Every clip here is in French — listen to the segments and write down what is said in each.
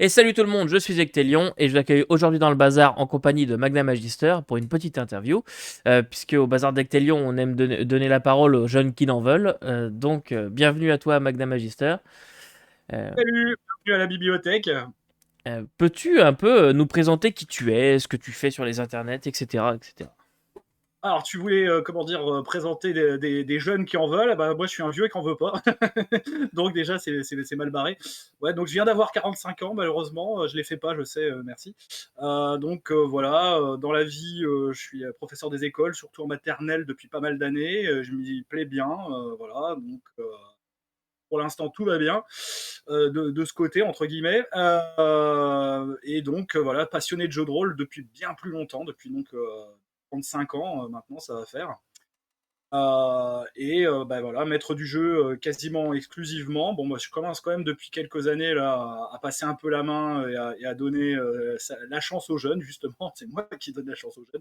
Et salut tout le monde, je suis Ectelion et je vous accueille aujourd'hui dans le bazar en compagnie de Magna Magister pour une petite interview, puisque au bazar d'Ectelion on aime donner la parole aux jeunes qui n'en veulent. Bienvenue à toi Magna Magister. Euh, Salut, bienvenue à la bibliothèque. Peux-tu un peu nous présenter qui tu es, ce que tu fais sur les internets, etc. etc. Alors, tu voulais, comment dire, présenter des jeunes qui en veulent. Bah, moi, je suis un vieux qui en veut pas. Donc, déjà, c'est mal barré. Ouais, donc, je viens d'avoir 45 ans, malheureusement. Je les fais pas, je sais, merci. Voilà, dans la vie, je suis professeur des écoles, surtout en maternelle depuis pas mal d'années. Je m'y plais bien. Voilà, donc, pour l'instant, tout va bien de ce côté, entre guillemets. Et donc, voilà, passionné de jeux de rôle depuis bien plus longtemps, depuis donc 35 ans maintenant, ça va faire. Bah, voilà, maître du jeu quasiment exclusivement. Bon, moi, je commence quand même depuis quelques années là, à passer un peu la main et à donner la chance aux jeunes, justement. C'est moi qui donne la chance aux jeunes.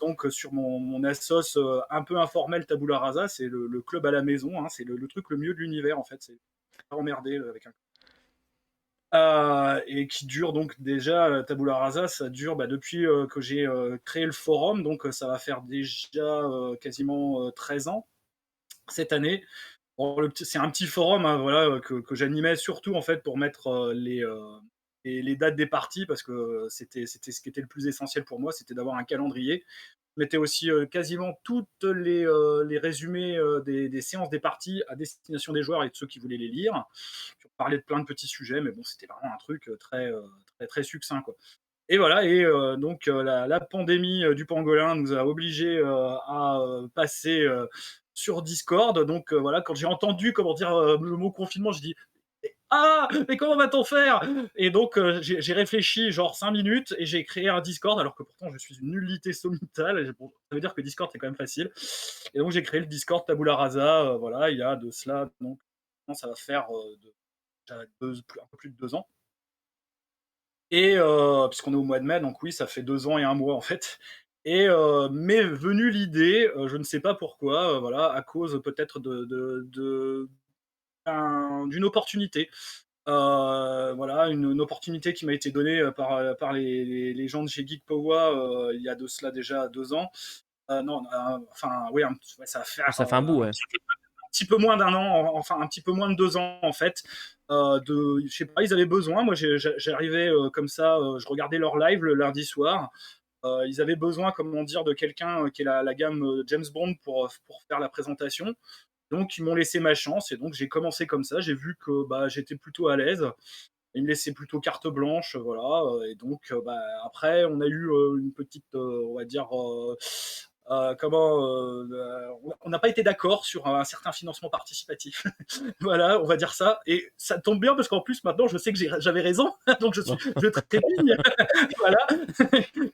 Donc, sur mon assos un peu informel Tabula Rasa, c'est le club à la maison. Hein, c'est le truc le mieux de l'univers, en fait. C'est pas emmerdé avec un et qui dure donc déjà Tabula Rasa, ça dure depuis que j'ai créé le forum, donc ça va faire déjà quasiment 13 ans cette année. Bon, c'est un petit forum hein, voilà, que j'animais surtout en fait pour mettre les dates des parties parce que c'était ce qui était le plus essentiel pour moi, c'était d'avoir un calendrier. Je mettais aussi quasiment toutes les résumés des séances des parties à destination des joueurs et de ceux qui voulaient les lire. On parlait de plein de petits sujets, mais bon, c'était vraiment un truc très succinct. Quoi. Et voilà, et donc la pandémie du pangolin nous a obligés à passer sur Discord. Donc voilà, quand j'ai entendu comment dire le mot confinement, je dis ah, mais comment va-t-on faire? Et donc j'ai réfléchi genre 5 minutes et j'ai créé un Discord, alors que pourtant je suis une nullité sommitale. Bon, ça veut dire que Discord c'est quand même facile. Et donc j'ai créé le Discord Tabula Rasa, voilà, il y a de cela, donc ça va faire déjà un peu plus de 2 ans. Et puisqu'on est au mois de mai, donc oui, ça fait 2 ans et un mois en fait. Et m'est venue l'idée, je ne sais pas pourquoi, voilà, à cause peut-être d'une opportunité. Voilà, une opportunité qui m'a été donnée par les gens de chez Geek Power il y a de cela déjà 2 ans. Non, enfin, oui, ouais, ça va faire Ça fait un bout, ouais. un petit peu moins d'un an, enfin un petit peu moins de 2 ans en fait. Je sais pas, ils avaient besoin. Moi, j'arrivais comme ça, je regardais leur live le lundi soir. Ils avaient besoin, comment dire, de quelqu'un qui est la gamme James Bond pour faire la présentation. Donc, ils m'ont laissé ma chance et donc j'ai commencé comme ça. J'ai vu que bah, j'étais plutôt à l'aise. Ils me laissaient plutôt carte blanche, voilà. Et donc, bah, après, on a eu une petite, on va dire, on n'a pas été d'accord sur un certain financement participatif. Voilà, on va dire ça. Et ça tombe bien parce qu'en plus, maintenant, je sais que j'avais raison. Donc, je trépigne. Voilà,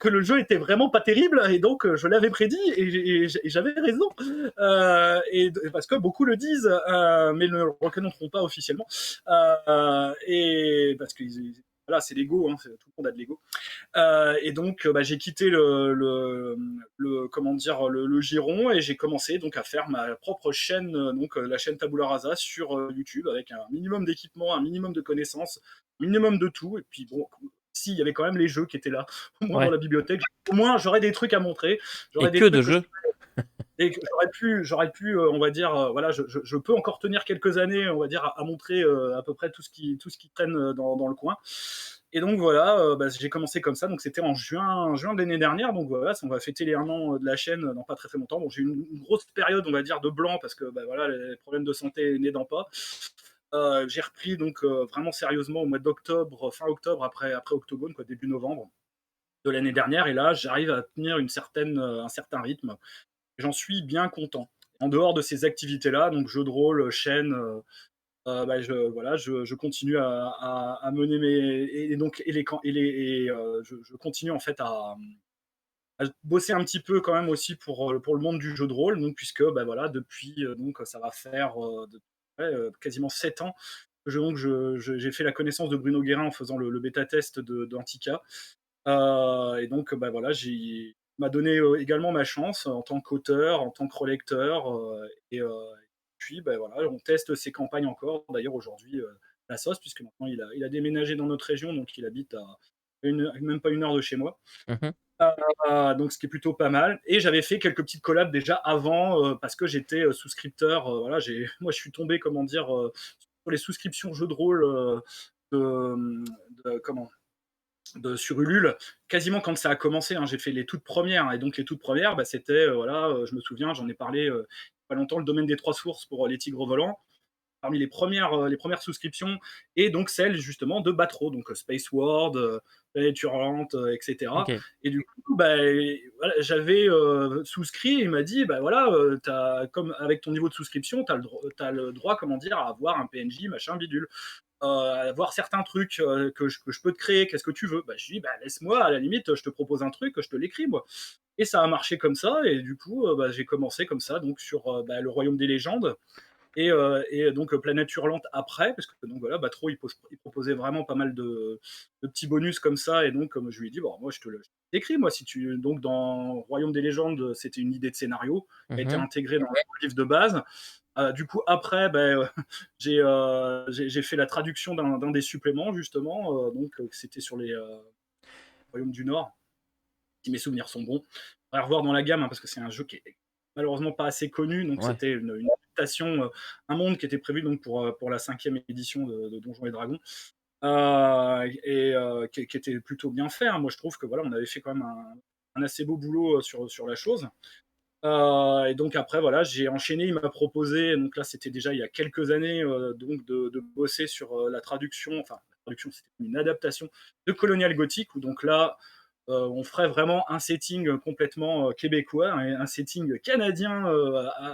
que le jeu était vraiment pas terrible. Et donc, je l'avais prédit et j'avais raison. Parce que beaucoup le disent, mais ne le reconnaîtront pas officiellement. Et parce que voilà, c'est l'ego, hein, tout le monde a de l'ego. Et donc, bah, j'ai quitté comment dire, le giron et j'ai commencé donc à faire ma propre chaîne, donc la chaîne Tabula Rasa sur YouTube avec un minimum d'équipement, un minimum de connaissances, un minimum de tout. Et puis bon, si, il y avait quand même les jeux qui étaient là, au moins dans Ouais. la bibliothèque. Au moins, j'aurais des trucs à montrer, Et j'aurais des que de trucs que je jeux. et que j'aurais pu, on va dire, voilà, je peux encore tenir quelques années, on va dire, à montrer à peu près tout ce qui traîne dans le coin. Et donc voilà, bah, j'ai commencé comme ça, donc c'était en juin de l'année dernière, donc voilà, on va fêter les 1 an de la chaîne dans pas très très longtemps. Bon, j'ai eu une grosse période, on va dire, de blanc parce que bah, voilà, les problèmes de santé n'aidant pas. J'ai repris donc vraiment sérieusement au mois d'octobre, fin octobre, après Octogone, quoi, début novembre de l'année dernière, et là j'arrive à tenir un certain rythme. J'en suis bien content. En dehors de ces activités-là, donc jeux de rôle, chaîne, bah, voilà, je continue à mener et donc et les camps je continue en fait à bosser un petit peu quand même aussi pour le monde du jeu de rôle, donc puisque bah, voilà, depuis donc ça va faire ouais, quasiment 7 ans que j'ai fait la connaissance de Bruno Guérin en faisant le bêta test d'Antica. Et donc, bah, voilà, m'a donné également ma chance en tant qu'auteur, en tant que relecteur. Et puis, bah, voilà, on teste ces campagnes encore. D'ailleurs, aujourd'hui, la sauce, puisque maintenant il a déménagé dans notre région, donc il habite à même pas 1 heure de chez moi. Mmh. Donc ce qui est plutôt pas mal. Et j'avais fait quelques petites collabs déjà avant, parce que j'étais souscripteur. Voilà, moi je suis tombé, comment dire, sur les souscriptions jeux de rôle de, comment, sur Ulule, quasiment quand ça a commencé. Hein. J'ai fait les toutes premières, hein. Et donc les toutes premières, bah, c'était, voilà, je me souviens, j'en ai parlé il n'y a pas longtemps, le domaine des 3 sources pour les tigres volants, parmi les premières souscriptions, et donc celle justement de Batro, donc Space World, Planète Hurlante, etc. OK. Et du coup, bah, voilà, j'avais souscrit, et il m'a dit, bah voilà, comme avec ton niveau de souscription, t'as le droit, comment dire, à avoir un PNJ, machin, bidule. Voir certains trucs que je peux te créer, qu'est-ce que tu veux? Bah, je lui dis, bah, laisse-moi, à la limite, je te propose un truc, je te l'écris, moi. Et ça a marché comme ça, et du coup, bah, j'ai commencé comme ça, donc sur bah, le Royaume des légendes, et donc Planète Hurlante après, parce que donc voilà, Batro il proposait vraiment pas mal de petits bonus comme ça, et donc comme je lui ai dit, bon, moi je te l'écris, moi, si tu. Donc dans Royaume des légendes, c'était une idée de scénario qui a été Mmh. intégrée dans le livre de base. Du coup, après, ben, j'ai fait la traduction d'un des suppléments, justement, donc c'était sur les Royaumes du Nord, si mes souvenirs sont bons. On va revoir dans la gamme, hein, parce que c'est un jeu qui est malheureusement pas assez connu, donc Ouais. c'était une adaptation, un monde qui était prévu donc pour la 5e édition de Donjons et Dragons, qui était plutôt bien fait. Hein. Moi, je trouve que voilà, on avait fait quand même un assez beau boulot sur la chose. Et donc après, voilà, j'ai enchaîné. Il m'a proposé, donc là, c'était déjà il y a quelques années, donc de bosser sur la traduction. Enfin, la traduction, c'était une adaptation de Colonial Gothic, où donc là, on ferait vraiment un setting complètement québécois, un setting canadien,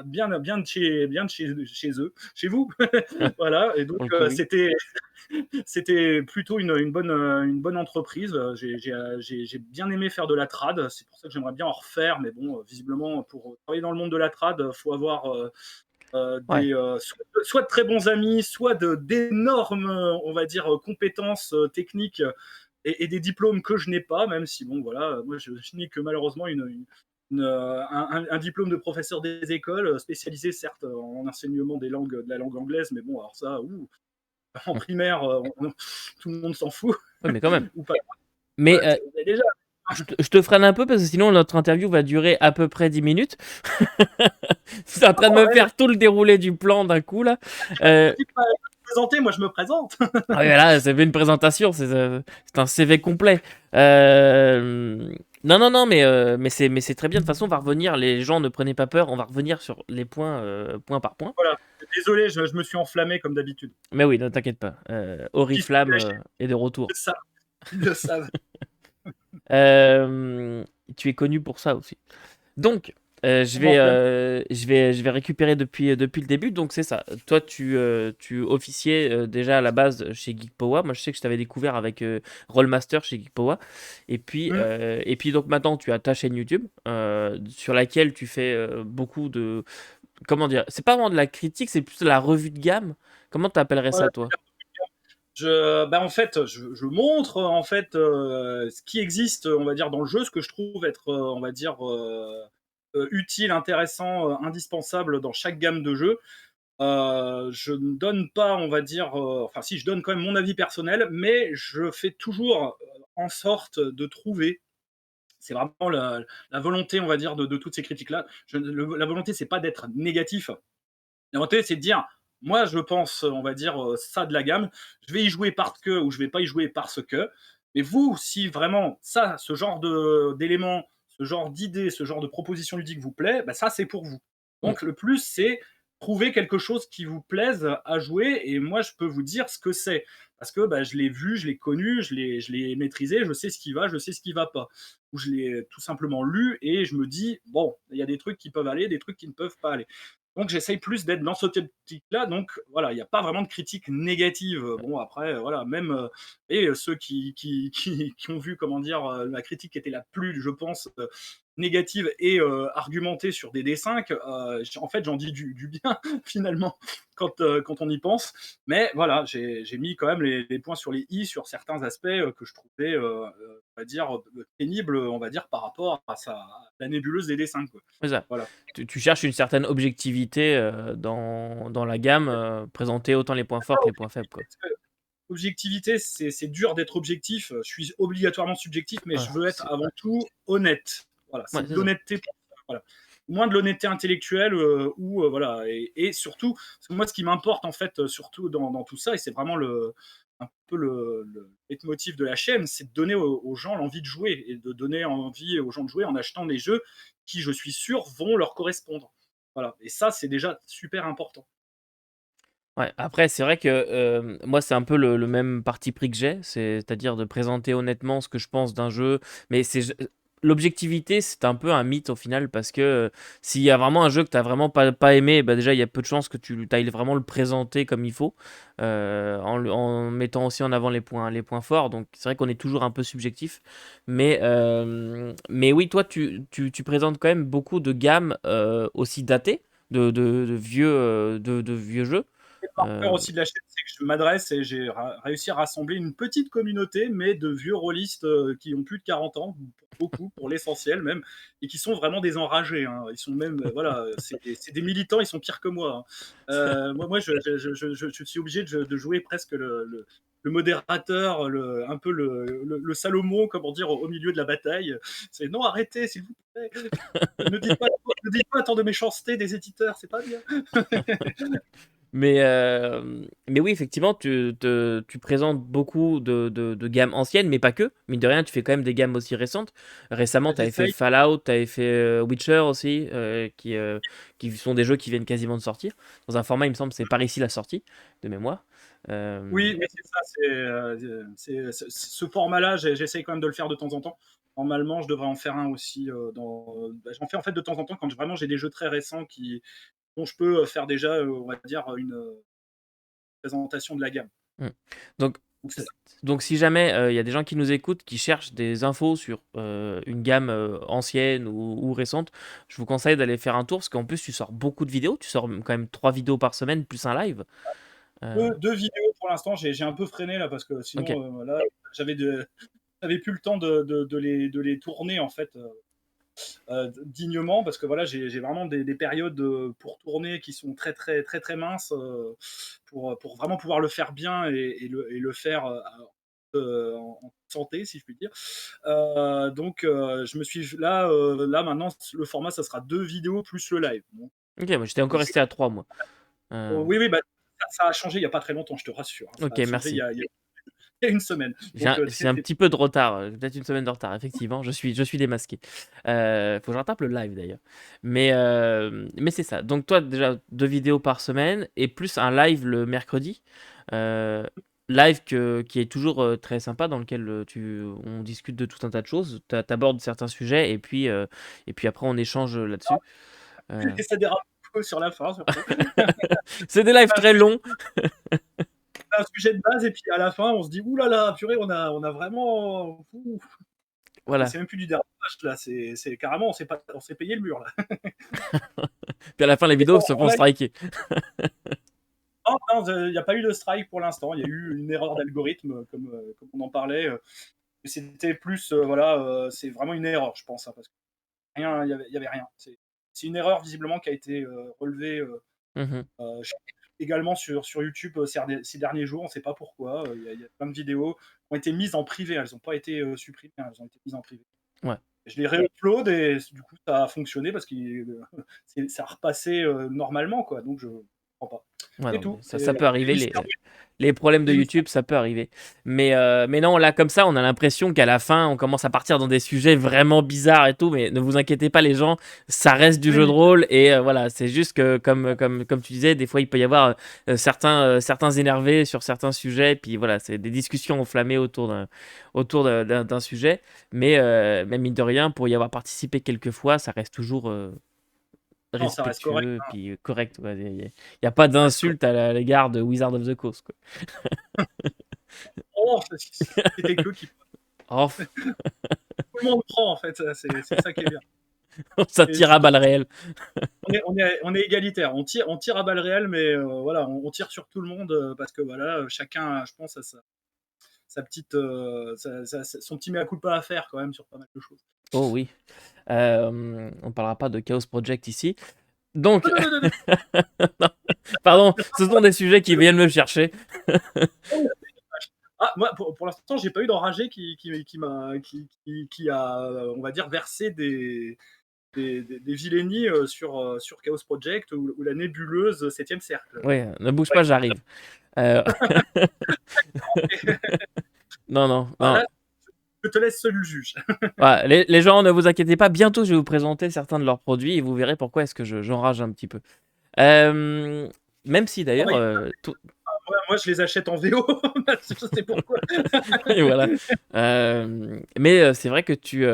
bien de chez eux, chez vous. Voilà, et donc OK, oui. c'était plutôt une bonne entreprise. J'ai bien aimé faire de la trad. C'est pour ça que j'aimerais bien en refaire. Mais bon, visiblement, pour travailler dans le monde de la trad, il faut avoir Ouais. soit de très bons amis, soit d'énormes, on va dire, compétences techniques, et des diplômes que je n'ai pas, même si, bon, voilà, moi, je n'ai que malheureusement un diplôme de professeur des écoles, spécialisé certes en enseignement de la langue anglaise, mais bon, alors ça, en Mmh. primaire, tout le monde s'en fout. Ouais, mais quand même. Ou pas. Mais, Ouais, mais déjà. je te freine un peu parce que sinon notre interview va durer à peu près 10 minutes. Tu es en train de me Ouais, faire tout le déroulé du plan d'un coup là. Heu, tu peux pas présenter, moi je me présente. ouais, là, c'est une présentation, c'est un CV complet. Non, non, non, mais c'est très bien. De toute façon, on va revenir. Les gens, ne prenez pas peur. On va revenir sur les points, point par point. Voilà. Désolé, je me suis enflammé comme d'habitude. Mais oui, ne t'inquiète pas. Ils sont Oriflamme lâchés, est de ils retour. le savent. Ils le savent. Euh, Tu es connu pour ça aussi. Donc, On m'enflamme. je vais récupérer depuis le début. Donc, c'est ça. Toi, tu officiais déjà à la base chez Geekpowa. Moi, je sais que je t'avais découvert avec Rollmaster chez Geekpowa. Mmh. Et puis, donc, maintenant, tu as ta chaîne YouTube sur laquelle tu fais beaucoup de. Comment dire? C'est pas vraiment de la critique, c'est plus de la revue de gamme. Comment tu appellerais Voilà. ça, toi? Bah, en fait, je montre en fait ce qui existe, on va dire, dans le jeu, ce que je trouve être, on va dire, utile, intéressant, indispensable dans chaque gamme de jeux. Je ne donne pas, on va dire, enfin si, je donne quand même mon avis personnel, mais je fais toujours en sorte de trouver. C'est vraiment la volonté, on va dire, de toutes ces critiques-là. La volonté, c'est pas d'être négatif. La volonté, c'est de dire, moi, je pense, on va dire, ça de la gamme. Je vais y jouer parce que, ou je vais pas y jouer parce que. Mais vous, si vraiment ça, ce genre d'éléments, ce genre d'idées, ce genre de propositions ludiques vous plaît, bah ça, c'est pour vous. Mm. Donc, le plus, c'est trouver quelque chose qui vous plaise à jouer. Et moi, je peux vous dire ce que c'est. Parce que bah, je l'ai vu, je l'ai connu, je l'ai maîtrisé, je sais ce qui va, je sais ce qui va pas. Ou je l'ai tout simplement lu et je me dis, bon, il y a des trucs qui peuvent aller, des trucs qui ne peuvent pas aller. Donc j'essaye plus d'être dans cette optique-là. Donc voilà, il n'y a pas vraiment de critique négative. Bon, après, voilà, même ceux qui ont vu, comment dire, la critique qui était la plus, je pense, négative et argumentée sur des dessins, en fait, j'en dis du bien, finalement, quand on y pense. Mais voilà, j'ai mis quand même les points sur les i sur certains aspects que je trouvais, on va dire, pénibles, on va dire, par rapport à la nébuleuse des dessins, quoi. C'est ça. Voilà. Tu cherches une certaine objectivité dans la gamme, présenter autant les points forts que les points faibles, quoi. objectivité, c'est dur d'être objectif. Je suis obligatoirement subjectif, mais je Ah, veux être avant tout honnête. Voilà, ouais, c'est de c'est ça. l'honnêteté. Voilà. Moins de l'honnêteté intellectuelle ou voilà. Et surtout, parce que moi, ce qui m'importe en fait, surtout dans tout ça, et c'est vraiment un peu le leitmotiv de la chaîne, c'est de donner aux gens l'envie de jouer et de donner envie aux gens de jouer en achetant des jeux qui, je suis sûr, vont leur correspondre. Voilà. Et ça, c'est déjà super important. Ouais, après, c'est vrai que moi, c'est un peu le même parti pris que j'ai, c'est-à-dire de présenter honnêtement ce que je pense d'un jeu. Mais l'objectivité, c'est un peu un mythe au final, parce que s'il y a vraiment un jeu que tu n'as vraiment pas aimé, bah déjà, il y a peu de chances que tu ailles vraiment le présenter comme il faut, en mettant aussi en avant les points forts. Donc, c'est vrai qu'on est toujours un peu subjectif. Mais oui, toi, tu présentes quand même beaucoup de gammes aussi datées, de vieux jeux. Marqueur Euh, aussi de la chaîne, c'est que je m'adresse et j'ai réussi à rassembler une petite communauté, mais de vieux rôlistes qui ont plus de 40 ans, beaucoup, pour l'essentiel même, et qui sont vraiment des enragés. Hein. Ils sont même, voilà, c'est des militants, ils sont pires que moi. Hein. Moi je suis obligé de jouer presque le modérateur, un peu le Salomon, comment dire, au milieu de la bataille. C'est non, arrêtez, s'il vous plaît. Ne dites pas tant de méchanceté des éditeurs, c'est pas bien. mais oui, effectivement, tu présentes beaucoup de gammes anciennes, mais pas que. Mine de rien, tu fais quand même des gammes aussi récentes. Récemment, tu avais fait J'essaye. Fallout, tu avais fait Witcher aussi, qui sont des jeux qui viennent quasiment de sortir. Dans un format, il me semble, c'est par ici la sortie, de mémoire. Euh, Oui, mais c'est ça, ce format-là, j'essaye quand même de le faire de temps en temps. Normalement, je devrais en faire un aussi. J'en fais en fait de temps en temps quand vraiment j'ai des jeux très récents dont je peux faire déjà, on va dire, une présentation de la gamme. mm. Donc, Donc c'est ça. donc, si jamais il y a des gens qui nous écoutent, qui cherchent des infos sur une gamme ancienne ou récente, je vous conseille d'aller faire un tour, parce qu'en plus, tu sors beaucoup de vidéos. Tu sors quand même 3 vidéos par semaine, plus un live. Euh, Deux vidéos pour l'instant, j'ai un peu freiné là parce que ok. sinon, là, j'avais plus le temps de les tourner en fait. Dignement parce que voilà j'ai vraiment des périodes pour tourner qui sont très très très très minces pour vraiment pouvoir le faire bien et le faire en santé si je puis dire. Donc je me suis là maintenant le format ça sera 2 vidéos plus le live. Bon, Ok, moi j'étais encore je- resté à 3 mois. Euh, oui oui bah, ça a changé il y a pas très longtemps je te rassure, hein. Ça ok, a changé merci. il y a une semaine donc J'ai un petit peu de retard, peut-être une semaine de retard, effectivement. Je suis démasqué. Faut que je rattrape le live d'ailleurs. Mais c'est ça. Donc, toi, déjà, 2 vidéos par semaine et plus un live le mercredi. Euh, Live qui est toujours très sympa, dans lequel on discute de tout un tas de choses. T'abordes certains sujets et puis après, on échange là-dessus. Euh, et ça dérape un peu sur la fin surtout. C'est des lives très longs. Un sujet de base et puis à la fin on se dit ouh là là purée on a vraiment Voilà. c'est même plus du dérapage là c'est carrément on s'est payé le mur là. Puis à la fin, les Et vidéos se font striker. non, il n'y a pas eu de strike pour l'instant il y a eu une erreur d'algorithme comme on en parlait mais c'était plus voilà c'est vraiment une erreur je pense hein, parce que rien il y avait rien c'est une erreur visiblement qui a été relevée Mhm. également sur YouTube ces derniers jours. On ne sait pas pourquoi. Il y a plein de vidéos qui ont été mises en privé. Elles n'ont pas été supprimées. Hein, elles ont été mises en privé. Ouais. Je les réupload et du coup, ça a fonctionné parce que ça a repassé normalement. Quoi. Donc, je ne comprends pas. Ouais, C'est non, mais tout. ça C'est peut arriver. mystère. Les problèmes de C'est mystère. YouTube, ça peut arriver. Mais non, là, comme ça, on a l'impression qu'à la fin, on commence à partir dans des sujets vraiment bizarres et tout. Mais ne vous inquiétez pas, les gens, ça reste du Oui, jeu de oui. rôle. Et voilà, c'est juste que, comme tu disais, des fois, il peut y avoir certains énervés sur certains sujets. Puis voilà, c'est des discussions enflammées autour d'un sujet. Mais mine de rien, pour y avoir participé quelques fois, ça reste toujours Non, ça reste correct. respectueux, puis correct. Il y a pas Ça reste correct. d'insulte à l'égard de Wizard of the Coast, quoi. Oh, c'était que qui. Oh, Tout le monde prend, en fait. C'est ça qui est bien. ça Et tire à balles réelles. on est égalitaire. On tire à balles réelles, mais voilà, on tire sur tout le monde parce que voilà, chacun, je pense, a sa petite, son petit mea culpa à faire quand même sur pas mal de choses. Oh oui. On parlera pas de Chaos Project ici. Donc, non, pardon, ce sont des sujets qui viennent me chercher. Ah, moi, pour l'instant, j'ai pas eu d'enragé qui a, on va dire, versé des vilainies sur Chaos Project ou la nébuleuse Septième Cercle. Ouais, ne bouge Ouais, pas, j'arrive. Euh, Non, non, non. voilà, je te laisse seul le juge. Voilà, les gens, ne vous inquiétez pas. Bientôt, je vais vous présenter certains de leurs produits et vous verrez pourquoi est-ce que j'enrage un petit peu. Euh, Même si Oh, bah, d'ailleurs, moi, je les achète en VO, je sais pourquoi. et voilà. Mais c'est vrai que tu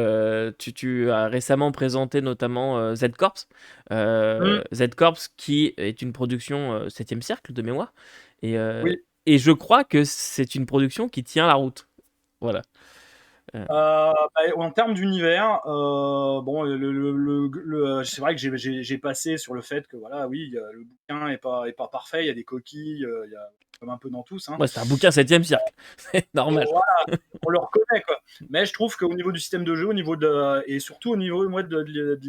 as récemment présenté notamment Z-Corps. Mm, Z-Corps qui est une production 7e cercle de mémoire. Et, euh, oui. et je crois que c'est une production qui tient la route. Voilà. Euh, En termes d'univers, bon, c'est vrai que j'ai passé sur le fait que voilà, oui, le bouquin est pas parfait, il y a des coquilles, il y a comme un peu dans tous, hein. ouais, c'est un bouquin 7e cercle. C'est normal. Voilà, on le reconnaît quoi. Mais je trouve qu'au niveau du système de jeu, au niveau et surtout au niveau moi de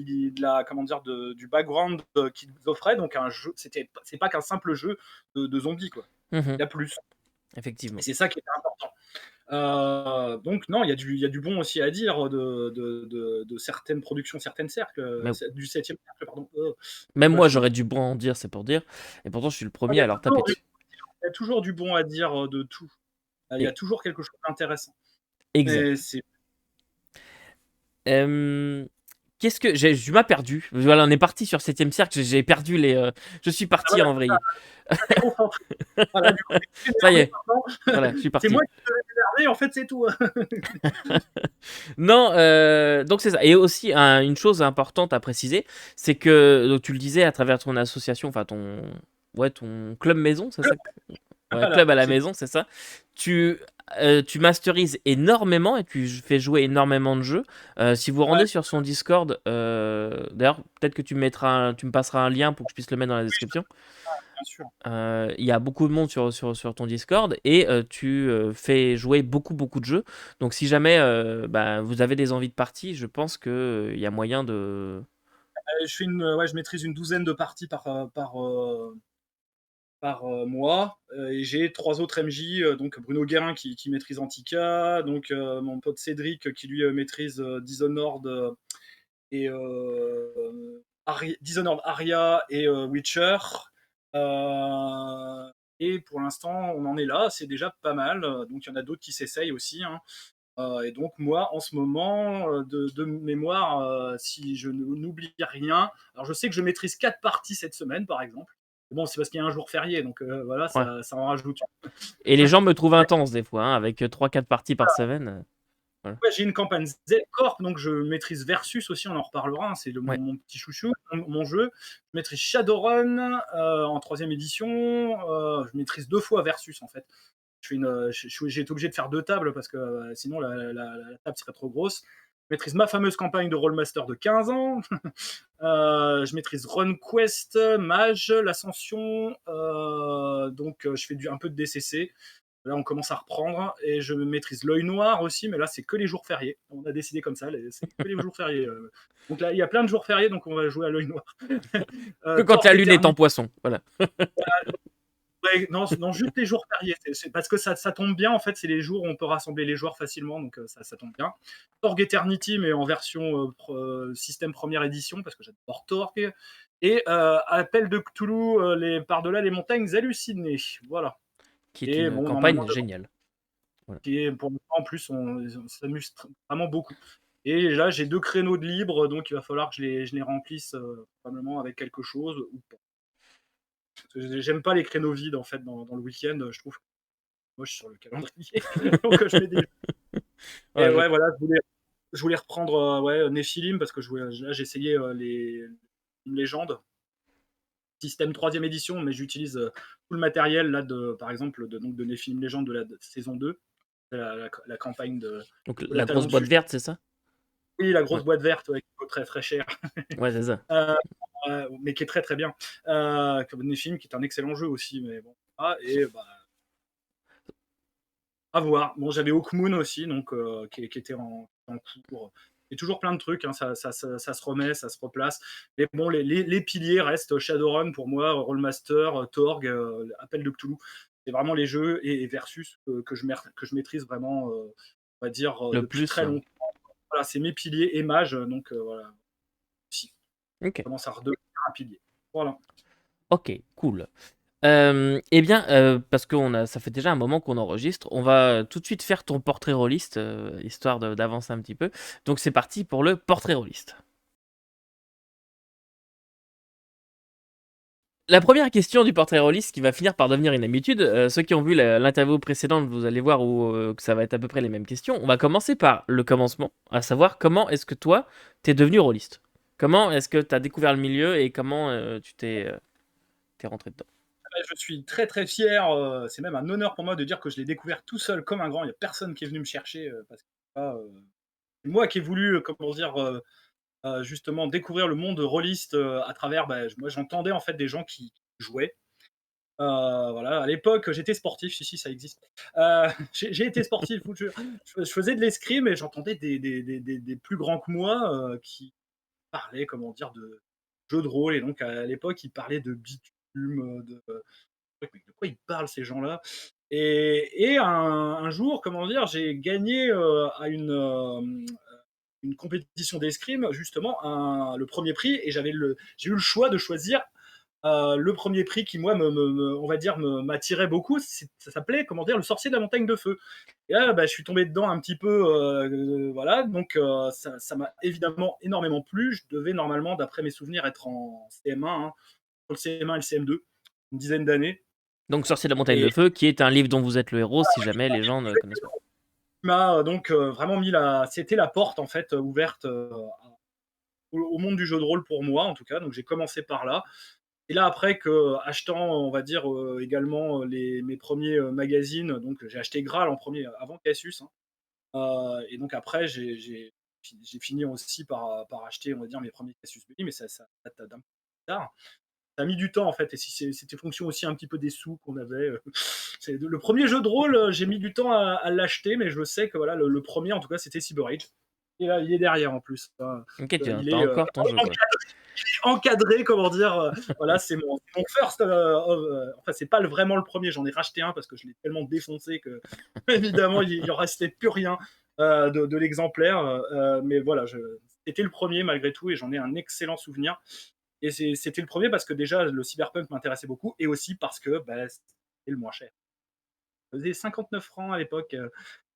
la comment dire du background qu'ils offraient, donc un jeu, c'est pas qu'un simple jeu de zombies quoi. Mhm, Il y a plus. Et effectivement. c'est ça qui est important. Donc non, il y a du bon aussi à dire de certaines productions, certaines cercles, Mais du septième cercle, pardon. même Pourquoi moi, je suis... j'aurais du bon à en dire, c'est pour dire. Et pourtant, je suis le Il premier y a à leur taper toujours du, dessus. il y a toujours du bon à dire de tout. Il y a Et- toujours quelque chose d'intéressant. Mais exact. c'est Euh, Qu'est-ce que tu m'as perdu. Voilà, on est parti sur 7e cercle. J'ai perdu les. Je suis ah, parti voilà, en vrille. ça déconcentre. Voilà, du coup, t'es Ça y énervé est. maintenant. Voilà, je suis C'est moi parti. qui te laisse énervé, en fait, c'est tout. Non, donc c'est ça. Et aussi, une chose importante à préciser, c'est que donc, tu le disais à travers ton association, enfin ton club maison, c'est ça? Ouais, Voilà, club à la c'est maison, c'est ça. Tu, tu masterises énormément et tu fais jouer énormément de jeux. Si vous ouais, rendez sur son Discord, d'ailleurs, peut-être que tu me passeras un lien pour que je puisse le mettre dans la description. bien sûr. Il y a beaucoup de monde sur ton Discord et tu fais jouer beaucoup, beaucoup de jeux. Donc, si jamais bah, vous avez des envies de partie, je pense qu'il y a moyen de. Je maîtrise une douzaine de parties par mois. Et j'ai 3 autres MJ, donc Bruno Guérin qui maîtrise Antica, donc mon pote Cédric qui lui maîtrise Dishonored et Dishonored, Aria et Witcher. Euh, et pour l'instant, on en est là, c'est déjà pas mal. Donc il y en a d'autres qui s'essayent aussi, hein. Et donc moi, en ce moment, de mémoire, si je n'oublie rien, alors je sais que je maîtrise 4 parties cette semaine, par exemple. Bon, c'est parce qu'il y a un jour férié, donc voilà, Ouais. ça en rajoute. Et les gens me trouvent intense des fois, hein, avec 3-4 parties par semaine. Voilà. Ouais, j'ai une campagne Z-Corp, donc je maîtrise Versus aussi, on en reparlera, hein, c'est Ouais. mon petit chouchou, mon jeu. Je maîtrise Shadowrun en 3e édition, je maîtrise 2 fois Versus en fait. J'ai été obligé de faire 2 tables parce que sinon la table serait trop grosse. Je maîtrise ma fameuse campagne de Rollmaster de 15 ans. Je maîtrise RunQuest, Mage, l'Ascension. Donc je fais un peu de DCC. Là, on commence à reprendre et je maîtrise l'œil noir aussi, mais là, c'est que les jours fériés. On a décidé comme ça, c'est que les jours fériés. Donc là, il y a plein de jours fériés, donc on va jouer à l'œil noir. Que quand la Torg lune est en Eternity, poisson. Voilà. ouais, non, non, juste les jours fériés. C'est parce que ça tombe bien, en fait, c'est les jours où on peut rassembler les joueurs facilement, donc ça tombe bien. Torg Eternity, mais en version système première édition, parce que j'adore Torg. Et Appel de Cthulhu, par-delà les montagnes hallucinées. Voilà. Qui est Et une bon, normalement, campagne géniale. Voilà. qui est pour moi, en plus, on s'amuse vraiment beaucoup. Et là, j'ai 2 créneaux de libre, donc il va falloir que je les remplisse probablement avec quelque chose ou pas. J'aime pas les créneaux vides en fait dans le week-end. Je trouve moche sur le calendrier. Donc je mets des. Et Voilà, ouais, voilà, je voulais reprendre ouais, Nephilim parce que là j'ai essayé une légende. Système 3e édition, mais j'utilise tout le matériel là par exemple de Nephilim Légende de la saison 2, la campagne donc de la la grosse Talon boîte Dessus. verte, c'est ça? Oui, la Ouais, grosse boîte verte ouais, qui coûte très très cher, ouais, c'est ça. euh, mais qui est très très bien. Comme Nephilim, qui est un excellent jeu aussi, mais bon. Ah, et bah, à voir. Bon, j'avais Hawkmoon aussi, donc qui était en cours. Il y a toujours plein de trucs, hein, ça se remet, ça se replace. Mais bon, les piliers restent Shadowrun pour moi, Rollmaster, Torg, Appel de Cthulhu. C'est vraiment les jeux et versus que je maîtrise vraiment, on va dire, Le depuis plus, très longtemps. Voilà, c'est mes piliers et Mage, donc voilà, si, OK. commence à redevenir un pilier. Voilà. OK, cool. Eh bien, parce que ça fait déjà un moment qu'on enregistre, on va tout de suite faire ton portrait rôliste, histoire d'avancer un petit peu. Donc c'est parti pour le portrait rôliste. La première question du portrait rôliste qui va finir par devenir une habitude, ceux qui ont vu l'interview précédente, vous allez voir que ça va être à peu près les mêmes questions. On va commencer par le commencement, à savoir comment est-ce que toi, t'es devenu rôliste? Comment est-ce que t'as découvert le milieu et comment t'es rentré dedans? Je suis très, très fier, c'est même un honneur pour moi de dire que je l'ai découvert tout seul comme un grand. Il y a personne qui est venu me chercher, parce que c'est moi qui ai voulu, comment dire, justement découvrir le monde rôliste, à travers, moi j'entendais en fait des gens qui jouaient. Voilà, à l'époque, j'étais sportif, si, si, ça existe. J'ai été sportif, où je faisais de l'escrime et j'entendais des plus grands que moi, qui parlaient, comment dire, de jeux de rôle et donc à l'époque, ils parlaient de bitume, de trucs, mais de quoi ils parlent ces gens-là? Et un jour, comment dire, j'ai gagné, à une compétition d'escrime justement le premier prix et j'ai eu le choix de choisir le premier prix qui moi on va dire m'attirait beaucoup. Ça s'appelait comment dire le sorcier de la montagne de feu. Et là, je suis tombé dedans un petit peu, voilà. Donc ça m'a évidemment énormément plu. Je devais normalement, d'après mes souvenirs, être en CM1, hein, entre le CM1 et le CM2, une dizaine d'années. Donc Sorcier de la montagne Et de feu, qui est un livre dont vous êtes le héros, si jamais les gens ne connaissent pas. m'a donc vraiment c'était la porte en fait ouverte au monde du jeu de rôle pour moi en tout cas. Donc j'ai commencé par là. Et là, après que achetant, on va dire également mes premiers magazines, donc j'ai acheté Graal en premier avant Cassius. Hein. Et donc après, j'ai fini aussi par acheter, on va dire, mes premiers Cassius Belli, mais ça date d'un peu plus tard. Ça a mis du temps en fait, et si c'était fonction aussi un petit peu des sous qu'on avait. C'est le premier jeu de rôle, j'ai mis du temps à l'acheter, mais je sais que voilà, le premier en tout cas, c'était Cyber Age. Et là, il est derrière en plus. Ok, Il t'as est encore ton jeu, quoi. encadré, comment dire. Voilà, c'est mon first. Enfin, c'est pas vraiment le premier. J'en ai racheté un parce que je l'ai tellement défoncé que, évidemment, il en restait plus rien de l'exemplaire. Mais voilà, c'était le premier malgré tout et j'en ai un excellent souvenir. Et c'était le premier parce que déjà, le cyberpunk m'intéressait beaucoup et aussi parce que c'était le moins cher. Ça faisait 59 francs à l'époque.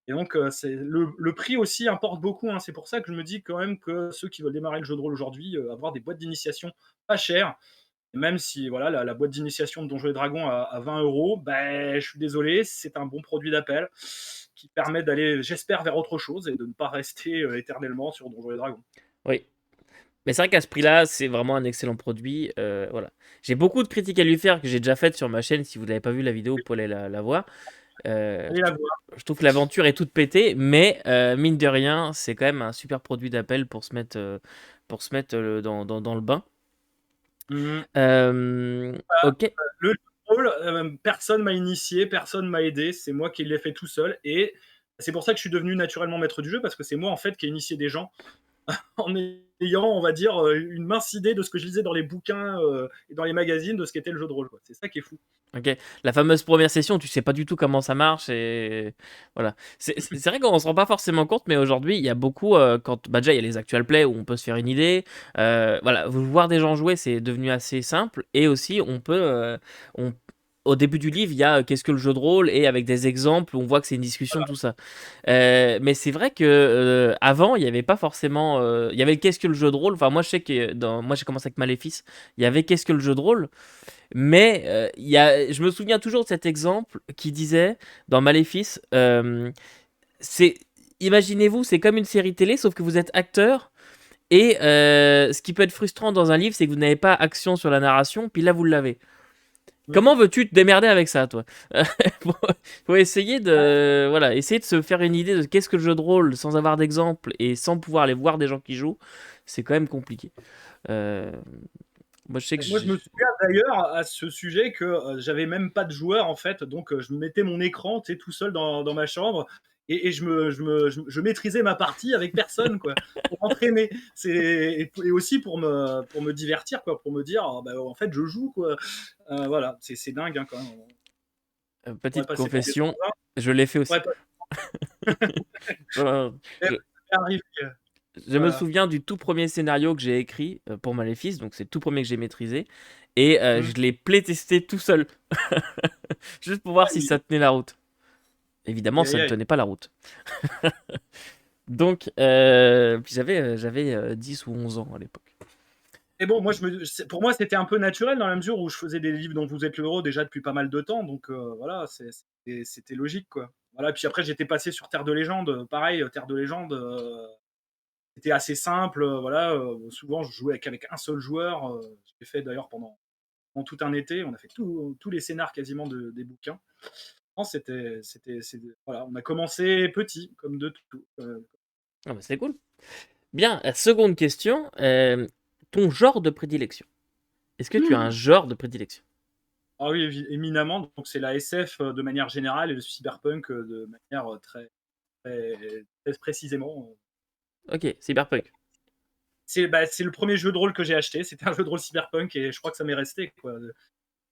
Et donc, le prix aussi importe beaucoup. Hein. C'est pour ça que je me dis quand même que ceux qui veulent démarrer le jeu de rôle aujourd'hui, avoir des boîtes d'initiation pas chères, même si voilà, la boîte d'initiation de Donjons et Dragons à 20 euros, je suis désolé, c'est un bon produit d'appel qui permet d'aller, j'espère, vers autre chose et de ne pas rester éternellement sur Donjons et Dragons. Oui. Mais c'est vrai qu'à ce prix-là, c'est vraiment un excellent produit. Voilà. J'ai beaucoup de critiques à lui faire que j'ai déjà faites sur ma chaîne. Si vous n'avez pas vu la vidéo, vous pouvez aller la voir. Allez la voir. Je trouve que l'aventure est toute pétée, mais mine de rien, c'est quand même un super produit d'appel pour se mettre dans le bain. Mhm. Ok. Le jeu de rôle, personne m'a initié, personne m'a aidé, c'est moi qui l'ai fait tout seul et c'est pour ça que je suis devenu naturellement maître du jeu parce que c'est moi en fait qui ai initié des gens en ayant, on va dire, une mince idée de ce que je lisais dans les bouquins et dans les magazines de ce qu'était le jeu de rôle. Quoi. C'est ça qui est fou. Ok, la fameuse première session, tu sais pas du tout comment ça marche et voilà. C'est vrai qu'on se rend pas forcément compte, mais aujourd'hui il y a beaucoup déjà il y a les actual play où on peut se faire une idée. Voilà, voir des gens jouer c'est devenu assez simple et aussi on au début du livre il y a qu'est-ce que le jeu de rôle et avec des exemples on voit que c'est une discussion tout ça. Mais c'est vrai que avant il y avait pas forcément il y avait qu'est-ce que le jeu de rôle. Enfin moi je sais que moi j'ai commencé avec Maléfice, il y avait qu'est-ce que le jeu de rôle. Mais je me souviens toujours de cet exemple qui disait dans Maléfice, c'est, imaginez-vous, c'est comme une série télé, sauf que vous êtes acteur. Et ce qui peut être frustrant dans un livre, c'est que vous n'avez pas action sur la narration, puis là vous l'avez. Mm. Comment veux-tu te démerder avec ça, toi? Faut essayer essayer de se faire une idée de qu'est-ce que le jeu de rôle sans avoir d'exemple et sans pouvoir aller voir des gens qui jouent, c'est quand même compliqué. Euh, Moi, je sais que Moi, je me souviens d'ailleurs à ce sujet que j'avais même pas de joueur en fait, donc je me mettais mon écran, tu sais, tout seul dans ma chambre et je maîtrisais ma partie avec personne quoi, pour m'entraîner. Et aussi pour me divertir quoi, pour me dire en fait je joue quoi. Voilà, c'est dingue hein, quand même. pourrait Petite passer pour des confession, zinzins, je l'ai fait pourrait aussi. pas Euh, mais je, ça arrive, je me voilà. souviens du tout premier scénario que j'ai écrit pour Maléfice, donc c'est le tout premier que j'ai maîtrisé, et Mmh. je l'ai playtesté tout seul, juste pour voir si Aïe, ça tenait la route. Évidemment, aïe, ça aïe, ne aïe. tenait pas la route. Donc, puis j'avais 10 ou 11 ans à l'époque. Et bon, moi, pour moi, c'était un peu naturel dans la mesure où je faisais des livres dont vous êtes le héros déjà depuis pas mal de temps, donc voilà, c'était logique, quoi. Voilà, puis après, j'étais passé sur Terre de Légende, pareil, Terre de Légende, c'était assez simple, voilà, souvent je jouais qu'avec un seul joueur, je l'ai fait d'ailleurs pendant tout un été, on a fait tous les scénars quasiment des bouquins. Non, voilà, on a commencé petit, comme de tout. Ah bah c'est cool. Bien, la seconde question, ton genre de prédilection. Est-ce que tu as un genre de prédilection? Ah oui, éminemment, donc c'est la SF de manière générale et le cyberpunk de manière très précisément. Ok, cyberpunk. C'est le premier jeu de rôle que j'ai acheté, c'était un jeu de rôle cyberpunk et je crois que ça m'est resté, quoi.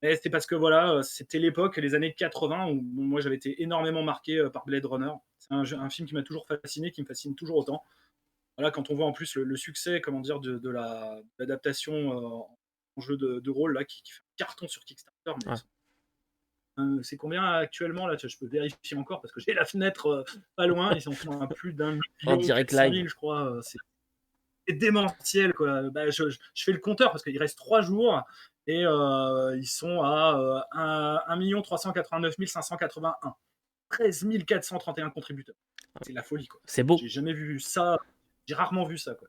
Mais c'est parce que voilà, c'était l'époque, les années 80, où bon, moi j'avais été énormément marqué par Blade Runner. C'est un film qui m'a toujours fasciné, qui me fascine toujours autant. Voilà, quand on voit en plus le succès, comment dire, de l'adaptation en jeu de rôle là, qui fait un carton sur Kickstarter, mais Ouais. c'est combien actuellement là? Je peux vérifier encore parce que j'ai la fenêtre pas loin. Ils sont à plus d'un En million direct quatre cent live. mille, je crois. C'est démentiel, quoi. Bah, je fais le compteur parce qu'il reste 3 jours et ils sont à 1 389 581. 13 431 contributeurs. C'est la folie, quoi. C'est beau. J'ai jamais vu ça. J'ai rarement vu ça, quoi.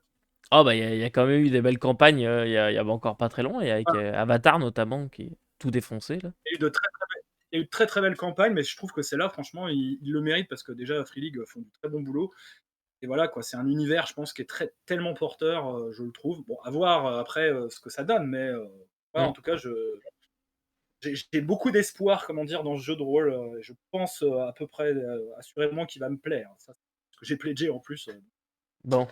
Oh bah il y a quand même eu des belles campagnes il y a encore pas très long, et avec Voilà. Avatar notamment qui est tout défoncé là. Il y a eu de très, très belles, il y a eu de très, très belles campagnes, mais je trouve que celle-là, franchement, ils le méritent parce que déjà, Free League font du très bon boulot. Et voilà, quoi, c'est un univers, je pense, qui est tellement porteur, je le trouve. Bon, à voir après ce que ça donne, mais voilà, Mm. en tout cas, j'ai beaucoup d'espoir, comment dire, dans ce jeu de rôle. Je pense à peu près, assurément, qu'il va me plaire. Ça, parce que j'ai pledgé en plus. Bon.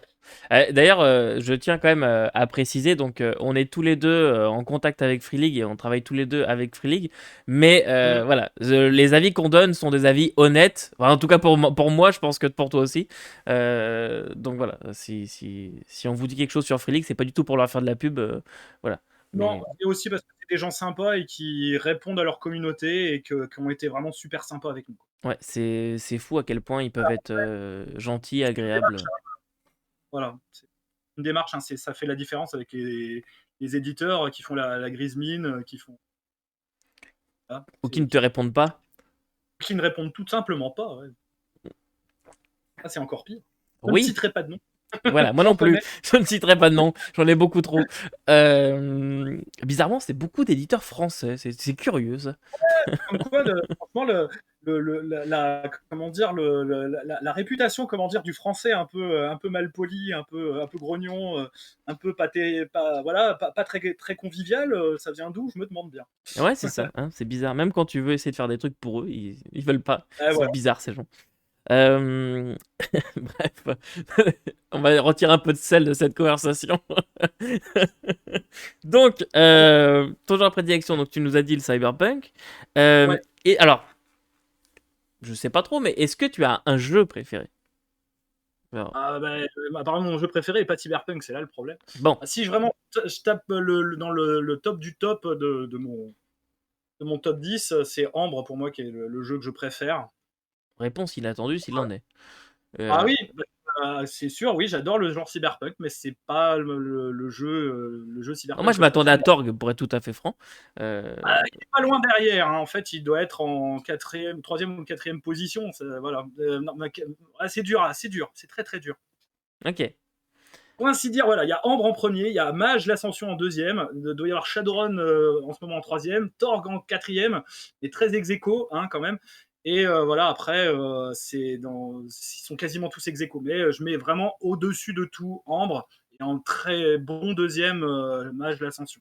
D'ailleurs, je tiens quand même à préciser, donc on est tous les deux en contact avec Free League et on travaille tous les deux avec Free League, mais Mm. voilà, les avis qu'on donne sont des avis honnêtes. Enfin, en tout cas pour moi, je pense que pour toi aussi. Donc voilà, si on vous dit quelque chose sur Free League, c'est pas du tout pour leur faire de la pub, voilà. Non, Mais et aussi parce que c'est des gens sympas et qui répondent à leur communauté et qui ont été vraiment super sympas avec nous. ouais, c'est fou à quel point ils peuvent être gentils, C'est une démarche, agréables. voilà. C'est une démarche, hein, ça fait la différence avec les éditeurs qui font la grise mine, qui font. Voilà, Ou qui ne te répondent pas. qui ne répondent tout simplement pas. Ouais. Ça, c'est encore pire. Je ne Oui. citerai pas de nom. Voilà, moi non J'en plus. connais. Je ne citerai pas de nom. J'en ai beaucoup trop. Bizarrement, c'est beaucoup d'éditeurs français. C'est curieux, ça. Comme quoi, franchement, comment dire, la réputation, comment dire, du français un peu mal poli, un peu grognon, un peu voilà, pas très, très convivial, ça vient d'où? Je me demande bien. Ouais, c'est ça. Hein, c'est bizarre. Même quand tu veux essayer de faire des trucs pour eux, ils veulent pas. Ils sont Voilà. bizarres, ces gens. Euh, Bref, on va retirer un peu de sel de cette conversation. Donc, ton genre de prédilection, donc tu nous as dit le cyberpunk. Ouais. Et alors, je sais pas trop, mais est-ce que tu as un jeu préféré? Alors, Ah, bah, apparemment, mon jeu préféré n'est pas Cyberpunk, c'est là le problème. bon, Ah, si vraiment je tape dans le top du top de mon top 10, c'est Ambre pour moi qui est le jeu que je préfère. réponse inattendue s'il en est. Ah Euh, oui, c'est sûr, oui, j'adore le genre cyberpunk, mais c'est pas le jeu moi, cyberpunk je que je m'attendais à préfère. Torg, pour être tout à fait franc. Euh, Il est pas loin derrière, hein. En fait, il doit être en troisième ou quatrième position. Voilà. Non, c'est dur, c'est dur, c'est très très dur. ok. Pour ainsi dire, voilà, il y a Ambre en premier, il y a Mage l'Ascension en deuxième, il doit y avoir Shadowrun en ce moment en troisième, Torg en quatrième, et très ex aequo, hein, quand même. Et voilà, après, ils sont quasiment tous ex aequo, mais je mets vraiment au-dessus de tout Ambre, et en très bon deuxième, Mage l'Ascension.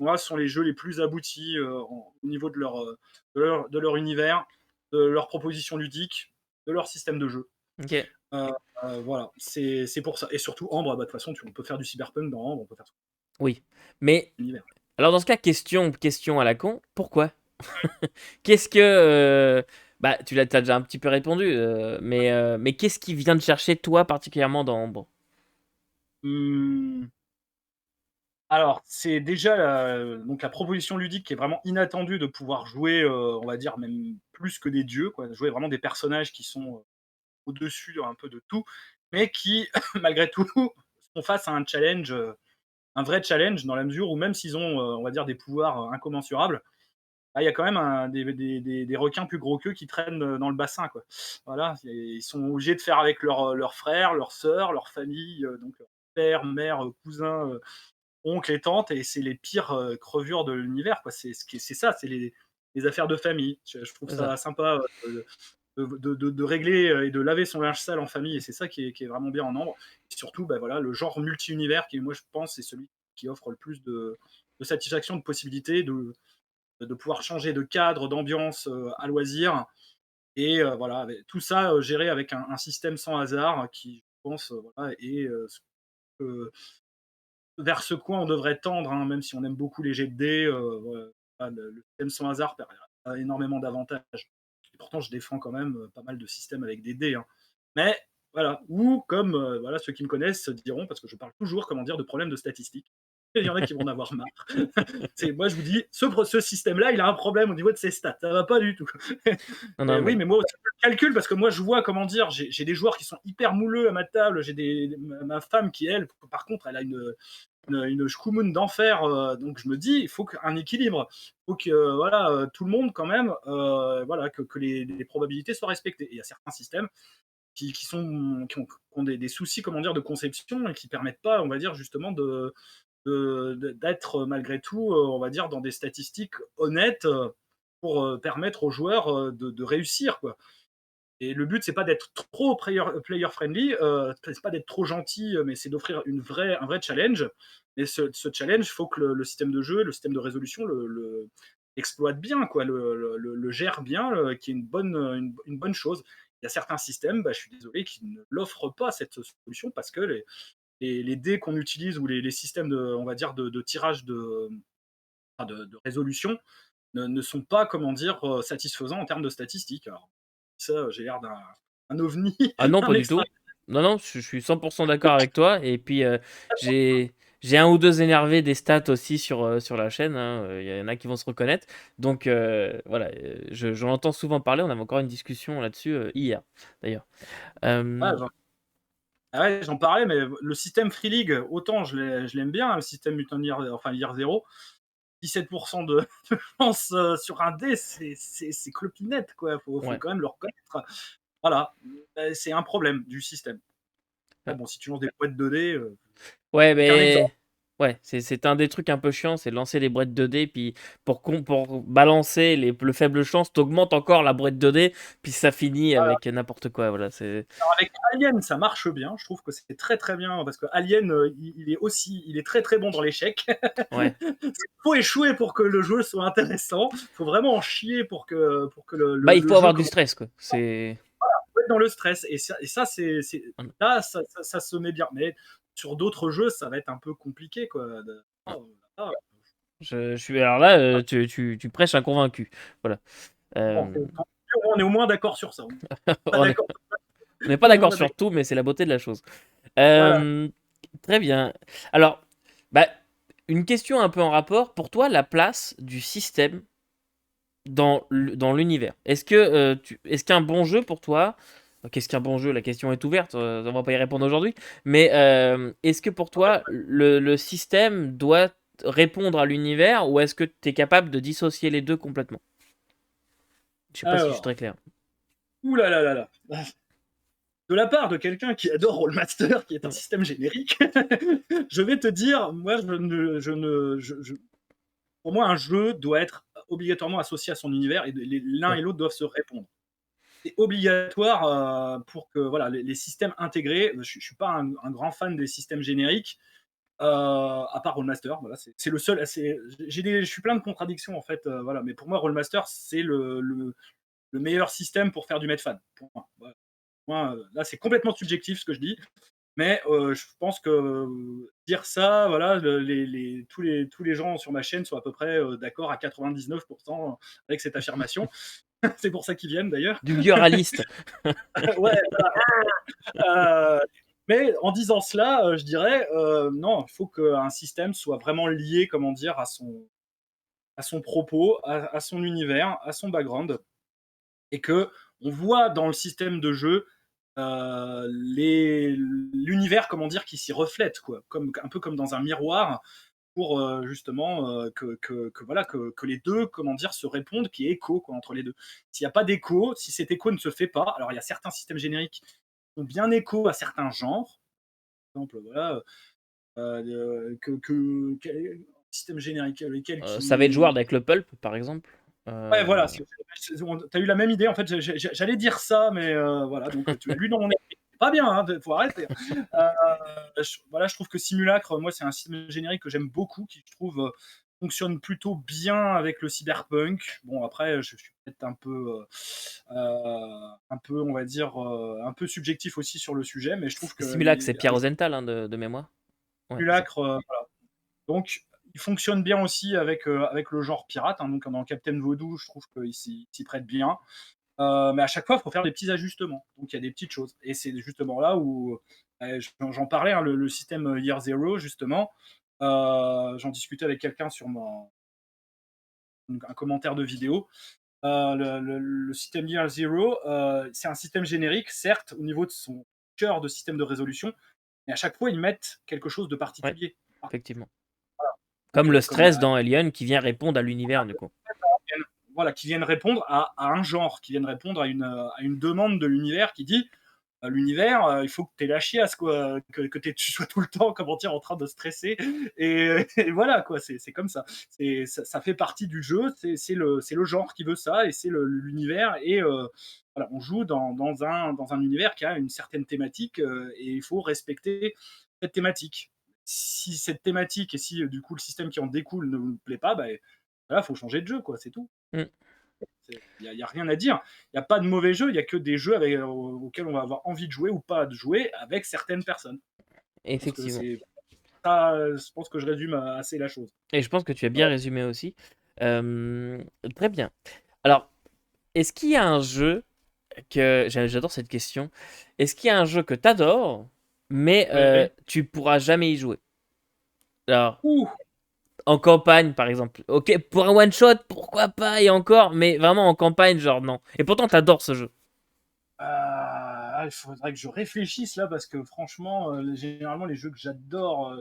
Moi, ce sont les jeux les plus aboutis au niveau de leur univers, de leur proposition ludique, de leur système de jeu. Ok. Euh, voilà, c'est pour ça. Et surtout, Ambre, bah, de toute façon, on peut faire du cyberpunk dans Ambre, on peut faire tout Oui. Mais, l'univers. alors dans ce cas, question à la con, pourquoi? Qu'est-ce que bah, t'as déjà un petit peu répondu, mais qu'est-ce qui vient de chercher toi particulièrement dans Ombre? Mmh, alors, c'est déjà donc la proposition ludique qui est vraiment inattendue de pouvoir jouer, on va dire même plus que des dieux, quoi. Jouer vraiment des personnages qui sont, au-dessus un peu de tout, mais qui malgré tout font face à un challenge, un vrai challenge dans la mesure où même s'ils ont, on va dire des pouvoirs, incommensurables, bah, il y a quand même des requins plus gros qu'eux qui traînent, dans le bassin, quoi. Voilà, ils sont obligés de faire avec leurs frères, leurs sœurs, leur famille, donc père, mère, cousins, oncles et tantes, et c'est les pires, crevures de l'univers, quoi. C'est ça, c'est les affaires de famille. Je trouve C'est ça. ça sympa, de régler, et de laver son linge sale en famille, et c'est ça qui est vraiment bien en Ambre. Et surtout, bah, voilà, le genre multi-univers qui, moi, je pense, c'est celui qui offre le plus de satisfaction, de possibilités, de pouvoir changer de cadre, d'ambiance, à loisir, et voilà, avec tout ça, géré avec un système sans hasard qui, je pense, voilà, est, ce que vers ce quoi on devrait tendre, hein, même si on aime beaucoup les jets de dés, voilà, le système sans hasard a énormément d'avantages. Et pourtant, je défends quand même, pas mal de systèmes avec des dés, hein. Mais voilà, ou comme, voilà, ceux qui me connaissent diront, parce que je parle toujours, comment dire, de problèmes de statistiques. Il y en a qui vont en avoir marre. C'est moi, je vous dis, ce système-là, il a un problème au niveau de ses stats, ça va pas du tout. Non, non, Oui, mais mais moi aussi, je le calcule parce que moi, je vois, comment dire, j'ai des joueurs qui sont hyper mouleux à ma table. J'ai ma femme qui, elle, par contre, elle a une schkoumoun d'enfer. Donc je me dis, il faut un équilibre. Il faut que voilà, tout le monde, quand même, voilà, que les probabilités soient respectées. Et il y a certains systèmes qui ont des soucis, comment dire, de conception, et qui permettent pas, on va dire, justement, d'être malgré tout, on va dire, dans des statistiques honnêtes, pour permettre aux joueurs de réussir, quoi. Et le but, c'est pas d'être trop player friendly, c'est pas d'être trop gentil, mais c'est d'offrir un vrai challenge. Et ce challenge, il faut que le système de jeu, le système de résolution exploite bien, quoi, le gère bien, qui est une bonne chose. Il y a certains systèmes, bah, je suis désolé, qui ne l'offrent pas, cette solution, parce que les dés qu'on utilise, ou les systèmes on va dire, de tirage enfin, de résolution, ne sont pas, comment dire, satisfaisants en termes de statistiques. Alors, ça, j'ai l'air d'un un ovni, ah non, un pas du extra. tout. Non, non, je suis 100% d'accord avec toi. Et puis, j'ai, j'ai un ou deux énervés des stats aussi sur la chaîne, hein. Il y en a qui vont se reconnaître. Donc, voilà, j'en entends souvent parler. On avait encore une discussion là-dessus hier, d'ailleurs. Ouais, Euh, j'en parlais, mais le système Free League, autant je l'aime bien, le système Mutant Year, enfin Year Zero. 17% de chance sur un dé, c'est clopinette, quoi. Faut ouais. quand même le reconnaître. Voilà, c'est un problème du système. Après, bon, si tu lances des boîtes de dés, Ouais, c'est qu'un exemple. mais ouais, c'est un des trucs un peu chiants, c'est de lancer les brouettes 2D, puis pour balancer le faible chance, t'augmentes encore la brouette 2D, puis ça finit Voilà. avec n'importe quoi. Voilà, c'est Alors avec Alien, ça marche bien. Je trouve que c'est très très bien, parce que Alien, il est très très bon dans l'échec. ouais. Il faut échouer pour que le jeu soit intéressant. Il faut vraiment en chier pour que Bah, il le faut jeu avoir du commence stress, quoi. C'est à être dans le stress. Et ça là, ça se met bien. Mais sur d'autres jeux, ça va être un peu compliqué, quoi. Oh, là, je suis alors là, tu prêches un convaincu. Voilà. bon, Euh, on est au moins d'accord sur ça. On n'est pas on est d'accord. on n'est pas On est au d'accord moins sur d'accord. tout, mais c'est la beauté de la chose. Voilà. Euh, Très bien. Alors, bah, une question un peu en rapport. Pour toi, la place du système dans l'univers. Est-ce qu'un bon jeu pour toi, qu'est-ce qu'un bon jeu? La question est ouverte, on va pas y répondre aujourd'hui. Mais est-ce que pour toi, le système doit répondre à l'univers ou est-ce que tu es capable de dissocier les deux complètement? Je sais pas si je suis Alors, très clair. ouh là là là là. De la part de quelqu'un qui adore Rollmaster, qui est un Mm. système générique, je vais te dire, moi, pour moi, un jeu doit être obligatoirement associé à son univers, et l'un Ouais. et l'autre doivent se répondre. C'est obligatoire, pour que, voilà, les systèmes intégrés. Je suis pas un grand fan des systèmes génériques, à part Rollmaster. Voilà, c'est le seul. Je suis plein de contradictions, en fait. Voilà, mais pour moi, Rollmaster, c'est le meilleur système pour faire du Medfan. Pour moi. Voilà. Moi, là, c'est complètement subjectif ce que je dis. Mais je pense que dire ça, voilà, tous les gens sur ma chaîne sont à peu près d'accord à 99% avec cette affirmation. C'est pour ça qu'ils viennent d'ailleurs. Du Guraliste. Ouais, voilà. Mais en disant cela, je dirais, non, il faut qu'un système soit vraiment lié, comment dire, à son propos, à son univers, à son background, et que on voit dans le système de jeu l'univers, comment dire, qui s'y reflète, quoi, comme un peu comme dans un miroir, pour justement voilà, que les deux, comment dire, se répondent, qu'il y ait écho, quoi, entre les deux. S'il n'y a pas d'écho, si cet écho ne se fait pas, alors il y a certains systèmes génériques qui ont bien écho à certains genres, par exemple, voilà, système générique, lesquels Savage World qui. avec le Pulp, par exemple. Ouais, voilà, Euh, t'as eu la même idée. En fait, j'allais dire ça, mais voilà, donc tu as lu dans mon esprit. C'est pas bien, hein, faut arrêter. Voilà, je trouve que Simulacre, moi, c'est un système générique que j'aime beaucoup, qui je trouve fonctionne plutôt bien avec le cyberpunk. Bon, après, je suis peut-être un peu, on va dire, un peu subjectif aussi sur le sujet, mais je trouve que Simulac, c'est Pierre Rosenthal, hein, de mémoire. Ouais, c'est ça. Simulacre, voilà. Donc, il fonctionne bien aussi avec le genre pirate, hein, donc dans Captain Vaudou, je trouve qu'il s'y prête bien. Mais à chaque fois, il faut faire des petits ajustements. Donc il y a des petites choses. Et c'est justement là où j'en parlais, hein, le système Year Zero, justement. J'en discutais avec quelqu'un sur un commentaire de vidéo. Le système Year Zero, c'est un système générique, certes, au niveau de son cœur de système de résolution, mais à chaque fois, ils mettent quelque chose de Ouais, particulier. effectivement. Donc, Comme le comme stress dans Alien qui vient répondre à l'univers, du coup. voilà, qui viennent répondre à un genre, qui viennent répondre à une demande de l'univers qui dit l'univers, il faut que tu aies la chiasse, quoi, que tu sois tout le temps, comment dire, en train de stresser. Et voilà, quoi, c'est comme ça. Ça fait partie du jeu, c'est le genre qui veut ça, et c'est l'univers. Et voilà, on joue dans un univers qui a une certaine thématique, et il faut respecter cette thématique. Si cette thématique, et si du coup le système qui en découle ne vous plaît pas, bah, voilà, faut changer de jeu, quoi, c'est tout. Mm. Il n'y a rien à dire. Il n'y a pas de mauvais jeux, il n'y a que des jeux auxquels on va avoir envie de jouer ou pas de jouer avec certaines personnes. Je pense que Effectivement. c'est ça, je pense que je résume assez la chose. Et je pense que tu as bien Voilà. résumé aussi. Très bien. Alors, est-ce qu'il y a un jeu que... J'adore cette question. Est-ce qu'il y a un jeu que tu adores, mais Ouais. tu pourras jamais y jouer? Alors, Ouh, en campagne, par exemple. Ok, pour un one-shot, pourquoi pas, et encore, mais vraiment en campagne, genre non. Et pourtant, t'adores ce jeu. il faudrait que je réfléchisse là parce que franchement, généralement les jeux que j'adore,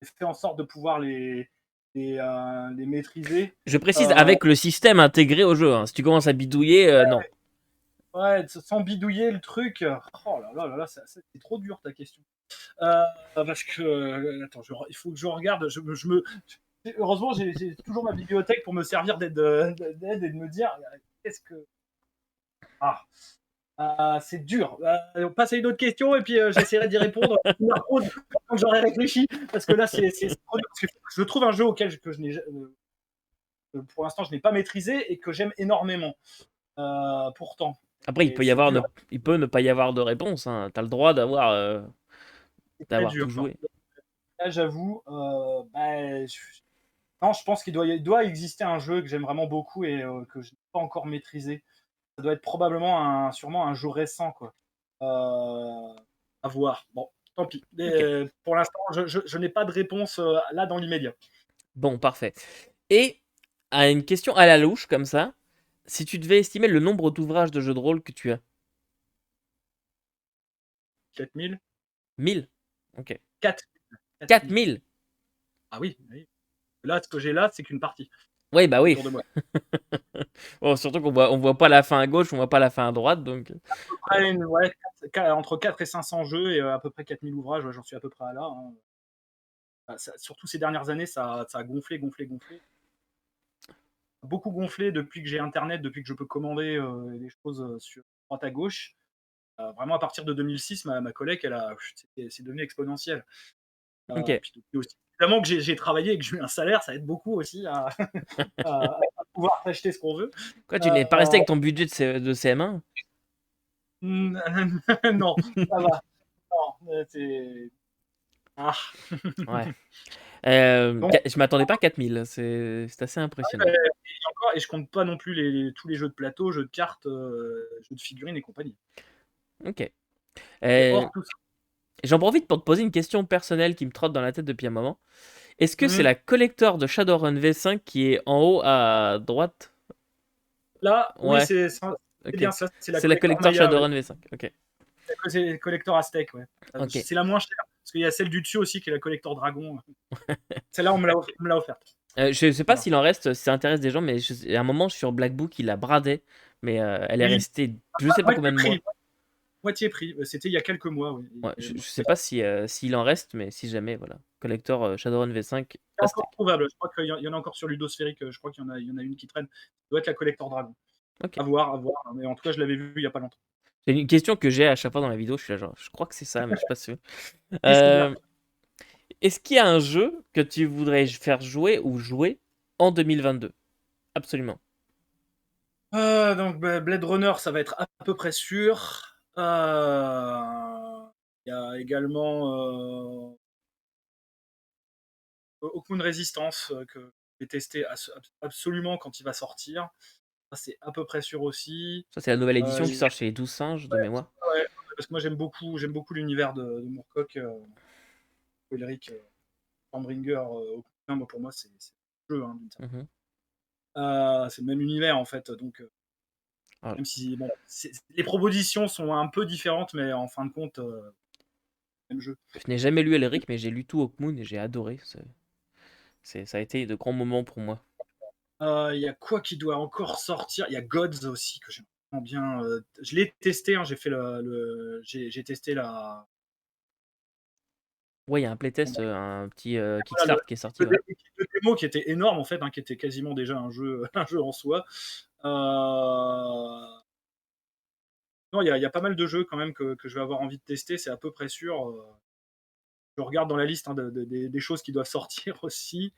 j'ai fait en sorte de pouvoir les maîtriser. Je précise, Euh, avec le système intégré au jeu, hein. Si tu commences à bidouiller, non. ouais, sans bidouiller le truc. Oh là là là là, c'est trop dur ta question. Parce que attends, il faut que je regarde. Heureusement, j'ai toujours ma bibliothèque pour me servir d'aide et de me dire qu'est-ce que. Ah, c'est dur. On passe à une autre question et puis j'essaierai d'y répondre quand j'aurai réfléchi. Parce que là, c'est trop dur. Parce que je trouve un jeu que je n'ai, pour l'instant, je n'ai pas maîtrisé et que j'aime énormément. Pourtant. Après, Et c'est dur. il peut ne pas y avoir de réponse, hein. T'as le droit C'est très d'avoir dur. tout joué. Là, j'avoue, non, je pense il doit exister un jeu que j'aime vraiment beaucoup et que je n'ai pas encore maîtrisé. Ça doit être probablement sûrement un jeu récent, quoi. À voir. Bon, tant pis. Ok. Pour l'instant, je n'ai pas de réponse là dans l'immédiat. Bon, parfait. Et à une question à la louche, comme ça, si tu devais estimer le nombre d'ouvrages de jeux de rôle que tu as? 4000. 1000. Ok. 4000. 4000. Ah oui, oui. Là, ce que j'ai là, c'est qu'une partie Oui, bah oui. autour de moi. Bon, surtout on voit pas la fin à gauche, on voit pas la fin à droite, donc. Après, ouais, entre 4 et 500 jeux et à peu près 4000 ouvrages, ouais, j'en suis à peu près là, hein. Surtout ces dernières années, ça a gonflé, gonflé, gonflé. Beaucoup gonflé depuis que j'ai Internet, depuis que je peux commander des choses sur droite à gauche. Vraiment, à partir de 2006, ma collègue, c'est devenu exponentiel. Ok. Puis depuis aussi, évidemment que j'ai travaillé et que j'ai eu un salaire, ça aide beaucoup aussi à pouvoir acheter ce qu'on veut. Quoi, tu Euh, n'es pas resté avec ton budget de CM1? non, ça va. Ah. Ouais. Donc, Je m'attendais pas à 4000. C'est assez impressionnant. et je compte pas non plus tous les jeux de plateau, jeux de cartes, jeux de figurines et compagnie. Ok. C'est Euh, hors tout ça. J'en profite pour te poser une question personnelle qui me trotte dans la tête depuis un moment. Est-ce que c'est Mhm. la collector de Shadowrun V5 qui est en haut à droite? Là, oui, Ouais, c'est ok. bien ça. C'est la C'est la collector collector Maya, ouais. Shadowrun V5. Ok. C'est collector Aztec, ouais. Ok. C'est la moins chère. Parce qu'il y a celle du dessus aussi qui est la collector Dragon. Celle-là, on me l'a offerte. Je sais pas Voilà. s'il en reste, si ça intéresse des gens, mais à un moment sur Black Book, il la bradait, mais elle est Oui, restée je sais pas combien moitié de prix. mois. Moitié prix. C'était il y a quelques mois, oui. Ouais, je sais pas si s'il en reste, mais si jamais, voilà. Collector Shadowrun V5 C'est encore Aztec. trouvable. Je crois qu'il y en a encore sur Ludosphérique. Je crois qu'il y en a une qui traîne. Ça doit être la collector Dragon. Ok. À voir, à voir. Mais en tout cas, je l'avais vu il y a pas longtemps. C'est une question que j'ai à chaque fois dans la vidéo. Je suis là, genre, je crois que c'est ça, mais je suis pas sûr. Oui, c'est bien. Euh, Est-ce qu'il y a un jeu que tu voudrais faire jouer ou jouer en 2022? Absolument. Donc Blade Runner, ça va être à peu près sûr. Il y a également Hawkmoon Resistance que je vais tester absolument quand il va sortir. Ça, c'est à peu près sûr aussi. Ça, c'est la nouvelle édition qui Ouais, sort chez les 12 singes de mémoire. ouais, parce que moi j'aime beaucoup l'univers de Moorcock, Elric, Stormbringer, Hawkmoon. Moi, pour moi, c'est le jeu, hein, d'une certaine. Mhm. C'est le même univers en fait, donc Voilà. même si bon, les propositions sont un peu différentes, mais en fin de compte, même jeu. Je n'ai jamais lu Elric, mais j'ai lu tout Hawkmoon et j'ai adoré. Ça a été de grands moments pour moi. Il y a quoi qui doit encore sortir? Il y a Gods aussi que j'aime vraiment bien. Je l'ai testé, hein, j'ai fait j'ai testé la. Ouais, il y a un playtest, un petit Voilà, Kickstart qui est sorti, ouais. le démo qui était énorme en fait, hein, qui était quasiment déjà un jeu, un jeu en soi. Non, il y a pas mal de jeux quand même que je vais avoir envie de tester, c'est à peu près sûr. Je regarde dans la liste, hein, des choses qui doivent sortir aussi.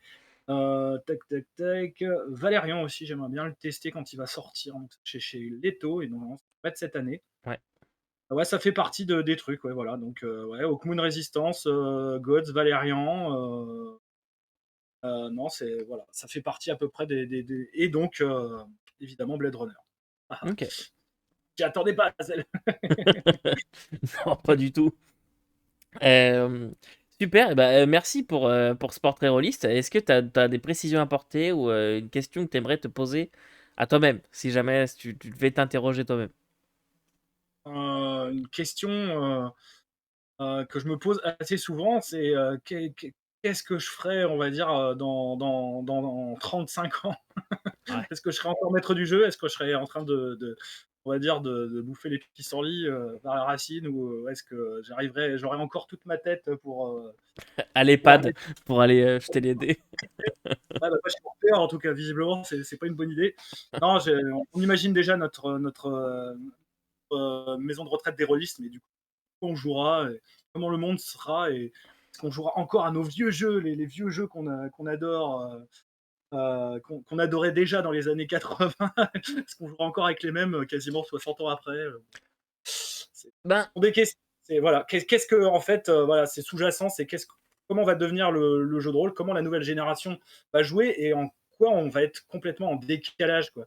Tac, tac, tac. Valérian aussi, j'aimerais bien le tester quand il va sortir, donc chez Leto, et normalement ça va être cette année. Ouais. Ouais, ça fait partie des trucs, ouais, voilà. Donc, ouais, Hawkmoon Resistance, Gods, Valérian. Non, voilà, ça fait partie à peu près et donc, évidemment, Blade Runner. Ah, ah. Ok. J'y attendais pas à celle. Non, pas du tout. Euh, Super, eh ben, merci pour ce portrait rôliste. Est-ce que tu as des précisions à apporter ou une question que tu aimerais te poser à toi-même, si jamais tu devais t'interroger toi-même? Une question que je me pose assez souvent, c'est qu'est-ce que je ferais, on va dire, dans 35 ans? Ouais. Est-ce que je serais encore maître du jeu? Est-ce que je serais en train on va dire, de bouffer les pissenlits par la racine? Ou est-ce que j'aurais encore toute ma tête À pour l'EHPAD aller. pour aller jeter les dés. Ah, bah, pas chez mon père, en tout cas, visiblement, c'est pas une bonne idée. Non, on imagine déjà notre maison de retraite des rôlistes, mais du coup, on jouera, et comment le monde sera, et est-ce qu'on jouera encore à nos vieux jeux, les vieux jeux qu'on adore, qu'on adorait déjà dans les années 80. Est-ce qu'on jouera encore avec les mêmes quasiment 60 ans après? C'est Ben, des questions. Voilà. Qu'est-ce que, en fait, voilà, c'est sous-jacent, c'est comment va devenir le jeu de rôle, comment la nouvelle génération va jouer, et en quoi on va être complètement en décalage, quoi,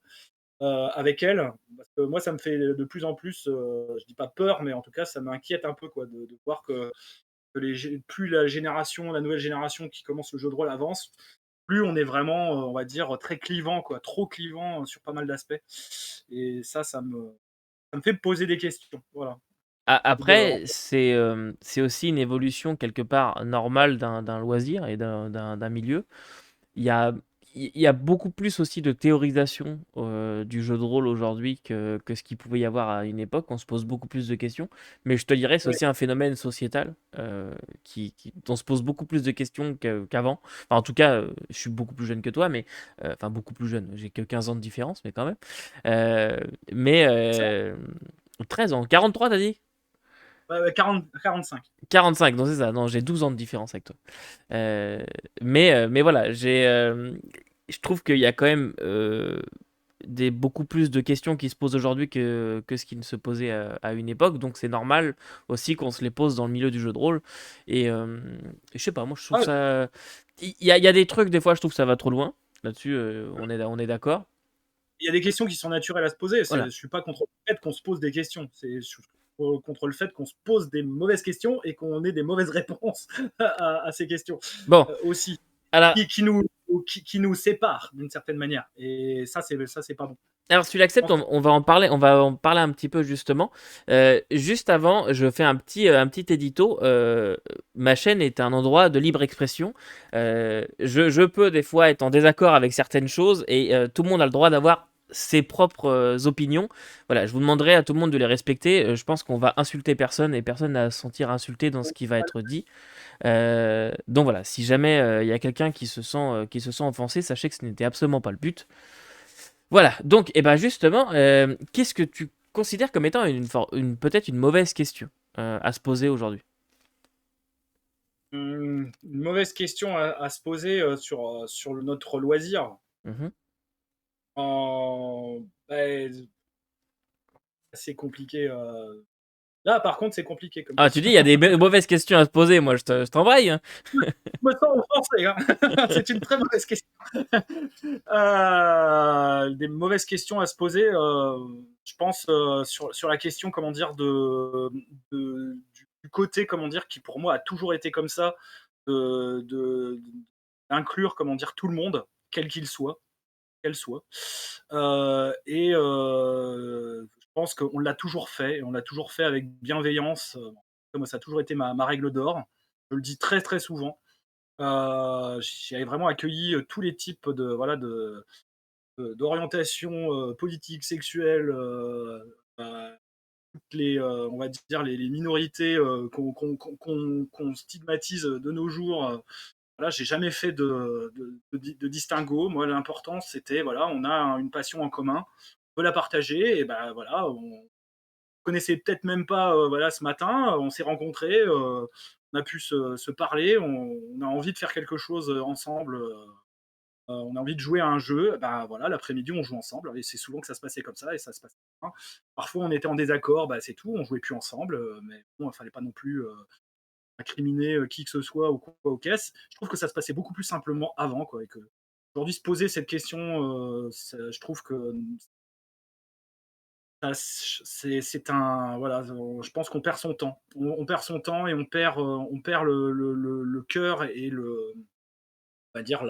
avec elle. Parce que moi, ça me fait de plus en plus, je dis pas peur, mais en tout cas, ça m'inquiète un peu, quoi, de voir que plus la nouvelle génération qui commence le jeu de rôle avance, plus on est vraiment, on va dire, très clivant, quoi, trop clivant sur pas mal d'aspects. Et ça me fait poser des questions. Voilà. après, c'est aussi une évolution quelque part normale d'un loisir et d'un milieu. Il y a, il y a beaucoup plus aussi de théorisation du jeu de rôle aujourd'hui que ce qu'il pouvait y avoir à une époque. On se pose beaucoup plus de questions. Mais je te dirais, c'est Oui, aussi un phénomène sociétal dont on se pose beaucoup plus de questions qu'avant. Enfin, en tout cas, je suis beaucoup plus jeune que toi, mais enfin beaucoup plus jeune. J'ai que 15 ans de différence, mais quand même. Euh, mais ça, 13 ans, 43, t'as dit? 45. 45, non, c'est ça. Non, j'ai 12 ans de différence avec toi. Mais voilà, je trouve qu'il y a quand même beaucoup plus de questions qui se posent aujourd'hui que ce qui ne se posait à une époque. Donc c'est normal aussi qu'on se les pose dans le milieu du jeu de rôle. Et je sais pas, moi je trouve Ah, ça. Il y a des trucs, des fois, je trouve que ça va trop loin. Là-dessus, on est d'accord. il y a des questions qui sont naturelles à se poser. Je Voilà. suis pas contre le fait qu'on se pose des questions. Je suis contre le fait qu'on se pose des mauvaises questions et qu'on ait des mauvaises réponses à ces questions Bon, aussi, alors, qui nous séparent d'une certaine manière. Et ça, c'est pas bon. Alors, si tu Je l'acceptes, pense que on va en parler un petit peu justement. Juste avant, je fais un petit édito. Ma chaîne est un endroit de libre expression. Je peux des fois être en désaccord avec certaines choses et tout le monde a le droit d'avoir ses propres opinions. Voilà, je vous demanderai à tout le monde de les respecter. Je pense qu'on va insulter personne et personne n'a à se sentir insulté dans ce qui va être dit. Donc voilà, si jamais il y a quelqu'un qui se sent offensé, sachez que ce n'était absolument pas le but. Voilà, donc, et ben justement, qu'est-ce que tu considères comme étant peut-être une mauvaise question à se poser aujourd'hui? une mauvaise question à se poser sur notre loisir. Mhm. Ben, c'est compliqué. Là, par contre, c'est compliqué comme Ah, tu dis, question. il y a des mauvaises questions à se poser, moi je t'embraye, hein. Je me sens offensé, hein. C'est une très mauvaise question. Des mauvaises questions à se poser, je pense, sur la question, comment dire, du côté, comment dire, qui pour moi a toujours été comme ça, d'inclure, comment dire, tout le monde, quel qu'il soit, qu'elle soit. Je pense qu'on l'a toujours fait, et on l'a toujours fait avec bienveillance. Moi, ça a toujours été ma règle d'or. Je le dis très très souvent. J'ai vraiment accueilli tous les types de voilà d'orientation politique, sexuelle, toutes les on va dire les minorités qu'on stigmatise de nos jours. Voilà, j'ai jamais fait de distinguo. Moi, l'important c'était voilà, on a une passion en commun, on veut la partager et ben voilà, on connaissait peut-être même pas voilà ce matin, on s'est rencontrés, on a pu se parler, on a envie de faire quelque chose ensemble. On a envie de jouer à un jeu, bah voilà, l'après-midi on joue ensemble, et c'est souvent que ça se passait comme ça, et ça se passe bien. Parfois on était en désaccord, bah c'est tout, on jouait plus ensemble, mais bon, il fallait pas non plus incriminer qui que ce soit ou quoi ou qu'est-ce. Je trouve que ça se passait beaucoup plus simplement avant, quoi, et que aujourd'hui se poser cette question, je trouve que c'est un voilà, je pense qu'on perd son temps. On perd son temps et on perd le cœur et on va dire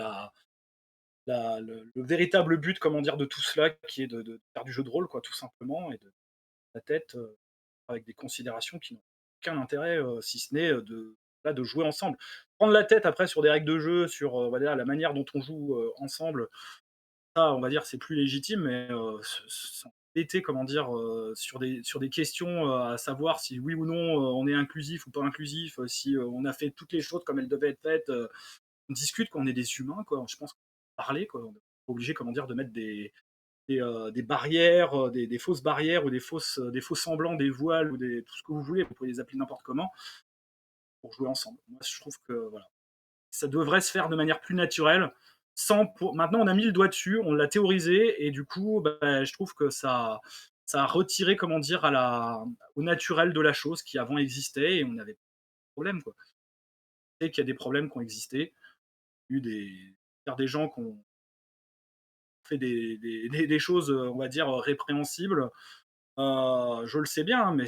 le véritable but, comment dire, de tout cela, qui est de faire du jeu de rôle, quoi, tout simplement, et de la tête avec des considérations qui n'ont aucun intérêt, si ce n'est là, de jouer ensemble. Prendre la tête après sur des règles de jeu, sur on va dire, la manière dont on joue ensemble, ça, on va dire, c'est plus légitime, mais s'embêter, comment dire, sur des questions à savoir si oui ou non on est inclusif ou pas inclusif, si on a fait toutes les choses comme elles devaient être faites. On discute, quand on est des humains, quoi. Je pense qu'on peut parler, quoi. On n'est pas obligé, comment dire, de mettre des barrières, des fausses barrières ou des faux semblants, des voiles ou tout ce que vous voulez. Vous pouvez les appeler n'importe comment pour jouer ensemble. Moi, je trouve que voilà, ça devrait se faire de manière plus naturelle. Maintenant, on a mis le doigt dessus, on l'a théorisé, et du coup, bah, je trouve que ça a retiré, comment dire, au naturel de la chose qui avant existait, et on avait pas de problème, quoi. Je sais qu'il y a des problèmes qui ont existé. Il y a eu des gens qui ont fait des choses, on va dire, répréhensibles. Je le sais bien, hein, mais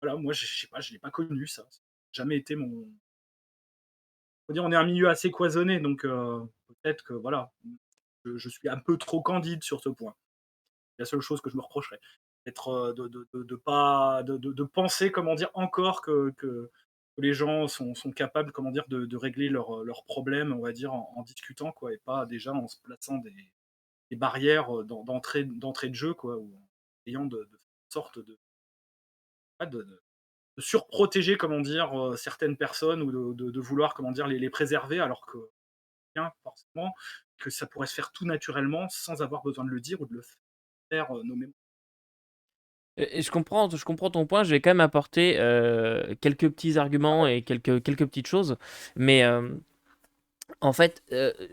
voilà, moi, je sais pas, je l'ai pas connu ça. Ça n'a jamais été mon. Faut dire, on est un milieu assez cloisonné, donc peut-être que voilà, je suis un peu trop candide sur ce point. C'est la seule chose que je me reprocherais, d'être, de pas, de penser, comment dire, encore que les gens sont capables, comment dire, de régler leurs problèmes, on va dire, en discutant, quoi, et pas déjà en se plaçant des barrières d'entrée de jeu, quoi, ou en ayant de sorte de surprotéger, comment dire, certaines personnes, ou de vouloir, comment dire, les préserver, alors que bien forcément que ça pourrait se faire tout naturellement sans avoir besoin de le dire ou de le faire nommément. Et je comprends ton point. Je vais quand même apporter quelques petits arguments et quelques petites choses. Mais en fait,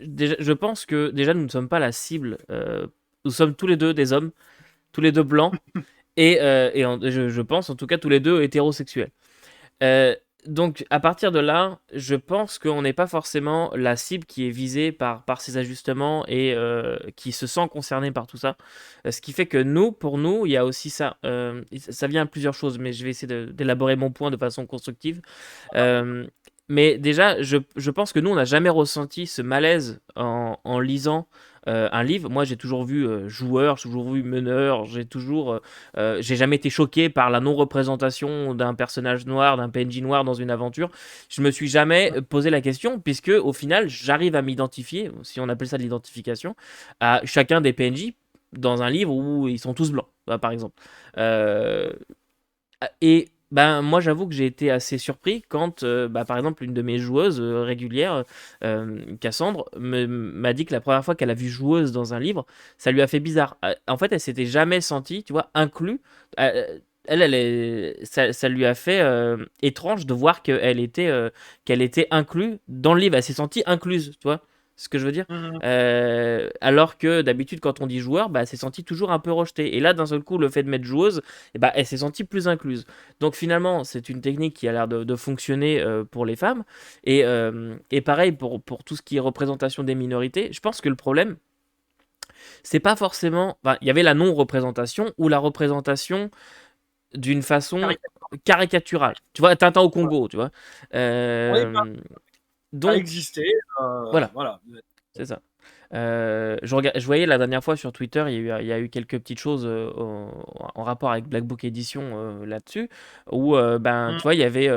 déjà, je pense que déjà nous ne sommes pas la cible nous sommes tous les deux des hommes, tous les deux blancs, je pense en tout cas tous les deux hétérosexuels. Euh, donc, à partir de là, je pense qu'on n'est pas forcément la cible qui est visée par ces ajustements et qui se sent concernée par tout ça. Ce qui fait que nous, pour nous, il y a aussi ça. Ça vient à plusieurs choses, mais je vais essayer d'élaborer mon point de façon constructive. Euh, mais déjà, je pense que nous, on n'a jamais ressenti ce malaise en lisant un livre. Moi, j'ai toujours vu joueur, j'ai toujours vu meneur, j'ai jamais été choqué par la non-représentation d'un personnage noir, d'un PNJ noir dans une aventure. Je me suis jamais posé la question, puisque au final, j'arrive à m'identifier, si on appelle ça de l'identification, à chacun des PNJ dans un livre où ils sont tous blancs, par exemple. Euh, et ben, moi, j'avoue que j'ai été assez surpris quand, par exemple, une de mes joueuses régulières, Cassandre, m'a dit que la première fois qu'elle a vu joueuse dans un livre, ça lui a fait bizarre. En fait, elle s'était jamais sentie, tu vois, inclus. Ça lui a fait étrange de voir qu'elle était inclue dans le livre. Elle s'est sentie incluse, tu vois ce que je veux dire. Mhm. Alors que d'habitude, quand on dit joueur, bah, elle s'est sentie toujours un peu rejetée. Et là, d'un seul coup, le fait de mettre joueuse, bah, elle s'est sentie plus incluse. Donc finalement, c'est une technique qui a l'air de fonctionner pour les femmes. Et pareil pour tout ce qui est représentation des minorités. Je pense que le problème, c'est pas forcément. Enfin, il y avait la non-représentation ou la représentation d'une façon caricaturale. Tu vois, Tintin au Voilà. Congo, tu vois. Oui, bah, ça a Donc, existé. voilà, Voilà. c'est ça. Je voyais la dernière fois sur Twitter, il y a eu quelques petites choses en rapport avec Black Book Edition là-dessus, où ben, Mhm. tu vois, il y avait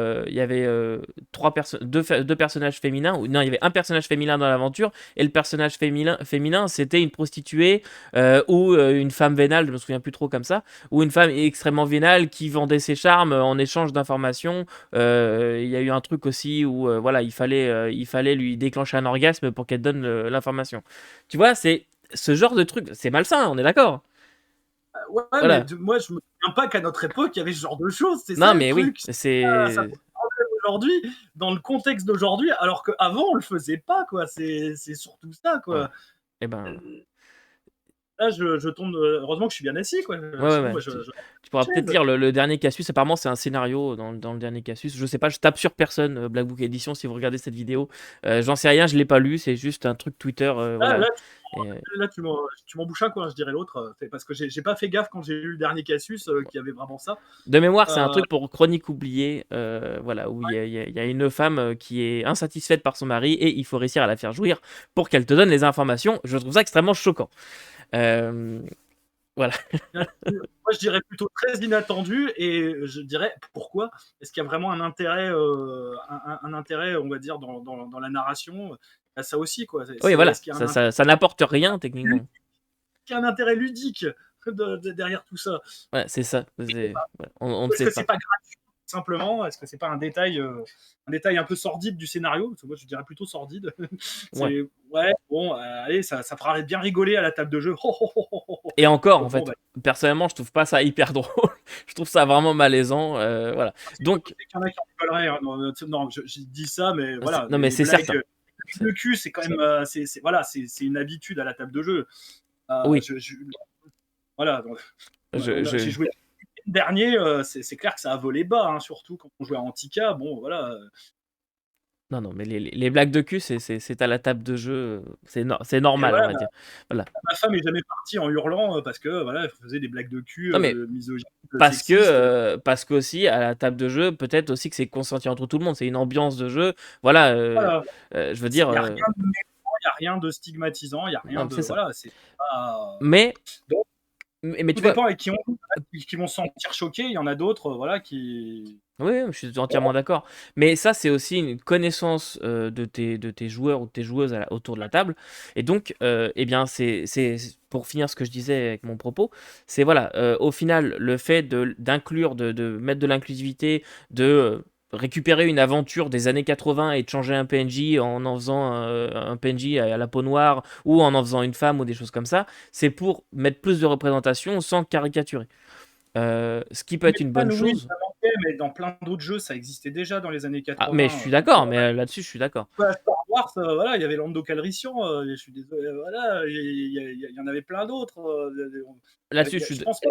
deux personnages féminins, ou non, il y avait un personnage féminin dans l'aventure, et le personnage féminin c'était une prostituée ou une femme vénale, je me souviens plus trop comme ça, ou une femme extrêmement vénale qui vendait ses charmes en échange d'informations. Il y a eu un truc aussi où voilà, il fallait lui déclencher un orgasme pour qu'elle donne l'information. Tu vois, c'est ce genre de truc, c'est malsain, on est d'accord. Ouais, mais Voilà. moi, je me souviens pas qu'à notre époque, il y avait ce genre de choses. C'est Non, ça le mais oui, truc. Ça c'est. pose problème aujourd'hui, dans le contexte d'aujourd'hui, alors qu'avant, on le faisait pas, quoi. C'est surtout ça, Voilà. quoi. Eh ben. Là, je tombe. Heureusement que je suis bien assis, quoi. Ouais, ouais, Sinon, ouais. moi, Tu, je tu pourras peut-être chaise. lire le dernier Casus. Apparemment, c'est un scénario dans le dernier Casus. Je sais pas, je tape sur personne, Black Book Edition, si vous regardez cette vidéo. J'en sais rien, je l'ai pas lu, c'est juste un truc Twitter, Là, voilà. là, Et, tu m'en bouches un, quoi, je dirais l'autre. C'est parce que j'ai pas fait gaffe quand j'ai lu le dernier Casus qu'il y avait vraiment ça. de mémoire, c'est un Euh, truc pour Chronique oubliée, voilà, où il y a une femme qui est insatisfaite par son mari et il faut réussir à la faire jouir pour qu'elle te donne les informations. Je trouve ça extrêmement choquant. Euh, voilà. Moi, je dirais plutôt très inattendu et je dirais pourquoi. Est-ce qu'il y a vraiment un intérêt, un intérêt, on va dire, dans la narration? Ça aussi, quoi. Oui, voilà, Est-ce qu'il y a un ça n'apporte rien techniquement. intérêt ludique derrière tout ça? Ouais, c'est ça. Ouais, on ne Est-ce sait que c'est pas. pas gratuit, simplement? Est-ce que c'est pas un détail un peu sordide du scénario? Parce que moi, je dirais plutôt sordide. Ouais. C'est ouais, bon, allez, ça fera bien rigoler à la table de jeu. Et encore, en Bon, fait, bah, personnellement, je trouve pas ça hyper drôle. Je trouve ça vraiment malaisant. Voilà. si je Donc, sais qu'il y en a qui en rigoleraient, hein. Non, non, je dis ça, mais voilà, non, mais les c'est blagues, certain. de cul, c'est quand même, voilà, c'est une habitude à la table de jeu. Oui, Voilà, donc, j'ai je. joué le dernier, c'est clair que ça a volé bas, hein, surtout quand on jouait à Antica. Bon, voilà. Non, non, mais les blagues de cul, c'est à la table de jeu. C'est Et normal, on voilà, va dire. Voilà. ma femme est jamais partie en hurlant parce que voilà, elle faisait des blagues de cul Non, mais misogynes, sexistes. parce qu'aussi, à la table de jeu, peut-être aussi que c'est consenti entre tout le monde. C'est une ambiance de jeu. Voilà. Voilà. Je veux dire. Il n'y a rien de méchant, il n'y a rien de stigmatisant, il n'y a rien Non, de. c'est ça. Voilà, c'est pas. Mais, Donc, mais tout tu vois. dépend avec qui on joue. Qui vont se sentir choqués. Il y en a d'autres, voilà, qui. Oui, oui, je suis entièrement d'accord. Mais ça, c'est aussi une connaissance de tes joueurs ou de tes joueuses autour de la table. Et donc, eh bien, pour finir ce que je disais avec mon propos, c'est voilà, au final, le fait d'inclure, de mettre de l'inclusivité, de récupérer une aventure des années 80 et de changer un PNJ en faisant un PNJ à la peau noire ou en faisant une femme ou des choses comme ça, c'est pour mettre plus de représentation sans caricaturer. Ce qui peut être une bonne Oui, chose. mais dans plein d'autres jeux, ça existait déjà dans les années Ah, mais je 80. suis d'accord, mais là-dessus, je suis d'accord. Star Wars, voilà, il y avait Lando Calrissian, je suis désolé, voilà, il y en avait plein d'autres. Là-dessus, je suis. Je pense que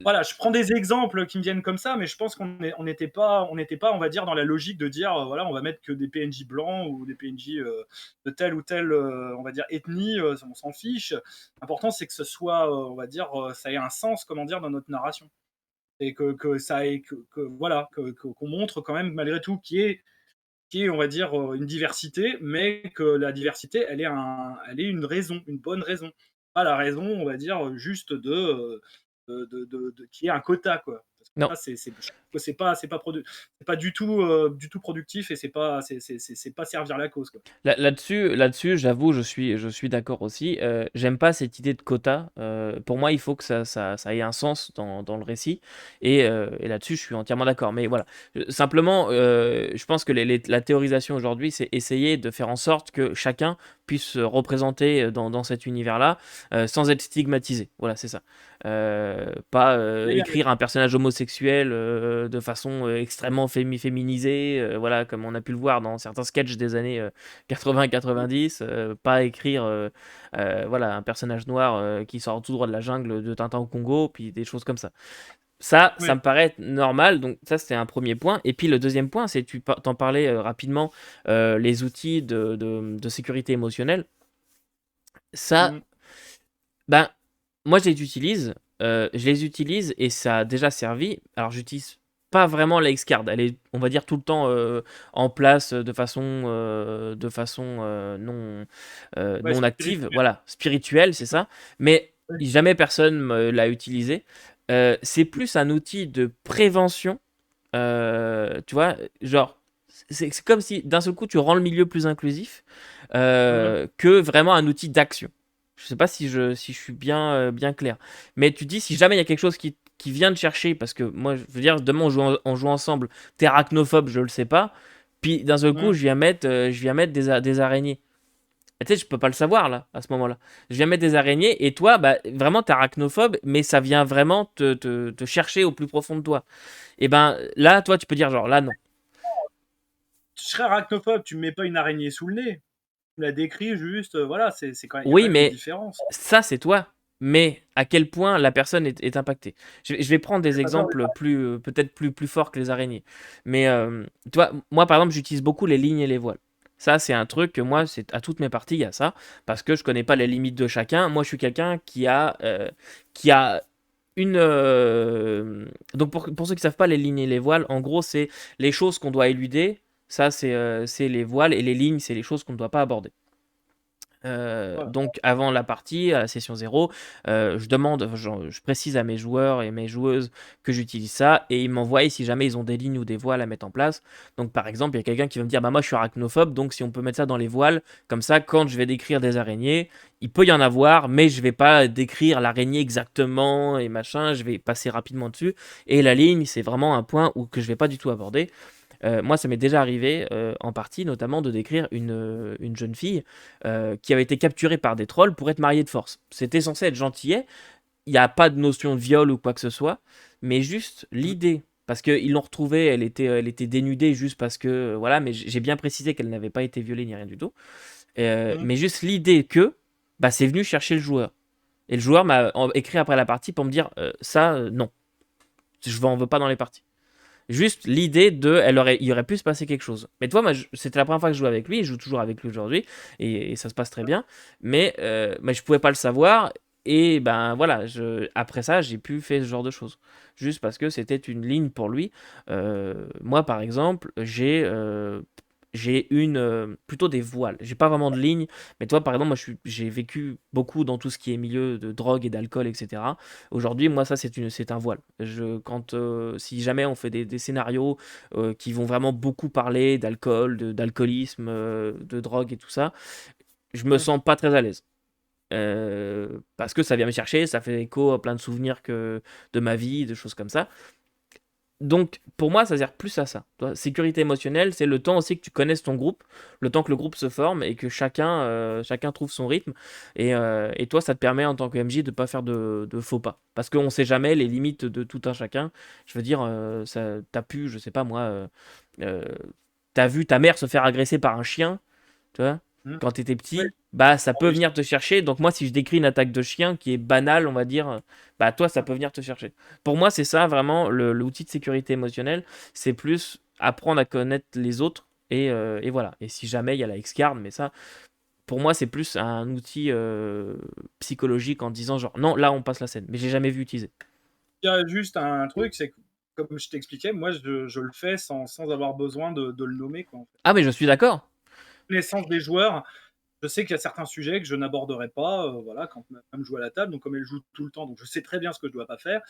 voilà, je prends des exemples qui me viennent comme ça, mais je pense on n'était pas, on va dire, dans la logique de dire, voilà, on va mettre que des PNJ blancs ou des PNJ de telle ou telle, on va dire, ethnie, on s'en fiche. L'important, c'est que ce soit, on va dire, ça ait un sens, comment dire, dans notre narration. Et que ça ait, voilà, qu'on montre quand même, malgré tout, qui est, on va dire, une diversité, mais que la diversité, elle est une raison, une bonne raison. Pas la raison, on va dire, juste qu'il y ait un quota, quoi. Non. Parce que ça, je trouve que c'est pas du tout productif et c'est pas servir la cause, quoi. Là-dessus, j'avoue, je suis d'accord aussi. J'aime pas cette idée de quota. Pour moi, il faut que ça ait un sens dans le récit. Et là-dessus, je suis entièrement d'accord. Mais voilà. Simplement, je pense que la théorisation aujourd'hui, c'est essayer de faire en sorte que chacun puisse se représenter dans cet univers-là sans être stigmatisé. Voilà, c'est ça. Pas écrire un personnage homosexuel de façon extrêmement féminisée, voilà, comme on a pu le voir dans certains sketchs des années 80-90, pas écrire voilà, un personnage noir qui sort tout droit de la jungle de Tintin au Congo, puis des choses comme ça. Ça Oui. me paraît normal, donc ça c'était un premier point. Et puis le deuxième point, c'est tu t'en parlais rapidement, les outils de sécurité émotionnelle. Ça, Mhm. ben, moi je les utilise et ça a déjà servi. Alors j'utilise pas vraiment la X-Card, elle est, on va dire, tout le temps en place de façon Ouais, non active, spirituel. voilà, spirituelle, c'est ça. Mais Oui. jamais personne l'a utilisé. C'est plus un outil de prévention, tu vois, genre, c'est comme si d'un seul coup tu rends le milieu plus inclusif Mhm. que vraiment un outil d'action. Je sais pas si je suis bien clair. Mais tu dis, si jamais il y a quelque chose qui vient de chercher, parce que moi, je veux dire, demain on joue ensemble, t'es arachnophobe, je le sais pas. Puis d'un seul coup, Mhm. je viens mettre des araignées. Et tu sais, je peux pas le savoir là, à ce moment-là. Je viens mettre des araignées et toi, bah, vraiment, t'es arachnophobe, mais ça vient vraiment te chercher au plus profond de toi. Et ben là, toi, tu peux dire, genre, là, non. Tu serais arachnophobe, tu me mets pas une araignée sous le nez. Tu me la décris juste, voilà, il y a quand Oui, même une mais différence. ça, c'est toi. Mais à quel point la personne est impactée. Je vais prendre des C'est pas ça. exemples peut-être plus forts que les araignées. Mais toi, moi, par exemple, j'utilise beaucoup les lignes et les voiles. Ça, c'est un truc que moi, c'est à toutes mes parties, il y a ça. Parce que je connais pas les limites de chacun. Moi, je suis quelqu'un qui a une. Donc, pour ceux qui savent pas, les lignes et les voiles, en gros, c'est les choses qu'on doit éluder. Ça, c'est les voiles. Et les lignes, c'est les choses qu'on ne doit pas aborder. Voilà. Donc avant la partie, à la session 0, je demande, je précise à mes joueurs et mes joueuses que j'utilise ça et ils m'envoient si jamais ils ont des lignes ou des voiles à mettre en place. Donc par exemple, il y a quelqu'un qui va me dire bah moi je suis arachnophobe donc si on peut mettre ça dans les voiles, comme ça quand je vais décrire des araignées, il peut y en avoir mais je vais pas décrire l'araignée exactement et machin, je vais passer rapidement dessus et la ligne c'est vraiment un point que je vais pas du tout aborder. Moi, ça m'est déjà arrivé, en partie, notamment, de décrire une jeune fille qui avait été capturée par des trolls pour être mariée de force. C'était censé être gentillet, il n'y a pas de notion de viol ou quoi que ce soit, mais juste Mhm. l'idée, parce qu'ils l'ont retrouvée, elle était dénudée juste parce que, voilà, mais j'ai bien précisé qu'elle n'avait pas été violée ni rien du tout. Mhm. Mais juste l'idée que, bah, c'est venu chercher le joueur. Et le joueur m'a écrit après la partie pour me dire, ça, non, je n'en veux pas dans les parties. Juste l'idée il aurait pu se passer quelque chose. Mais toi, moi, c'était la première fois que je jouais avec lui, et je joue toujours avec lui aujourd'hui, et ça se passe très bien. Mais je pouvais pas le savoir, et ben voilà, après ça, j'ai pu faire ce genre de choses. Juste parce que c'était une ligne pour lui. Moi, par exemple, j'ai plutôt des voiles. J'ai pas vraiment de ligne, mais toi, par exemple, moi, j'ai vécu beaucoup dans tout ce qui est milieu de drogue et d'alcool, etc. Aujourd'hui, moi, ça, c'est un voile. Si jamais on fait des scénarios qui vont vraiment beaucoup parler d'alcool, d'alcoolisme, de drogue et tout ça, je me Ouais. sens pas très à l'aise. Parce que ça vient me chercher, ça fait écho à plein de souvenirs de ma vie, de choses comme ça. Donc, pour moi, ça sert plus à ça. Sécurité émotionnelle, c'est le temps aussi que tu connaisses ton groupe, le temps que le groupe se forme et que chacun trouve son rythme. Et toi, ça te permet en tant que MJ de ne pas faire de faux pas. Parce qu'on ne sait jamais les limites de tout un chacun. Je veux dire, t'as pu, je sais pas moi, euh, t'as vu ta mère se faire agresser par un chien, tu vois, Hmm. quand tu étais Ouais, petit, bah ça peut mais venir te chercher. Donc moi, si je décris une attaque de chien qui est banale, on va dire, bah toi, ça peut venir te chercher. Pour moi, c'est ça vraiment l'outil de sécurité émotionnelle. C'est plus apprendre à connaître les autres et voilà. Et si jamais il y a la X-Card, mais ça, pour moi, c'est plus un outil psychologique en disant genre non, là on passe la scène. Mais j'ai jamais vu utiliser. il y a juste un truc, c'est que, comme je t'expliquais, moi, je le fais sans avoir besoin de le nommer, quoi, en fait. Ah mais je suis d'accord. Connaissance des joueurs, je sais qu'il y a certains sujets que je n'aborderai pas, voilà, quand ma femme joue à la table, donc comme elle joue tout le temps, donc je sais très bien ce que je dois pas faire.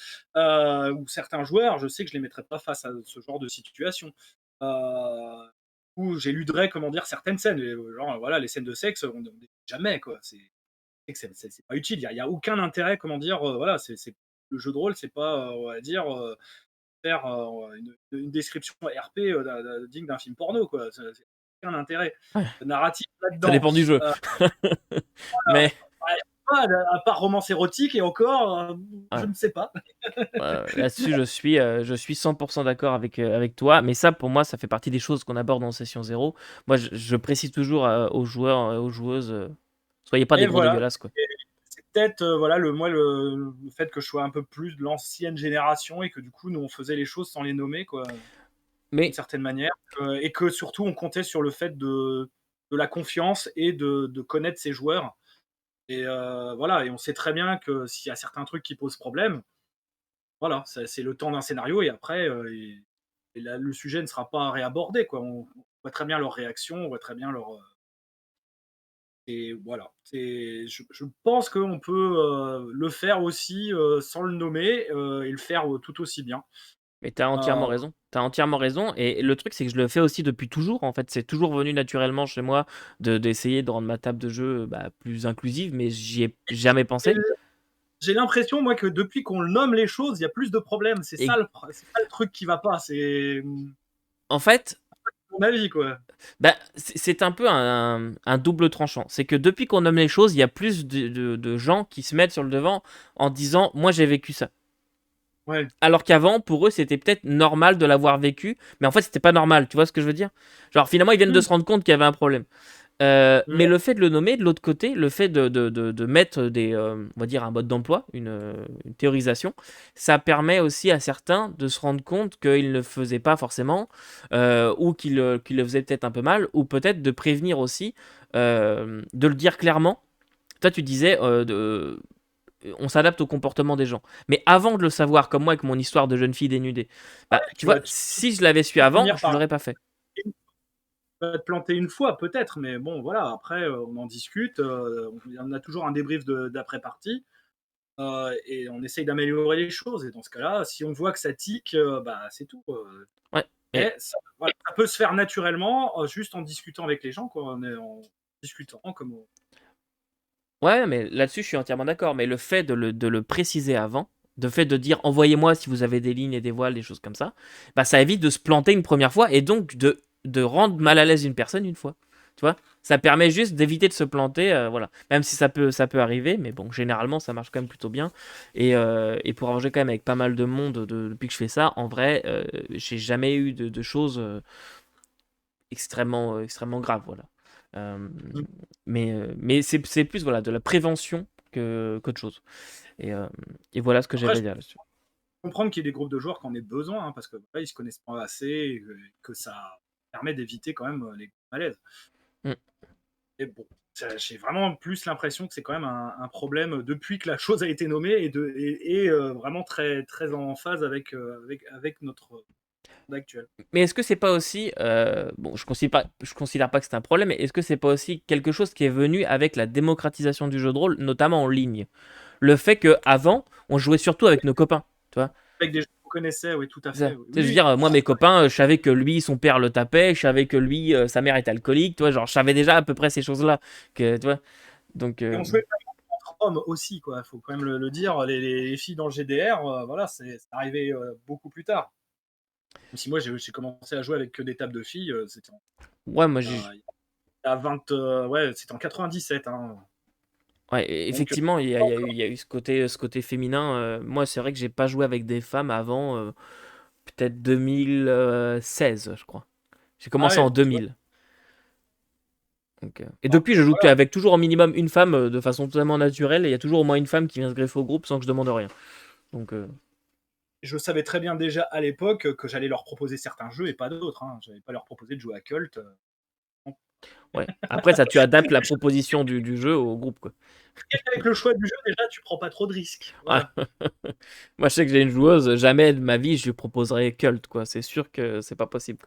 Ou certains joueurs, je sais que je les mettrai pas face à ce genre de situation. Euh, où j'éluderai, comment dire, certaines scènes. Et, genre, voilà, les scènes de sexe, on jamais, quoi. C'est pas utile. Il y a aucun intérêt, comment dire, voilà, le jeu de rôle, c'est pas, on va dire, faire une description RP digne d'un film porno, quoi. C'est aucun intérêt Ouais, narratif ça là-dedans. dépend du jeu. Euh, Mais pas, à part romance érotique et encore, je ouais. ne sais pas. Là-dessus, je suis 100% d'accord avec toi, mais ça, pour moi, ça fait partie des choses qu'on aborde en session zéro. Moi, je précise toujours aux joueurs et aux joueuses, soyez pas des Et gros voilà. dégueulasses, quoi. Et c'est peut-être voilà le fait que je sois un peu plus de l'ancienne génération et que du coup, nous, on faisait les choses sans les nommer, quoi, d'une Mais certaine manière. Et que surtout, on comptait sur le fait de la confiance et de connaître ses joueurs. Et voilà, et on sait très bien que s'il y a certains trucs qui posent problème, voilà, c'est le temps d'un scénario et après, et là, le sujet ne sera pas réabordé, quoi. On voit très bien leurs réactions, on voit très bien leur. Et voilà. Je pense qu'on peut le faire aussi sans le nommer et le faire tout aussi bien. Mais t'as entièrement Euh, raison. T'as entièrement raison. Et le truc, c'est que je le fais aussi depuis toujours. En fait, c'est toujours venu naturellement chez moi d'essayer de rendre ma table de jeu plus inclusive, mais j'y ai jamais et pensé. j'ai l'impression, moi, que depuis qu'on nomme les choses, il y a plus de problèmes. Et C'est ça le truc qui va pas. C'est en fait, mon avis, quoi. c'est un peu un double tranchant. C'est que depuis qu'on nomme les choses, il y a plus de gens qui se mettent sur le devant en disant moi j'ai vécu ça. Ouais. Alors qu'avant, pour eux, c'était peut-être normal de l'avoir vécu, mais en fait, c'était pas normal. Tu vois ce que je veux dire? Genre, finalement, ils viennent de Mm. se rendre compte qu'il y avait un problème. Mm. Mais le fait de le nommer, de l'autre côté, le fait de mettre on va dire un mode d'emploi, une théorisation, ça permet aussi à certains de se rendre compte qu'ils ne le faisaient pas forcément, ou qu'ils le faisaient peut-être un peu mal, ou peut-être de prévenir aussi, de le dire clairement. Toi, tu disais, on s'adapte au comportement des gens. Mais avant de le savoir, comme moi avec mon histoire de jeune fille dénudée, bah, tu vois, Tu si je l'avais su vas avant, finir je par l'aurais pas fait. te planter une fois, peut-être, mais bon, voilà. Après, on en discute. On a toujours un débrief d'après-partie. Et on essaye d'améliorer les choses. Et dans ce cas-là, si on voit que ça tique, bah, c'est tout. Ouais. Et Mais ça, voilà, ça peut se faire naturellement, juste en discutant avec les gens, quoi, en discutant comme ouais, mais là-dessus, je suis entièrement d'accord. Mais le fait de le préciser avant, le fait de dire envoyez-moi si vous avez des lignes et des voiles, des choses comme ça, bah, ça évite de se planter une première fois et donc de rendre mal à l'aise une personne une fois. Tu vois? Ça permet juste d'éviter de se planter, voilà. Même si ça peut arriver, mais bon, généralement, ça marche quand même plutôt bien. Et pour avoir joué quand même avec pas mal de monde depuis que je fais ça, en vrai, j'ai jamais eu de choses extrêmement graves, voilà. Euh, mais c'est plus voilà, de la prévention qu'autre chose. Et, euh, et voilà ce que après, j'avais je à dire là-dessus. peux comprendre qu'il y ait des groupes de joueurs qui en aient besoin, hein, parce que voilà, ils se connaissent pas assez et que ça permet d'éviter quand même les malaises. Mm. Et bon, j'ai vraiment plus l'impression que c'est quand même un problème depuis que la chose a été nommée et vraiment très, très en phase avec notre monde actuel. Mais est-ce que c'est pas aussi, bon, je considère pas que c'est un problème, mais est-ce que c'est pas aussi quelque chose qui est venu avec la démocratisation du jeu de rôle, notamment en ligne? Le fait que avant, on jouait surtout avec nos copains, tu vois? Avec des gens qu'on connaissait, oui, tout à Ça. fait. Oui, Tu sais, je veux oui. dire, moi, mes copains, je savais que lui, son père le tapait, je savais que lui, sa mère était alcoolique, tu vois, genre, je savais déjà à peu près ces choses-là, tu vois. Donc, Et on jouait entre hommes aussi, quoi. Il faut quand même le dire. Les filles dans le GDR, voilà, c'est arrivé beaucoup plus tard. Même si moi j'ai commencé à jouer avec que des tables de filles, c'était Ouais, moi il y j'ai a il y a 20, ouais, c'était en 97, hein, ouais, donc effectivement, il y a eu ce côté féminin. Moi, c'est vrai que j'ai pas joué avec des femmes avant peut-être 2016, je crois. J'ai ah commencé ouais, en donc tu vois? 2000. Donc, et Alors depuis, je joue voilà, qu'avec toujours au minimum une femme de façon totalement naturelle. Et il y a toujours au moins une femme qui vient se greffer au groupe sans que je demande rien. Donc, je savais très bien déjà à l'époque que j'allais leur proposer certains jeux et pas d'autres, hein. J'allais pas leur proposer de jouer à Cult, non. ouais. Après, ça, tu adaptes la proposition du jeu au groupe, quoi. Avec le choix du jeu, déjà, tu prends pas trop de risques. Ouais. Voilà. Moi, je sais que j'ai une joueuse, jamais de ma vie, je lui proposerai Cult, quoi. C'est sûr que c'est pas possible.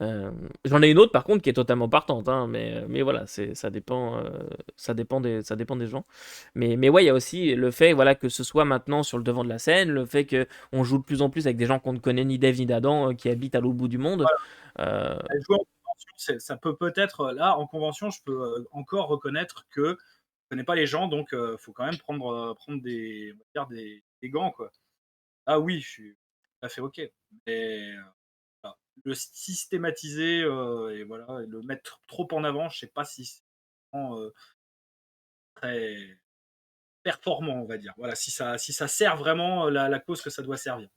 J'en ai une autre, par contre, qui est totalement partante, hein, mais voilà, ça dépend des gens. Mais ouais, il y a aussi le fait, voilà, que ce soit maintenant sur le devant de la scène, le fait que on joue de plus en plus avec des gens qu'on ne connaît ni d'Ève ni d'Adam, qui habitent à l'autre bout du monde. Euh, Jouer en convention, ça peut peut-être, là, en convention, je peux encore reconnaître que je connais pas les gens, donc faut quand même prendre des, on va dire des gants, quoi. Ah oui, je suis tout à fait OK. Mais voilà, le systématiser, et voilà, et le mettre trop en avant, je sais pas si c'est vraiment, très performant, on va dire. Voilà, si ça sert vraiment la cause que ça doit servir.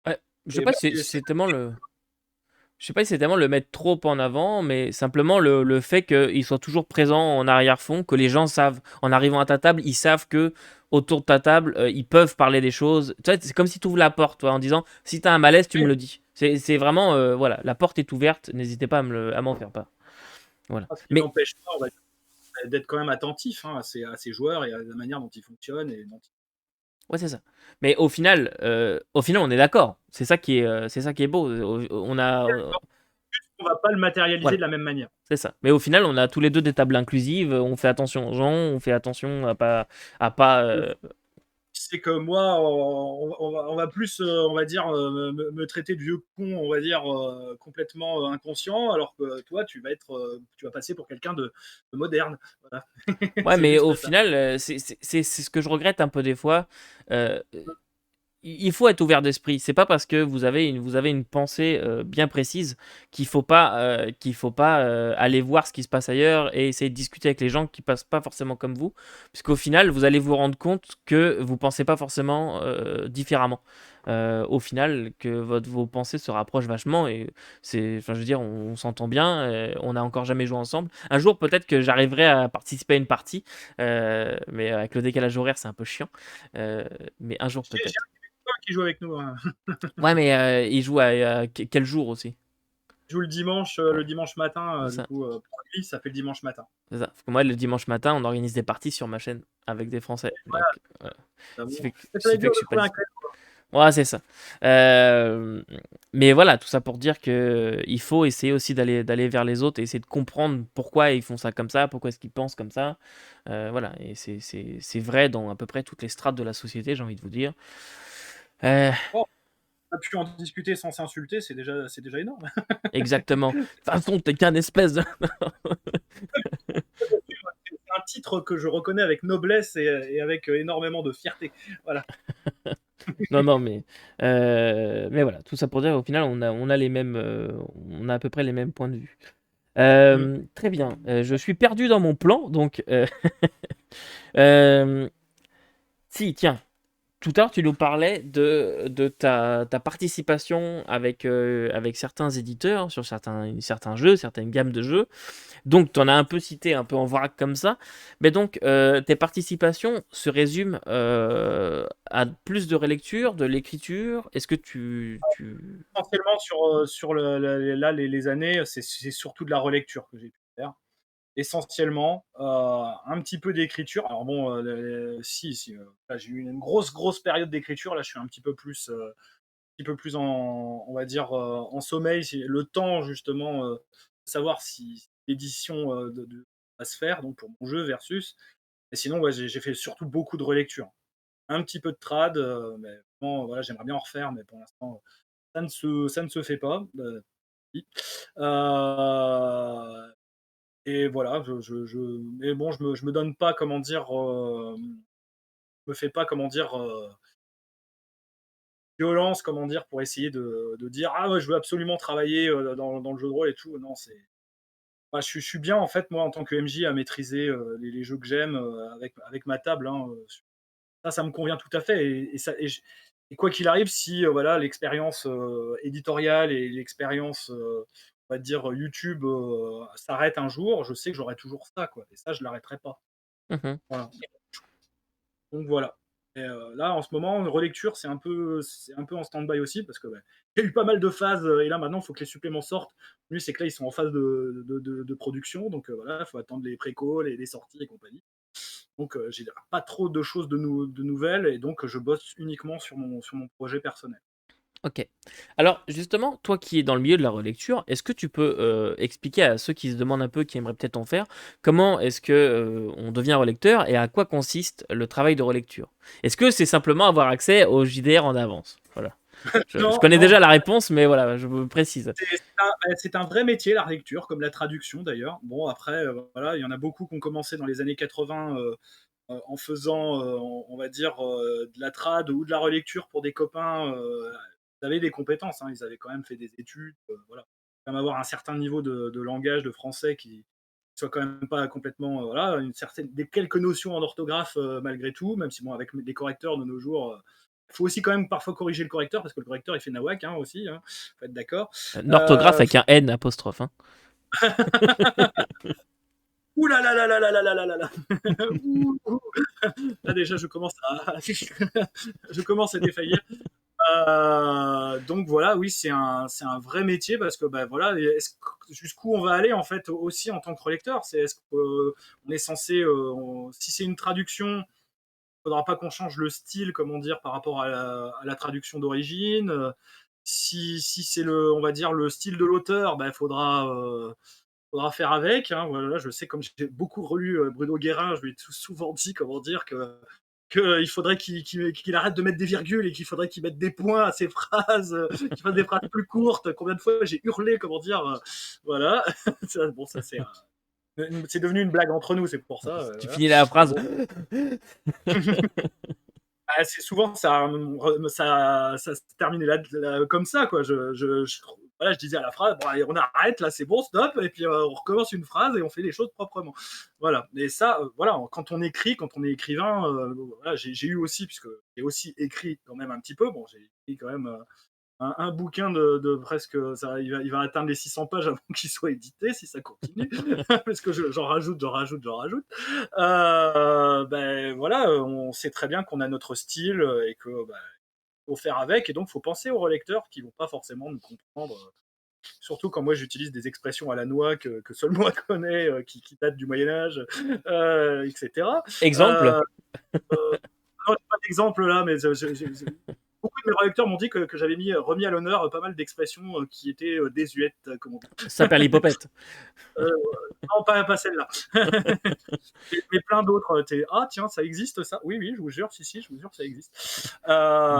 ouais, je sais Et pas bah, si c'est c'est tellement le. Je sais pas si c'est tellement le mettre trop en avant, mais simplement le fait qu'il soit toujours présent en arrière-fond, que les gens savent, en arrivant à ta table, ils savent que autour de ta table, ils peuvent parler des choses. Tu vois, c'est comme si tu ouvres la porte, toi, en disant, si tu as un malaise, tu me le dis. C'est vraiment, voilà, la porte est ouverte, n'hésitez pas à m'en faire part. Voilà. ce qui Mais, n'empêche pas, on va dire, d'être quand même attentif, hein, à ces joueurs et à la manière dont ils fonctionnent et dont ouais, c'est ça. Mais au final, on est d'accord. C'est ça qui est beau. On a, on va pas le matérialiser voilà. de la même manière. C'est ça. Mais au final, on a tous les deux des tables inclusives, on fait attention aux gens, on fait attention à pas. Le C'est que moi, on va plus, on va dire, me traiter de vieux con, on va dire, complètement, inconscient, alors que toi, tu vas passer pour quelqu'un de moderne. Voilà. Ouais, C'est mais juste au ça. final, c'est ce que je regrette un peu des fois. Euh, il faut être ouvert d'esprit. C'est pas parce que vous avez une pensée bien précise qu'il faut pas aller voir ce qui se passe ailleurs et essayer de discuter avec les gens qui passent pas forcément comme vous. Puisqu'au final, vous allez vous rendre compte que vous pensez pas forcément différemment. Au final, que vos pensées se rapprochent vachement et enfin, je veux dire, on s'entend bien, on n'a encore jamais joué ensemble. Un jour, peut-être que j'arriverai à participer à une partie, mais avec le décalage horaire, c'est un peu chiant. Euh, mais un jour J'ai peut-être. un copain qui joue avec nous, hein. Ouais, mais il joue à quel jour aussi? Il joue le dimanche matin, C'est du ça, coup, pour lui, ça fait le dimanche matin. c'est ça. Parce que moi, le dimanche matin, on organise des parties sur ma chaîne avec des Français. Donc, voilà. Bon. Ça va Ce qui être fait dur que je de suis pas trouver un dispo. club. Ouais, c'est ça. Euh, mais voilà, tout ça pour dire que il faut essayer aussi d'aller vers les autres et essayer de comprendre pourquoi ils font ça comme ça, pourquoi est-ce qu'ils pensent comme ça. Voilà, et c'est vrai dans à peu près toutes les strates de la société, j'ai envie de vous dire. Euh, Bon, on a pu en discuter sans s'insulter, c'est déjà énorme. exactement. De toute façon, t'es qu'un espèce de... C'est un titre que je reconnais avec noblesse et avec énormément de fierté. Voilà. Non, non, mais voilà, tout ça pour dire, au final, on a les mêmes, on a à peu près les mêmes points de vue. Mm. Très bien, je suis perdu dans mon plan, donc, euh, si, tiens, tout à l'heure, tu nous parlais de ta participation avec certains éditeurs sur certains jeux, certaines gammes de jeux. Donc, tu en as un peu cité, un peu en vrac comme ça. Mais donc, tes participations se résument à plus de relecture, de l'écriture. Est-ce que Essentiellement sur là, les années, c'est surtout de la relecture que j'ai pu faire. Essentiellement, un petit peu d'écriture. Alors bon, si, là, j'ai eu une grosse période d'écriture. Là, je suis un petit peu plus on va dire, en sommeil. C'est le temps justement, de savoir si l'édition, va se faire, donc pour mon jeu versus. Et sinon, ouais, j'ai fait surtout beaucoup de relecture. Un petit peu de trad, mais vraiment, voilà, j'aimerais bien en refaire, mais pour l'instant, ça ne se fait pas, oui. Heu et voilà, mais bon, je me donne pas, comment dire, je me fais pas, comment dire, violence, comment dire, pour essayer de dire ah ouais, je veux absolument travailler dans le jeu de rôle et tout. Non, je suis bien en fait moi en tant que MJ à maîtriser les jeux que j'aime avec ma table. Hein, ça me convient tout à fait et quoi qu'il arrive, si voilà l'expérience éditoriale et l'expérience, on va dire YouTube s'arrête un jour, je sais que j'aurai toujours ça quoi. Et ça, je l'arrêterai pas. Mmh. Voilà. Donc voilà. Et là, en ce moment, relecture, c'est un peu en stand-by aussi parce que, il y a eu pas mal de phases, et là, maintenant, il faut que les suppléments sortent. Le mieux, c'est que là, ils sont en phase de production, donc voilà, il faut attendre les précaux, les sorties et compagnie. Donc j'ai pas trop de choses de nouvelles et donc je bosse uniquement sur mon projet personnel. OK. Alors justement, toi qui es dans le milieu de la relecture, est-ce que tu peux, expliquer à ceux qui se demandent un peu, qui aimeraient peut-être en faire, comment est-ce que, on devient relecteur et à quoi consiste le travail de relecture? Est-ce que c'est simplement avoir accès au JDR en avance? Voilà. Je Non, connais non, déjà la réponse, mais voilà, je me précise. c'est un vrai métier, la relecture, comme la traduction d'ailleurs. Bon après, voilà, il y en a beaucoup qui ont commencé dans les années 80, en faisant, on va dire, de la trad ou de la relecture pour des copains, ils avaient des compétences, hein, ils avaient quand même fait des études, voilà. Quand même avoir un certain niveau de langage, de français qui soit quand même pas complètement, voilà, des quelques notions en orthographe, malgré tout, même si bon avec les correcteurs de nos jours, il faut aussi quand même parfois corriger le correcteur parce que le correcteur il fait nawak, hein, aussi, hein, faut être d'accord. Une orthographe avec Faut un N apostrophe, hein. ouh là là là là là là là là là là! Ouh, ouh. Là déjà je commence à je commence à défaillir. Donc voilà, oui, c'est un vrai métier parce que bah, voilà, jusqu'où on va aller en fait aussi en tant que relecteur. C'est est-ce qu'on est censé, si c'est une traduction, il faudra pas qu'on change le style, comment dire, par rapport à la traduction d'origine. Si c'est on va dire le style de l'auteur, bah, faudra faire avec. Hein, voilà, je sais comme j'ai beaucoup relu Bruno Guérin, je lui ai souvent dit comment dire que il faudrait qu'il arrête de mettre des virgules et qu'il faudrait qu'il mette des points à ses phrases, qu'il fasse des phrases plus courtes. Combien de fois j'ai hurlé, comment dire, voilà. Bon, ça c'est devenu une blague entre nous, c'est pour ça. Tu Voilà. finis la phrase. Bon, bah, c'est souvent ça se termine comme ça, quoi. Voilà, je disais à la phrase, bon, allez, on arrête, là, c'est bon, stop, et puis on recommence une phrase et on fait les choses proprement. Voilà. Et ça, voilà, quand on écrit, quand on est écrivain, voilà, j'ai eu aussi, puisque j'ai aussi écrit quand même un petit peu, bon, j'ai écrit quand même un bouquin de presque, il va atteindre les 600 pages avant qu'il soit édité, si ça continue, parce que j'en rajoute, j'en rajoute, j'en rajoute. Ben voilà, on sait très bien qu'on a notre style et que bah, faut faire avec, et donc faut penser aux relecteurs qui vont pas forcément nous comprendre. Surtout quand moi j'utilise des expressions à la noix que seul moi connais, qui datent du Moyen Âge, etc. Exemple. Euh, non, j'ai pas d'exemple là, mais beaucoup de mes relecteurs m'ont dit que j'avais remis à l'honneur pas mal d'expressions qui étaient désuètes, comme on dit. Saperlipopette. Euh, non, pas celle-là. Mais plein d'autres. Ah, tiens, ça existe ça? Oui, oui, je vous jure, si, je vous jure, ça existe.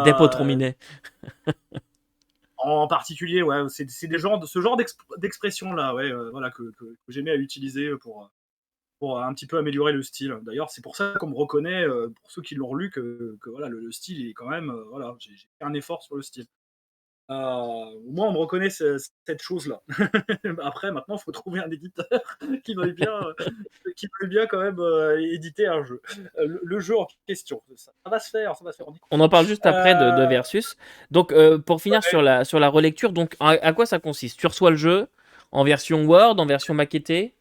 Dépotrominet. En particulier, ouais, c'est ce genre d'expression-là, ouais, voilà, que j'aimais à utiliser pour un petit peu améliorer le style. D'ailleurs, c'est pour ça qu'on me reconnaît, pour ceux qui l'ont relu, que voilà, le style est quand même, voilà, j'ai fait un effort sur le style. Au moins, on me reconnaît cette chose-là. Après, maintenant, il faut trouver un éditeur qui veuille bien, quand même éditer un jeu. Le jeu en question, ça va se faire, ça va se faire. On y On en parle juste après de croit. Versus. Donc, pour finir Ouais, sur la relecture, donc, à quoi ça consiste? Tu reçois le jeu en version Word, en version maquettée?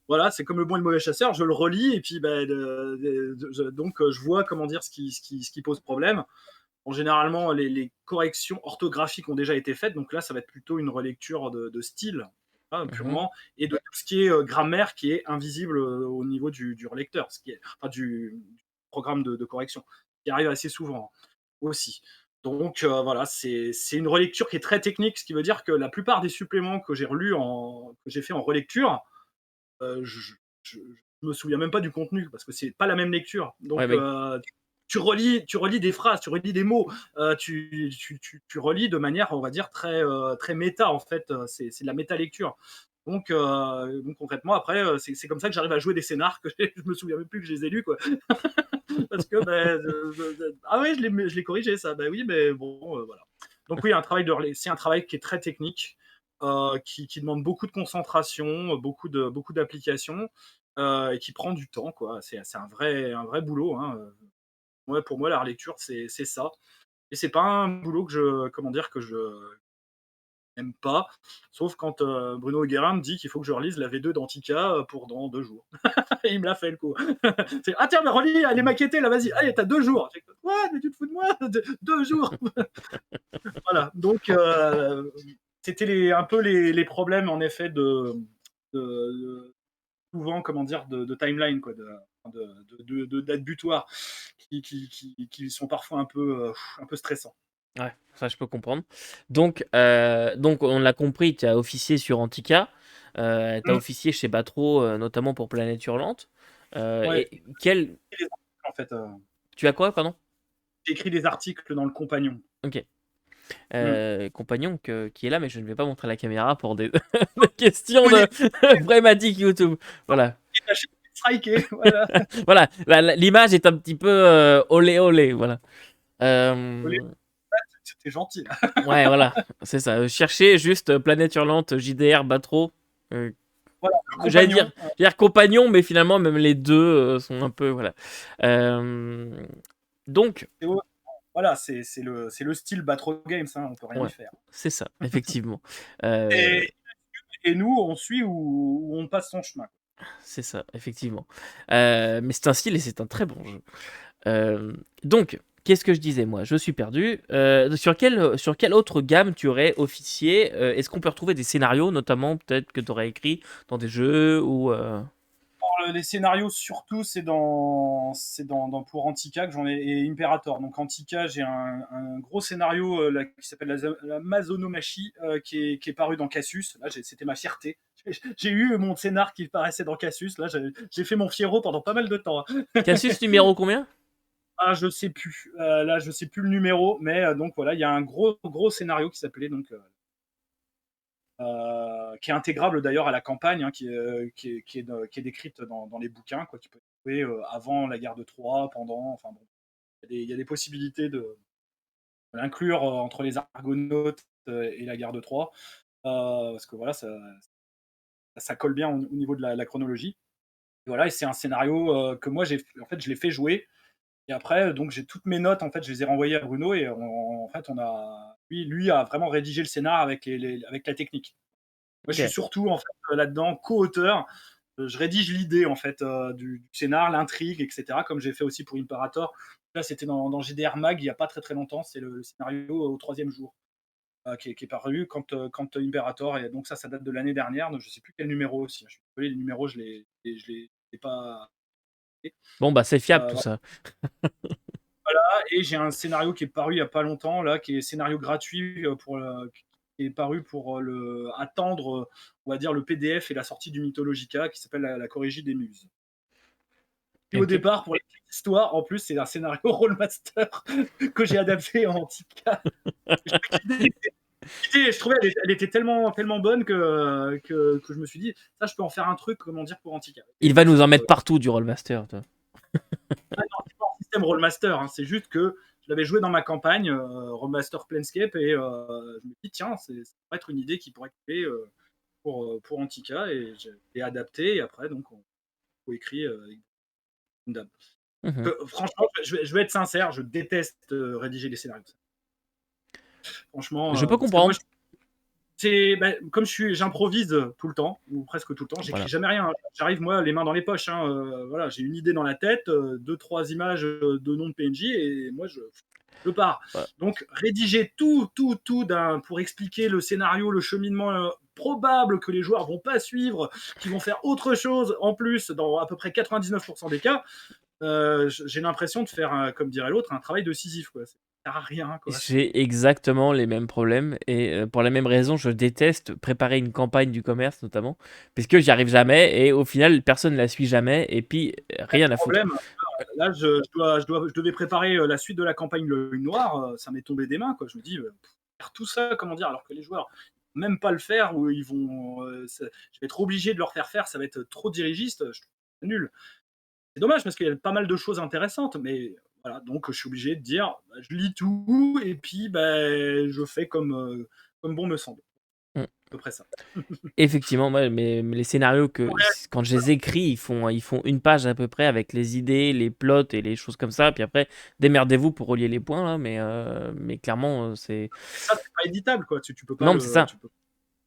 voilà, c'est comme le bon et le mauvais chasseur, je le relis et puis bah, donc je vois comment dire ce qui pose problème. Bon, généralement, les corrections orthographiques ont déjà été faites, donc là, ça va être plutôt une relecture de style, hein, Mhm. purement, et de tout ce qui est grammaire qui est invisible au niveau du relecteur, enfin, du programme de correction, qui arrive assez souvent aussi. Donc voilà, c'est une relecture qui est très technique, ce qui veut dire que la plupart des suppléments que que j'ai fait en relecture, je me souviens même pas du contenu parce que c'est pas la même lecture. Ouais, Donc, ouais. tu relis des phrases, tu relis des mots, tu relis de manière, on va dire, très méta en fait. C'est de la méta lecture. Donc concrètement, après, c'est comme ça que j'arrive à jouer des scénars que je me souviens même plus que je les ai lus, quoi. Parce que, ah oui, je l'ai corrigé, ça. Bah oui, mais bon, voilà. Donc oui, c'est un travail qui est très technique, qui demande beaucoup de concentration, beaucoup d'applications, et qui prend du temps, quoi. C'est un vrai boulot, hein. Ouais, pour moi, la relecture, c'est ça. Et c'est pas un boulot comment dire, que je n'aime pas, sauf quand Bruno Guérin me dit qu'il faut que je relise la V2 d'Antica pour dans 2 jours. Et il me l'a fait, le coup. Ah tiens, mais relis, elle est maquettée, là, vas-y, allez, t'as 2 jours. Quoi, mais tu te fous de moi? 2 jours. Voilà, donc c'était un peu les problèmes, en effet, de souvent, comment dire, de timeline, quoi, de date butoir, qui sont parfois un peu stressants. Ouais, ça je peux comprendre. Donc on l'a compris, tu as officié sur Antica, tu as Mm. officié chez Batro, notamment pour Planète Hurlante. Ouais, Et quel... en fait, Tu as quoi, pardon? j'ai écrit des articles dans le Compagnon. Ok. Mm. Compagnon qui est là, mais je ne vais pas montrer la caméra pour des, des questions de problématiques YouTube. Voilà. Et la chaîne est strikée, voilà. Voilà, l'image est un petit peu olé olé, voilà. Olé, Euh, c'était gentil, là. ouais, voilà, c'est ça. Cherchez juste Planète Hurlante, JDR, Batro. Euh, Voilà, le J'allais Compagnon. dire compagnon, mais finalement, même les deux sont un peu. Voilà. Euh, donc, Et voilà, c'est le style Batro Games, hein, on peut rien y ouais, faire. c'est ça, effectivement. Euh, Et, et nous, on suit où on passe son chemin. c'est ça, effectivement. Mais c'est un style et c'est un très bon jeu. Donc, qu'est-ce que je disais moi? Je suis perdu. Sur quelle autre gamme tu aurais officié? Est-ce qu'on peut retrouver des scénarios, notamment peut-être que tu aurais écrit dans des jeux ou Les scénarios, surtout, pour Antica que j'en ai, et Imperator. Donc Antica, j'ai un gros scénario là, qui s'appelle la Mazonomachie, qui est paru dans Casus. Là, c'était ma fierté. J'ai eu mon scénar qui paraissait dans Casus. Là, j'ai fait mon Fiero pendant pas mal de temps, hein. Casus numéro combien? Ah, je sais plus. Là, je sais plus le numéro, mais donc voilà, il y a un gros gros scénario qui s'appelait donc qui est intégrable d'ailleurs à la campagne, hein, qui est décrite dans les bouquins, quoi, qui peut être joué avant la guerre de Troie, pendant, enfin bon, il y a des possibilités de l'inclure entre les Argonautes et la guerre de Troie, parce que voilà, ça colle bien au niveau de la chronologie. Et voilà, et c'est un scénario que moi en fait, je l'ai fait jouer. Et après, donc j'ai toutes mes notes, en fait, je les ai renvoyées à Bruno, et en fait, lui a vraiment rédigé le scénar avec la technique. Moi, je suis Ok. surtout, en fait, là-dedans, co-auteur. Je rédige l'idée, en fait, du scénar, l'intrigue, etc., comme j'ai fait aussi pour Imperator. Là, c'était dans GDR Mag il n'y a pas très très longtemps. C'est le scénario au 3e jour, qui est paru quand Imperator. Et donc ça date de l'année dernière. Donc je ne sais plus quel numéro aussi, hein. Je suis désolé, les numéros, je les pas. Bon, bah, c'est fiable tout Voilà. ça. Et j'ai un scénario qui est paru il n'y a pas longtemps, là, qui est scénario gratuit qui est paru pour attendre, on va dire, le PDF et la sortie du Mythologica, qui s'appelle la Corrigie des Muses. Et au Ok. départ, pour l'histoire, en plus, c'est un scénario Rollmaster que j'ai adapté en Antica. L'idée, je trouvais, elle était tellement, tellement bonne que je me suis dit, ça, je peux en faire un truc, comment dire, pour Antica. Et Il va donc, nous en mettre partout du Rollmaster, toi. ah non, c'est pas un système Rollmaster, hein, c'est juste que je l'avais joué dans ma campagne Rollmaster Planescape, et je me dis, tiens, ça pourrait être une idée qui pourrait couper pour Antica, et j'ai adapté, et après, donc, on écrit une dame. Mhm. Franchement, je vais être sincère, je déteste rédiger les scénarios. Franchement, Je peux parce que moi, comprendre. comme j'improvise tout le temps, ou presque tout le temps, j'écris Voilà. jamais rien. J'arrive, moi, les mains dans les poches, hein, voilà, j'ai une idée dans la tête, deux, trois images de noms de PNJ, et moi, je pars. Voilà. Donc, rédiger tout pour expliquer le scénario, le cheminement probable que les joueurs vont pas suivre, qui vont faire autre chose en plus, dans à peu près 99% des cas, j'ai l'impression de faire, comme dirait l'autre, un travail de Sisyphe, quoi. Ça sert à rien, quoi. J'ai exactement les mêmes problèmes et pour la même raison, je déteste préparer une campagne du commerce notamment, parce que j'y arrive jamais et au final, personne ne la suit jamais et puis rien à foutre. Problème. Là, je devais préparer la suite de la campagne Le Lune Noire. Ça m'est tombé des mains, quoi. Je me dis, faire tout ça, comment dire, alors que les joueurs même pas le faire, ou je vais être obligé de leur faire, ça va être trop dirigiste, je trouve ça nul. C'est dommage parce qu'il y a pas mal de choses intéressantes, mais voilà, donc je suis obligé de dire, bah, je lis tout et puis, bah, je fais comme bon me semble. Mmh. À peu près ça. Effectivement, ouais, mais les scénarios quand je les écris, ils font une page à peu près avec les idées, les plots et les choses comme ça. Puis après, démerdez-vous pour relier les points là, mais clairement, c'est Et ça, c'est pas éditable, quoi. Tu peux pas non, mais c'est le ça, tu peux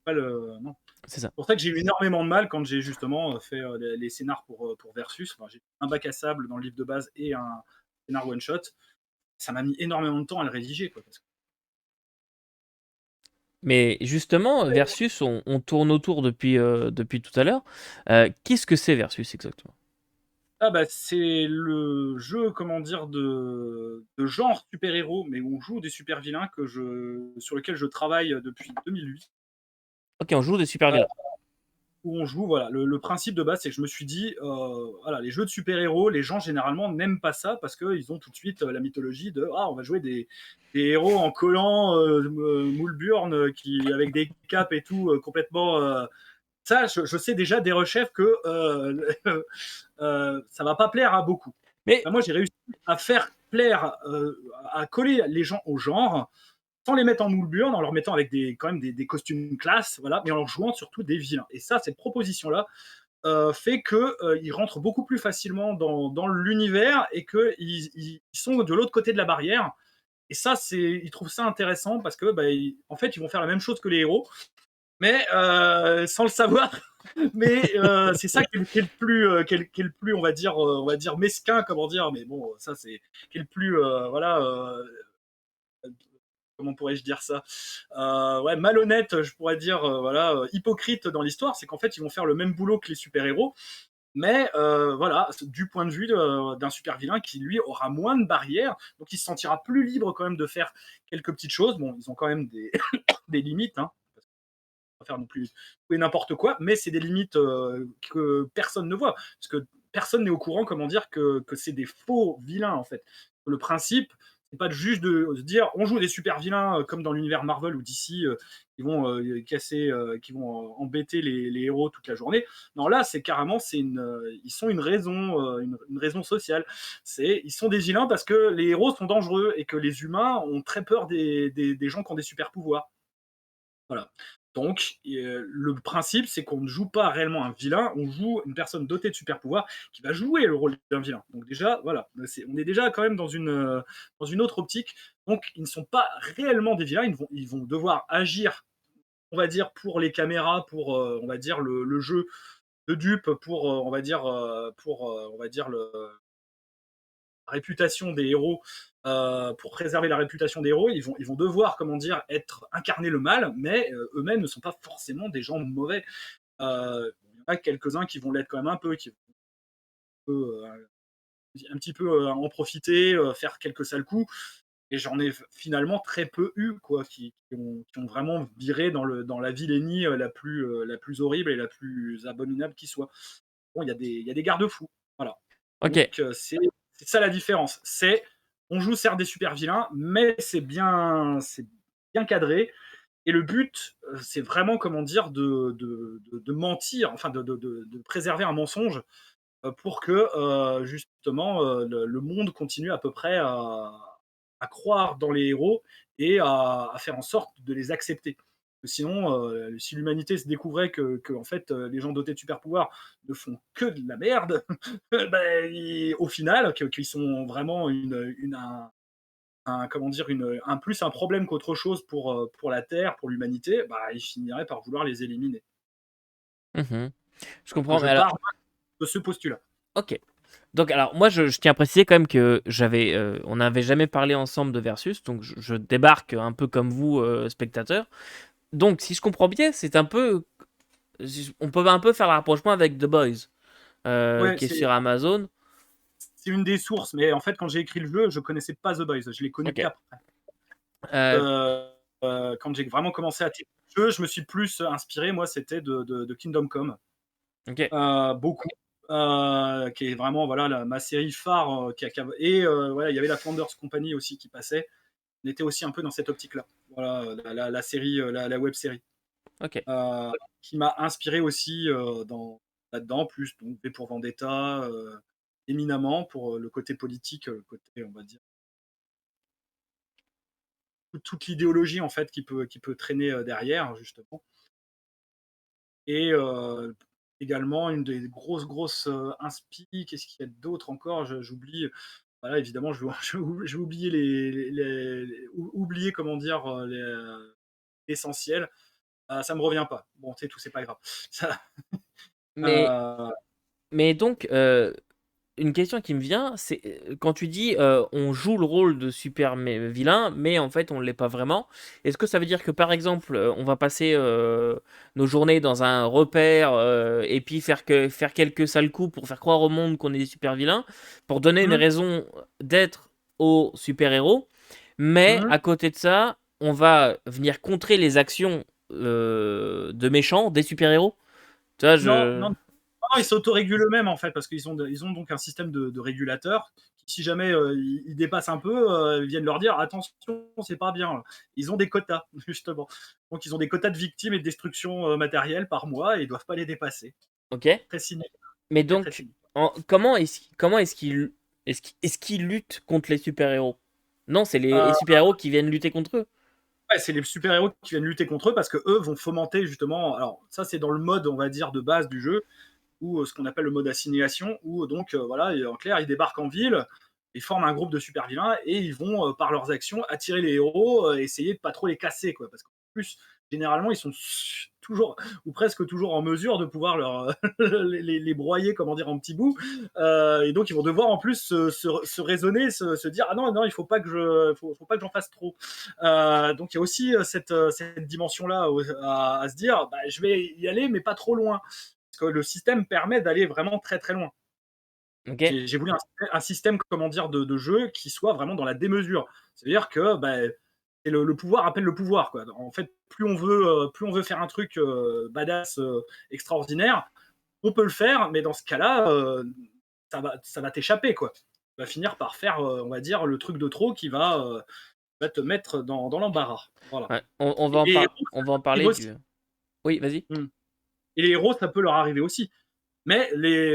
pas le non. c'est ça. C'est pour ça que j'ai eu énormément de mal quand j'ai justement, fait, les scénars pour Versus. Enfin, j'ai un bac à sable dans le livre de base et un scénar one shot. Ça m'a mis énormément de temps à le rédiger, quoi, parce que Mais justement, Versus, on tourne autour depuis tout à l'heure. Qu'est-ce que c'est Versus exactement? ah bah, c'est le jeu, comment dire, de genre super-héros, mais où on joue des super vilains sur lequel je travaille depuis 2008. OK, on joue des super vilains. Où on joue, voilà, le principe de base, c'est que je me suis dit, voilà, les jeux de super-héros, les gens généralement n'aiment pas ça parce qu'ils ont tout de suite la mythologie de on va jouer des héros en collant Moulburn avec des capes et tout, complètement. Ça, je sais déjà des rechefs que ça va pas plaire à beaucoup. Mais Ben, moi, j'ai réussi à faire plaire, à coller les gens au genre, sans les mettre en moule burn, en leur mettant avec quand même des costumes classe, voilà, mais en leur jouant surtout des vilains. Et ça, cette proposition-là fait que ils rentrent beaucoup plus facilement dans l'univers et qu'ils sont de l'autre côté de la barrière. Et ça, ils trouvent ça intéressant parce que, bah, en fait, ils vont faire la même chose que les héros, mais sans le savoir. Mais c'est ça qui est le plus, qui est le plus, on va dire mesquin, comment dire. Mais bon, ça, c'est qui est le plus, voilà. Comment pourrais-je dire ça, ouais, malhonnête, je pourrais dire, voilà, hypocrite dans l'histoire, c'est qu'en fait, ils vont faire le même boulot que les super-héros, mais voilà, du point de vue d'un super vilain qui, lui, aura moins de barrières, donc il se sentira plus libre quand même de faire quelques petites choses. Bon, ils ont quand même des limites, hein, pas faire non plus tout et n'importe quoi, mais c'est des limites que personne ne voit, parce que personne n'est au courant, comment dire, que c'est des faux vilains, en fait. Le principe, c'est pas juste de se dire on joue des super vilains comme dans l'univers Marvel ou DC qui vont qui vont embêter les héros toute la journée. Non, là, c'est carrément, ils sont une raison sociale. Ils sont des vilains parce que les héros sont dangereux et que les humains ont très peur des gens qui ont des super pouvoirs. Voilà. Donc, le principe, c'est qu'on ne joue pas réellement un vilain, on joue une personne dotée de super pouvoirs qui va jouer le rôle d'un vilain. Donc déjà, voilà, on est déjà quand même dans une autre optique. Donc, ils ne sont pas réellement des vilains, ils vont devoir agir, on va dire, pour les caméras, pour, on va dire, le jeu de dupe, pour, on va dire, réputation des héros, pour préserver la réputation des héros, ils vont devoir, comment dire, incarner le mal, mais eux-mêmes ne sont pas forcément des gens mauvais. Il y en a quelques-uns qui vont l'être quand même un peu, qui vont un petit peu en profiter, faire quelques sales coups. Et j'en ai finalement très peu eu, quoi, qui ont vraiment viré dans la vilainie la plus horrible et la plus abominable qui soit. Bon, il y a des garde-fous. Voilà. Donc, OK. c'est ça la différence. On joue certes des super vilains, mais c'est bien cadré. Et le but, c'est vraiment, comment dire, de mentir, enfin de préserver un mensonge pour que justement le monde continue à peu près à croire dans les héros et à faire en sorte de les accepter. Sinon, si l'humanité se découvrait que en fait, les gens dotés de super pouvoirs ne font que de la merde, ben, au final, qu'ils sont vraiment comment dire, un problème qu'autre chose pour la Terre, pour l'humanité, bah, ils finiraient par vouloir les éliminer. Mmh. Je Que comprends, je mais alors pars de ce postulat. OK. Donc alors moi je tiens à préciser quand même que on n'avait jamais parlé ensemble de Versus, donc je débarque un peu comme vous, spectateur. Donc si je comprends bien, c'est un peu on peut un peu faire le rapprochement avec The Boys, Ouais, qui est sur Amazon. c'est une des sources, mais en fait, quand j'ai écrit le jeu, je connaissais pas The Boys. Je l'ai connu OK. qu'après. Heu, Euh, quand j'ai vraiment commencé à tirer le jeu, je me suis plus inspiré, moi, c'était de Kingdom Come. OK. Beaucoup. Qui est vraiment, voilà, ma série phare. Et voilà, il y avait la Flanders Company aussi qui passait. On était aussi un peu dans cette optique-là. Voilà, la série, la web série. OK. Qui m'a inspiré aussi là-dedans, plus donc V pour Vendetta, éminemment pour le côté politique, le côté, on va dire, toute l'idéologie en fait qui peut traîner derrière, justement. Et également une des grosses inspi, qu'est-ce qu'il y a d'autre encore? J'oublie. Voilà, évidemment, je vais oublier oublier, comment dire, l'essentiel. Ça me revient pas. Bon, c'est tout, c'est pas grave. Ça, Mais heu, mais donc, une question qui me vient, c'est, quand tu dis, on joue le rôle de super vilain, mais en fait on ne l'est pas vraiment. Est-ce que ça veut dire que, par exemple, on va passer, nos journées dans un repère, et puis faire quelques sales coups pour faire croire au monde qu'on est des super vilains, pour donner une mmh, raison d'être aux super héros, mais mmh. à côté de ça, on va venir contrer les actions, de méchants des super héros? Tu vois, Non, je non, non, ils s'autorégulent eux-mêmes, en fait, parce qu'ils ont donc un système de régulateurs qui, si jamais, ils dépassent un peu, ils viennent leur dire: «Attention, c'est pas bien, là». Ils ont des quotas, justement. Donc ils ont des quotas de victimes et de destruction, matérielle par mois et ils doivent pas les dépasser. OK. Très cynique, Mais très, très donc, cynique. comment est-ce qu'ils luttent contre les super-héros? Non, c'est les Heu, super-héros qui viennent lutter contre eux. ouais, c'est les super-héros qui viennent lutter contre eux parce qu'eux vont fomenter, justement, alors ça, c'est dans le mode, on va dire, de base du jeu, ou ce qu'on appelle le mode assignation, où donc voilà, en clair, ils débarquent en ville, ils forment un groupe de super vilains et ils vont, par leurs actions, attirer les héros, essayer de pas trop les casser, quoi. Parce qu'en plus, généralement, ils sont toujours ou presque toujours en mesure de pouvoir les broyer, comment dire, en petits bouts. Et donc, ils vont devoir en plus se raisonner, se dire: «Ah non, non, il faut pas que j'en fasse trop». Donc, il y a aussi cette dimension-là à se dire: bah, je vais y aller, mais pas trop loin. Parce que le système permet d'aller vraiment très très loin. OK? J'ai voulu un système, comment dire, de jeu qui soit vraiment dans la démesure. C'est-à-dire que bah, le pouvoir appelle le pouvoir, quoi. En fait, plus on veut faire un truc badass, extraordinaire, on peut le faire, mais dans ce cas-là, ça va t'échapper, quoi. Tu vas finir par faire, on va dire, le truc de trop qui va te mettre dans l'embarras. Voilà. Ouais, on va Et en les héros, on va en ça arrive parler aussi. du oui, vas-y. Mmh. Et les héros, ça peut leur arriver aussi. Mais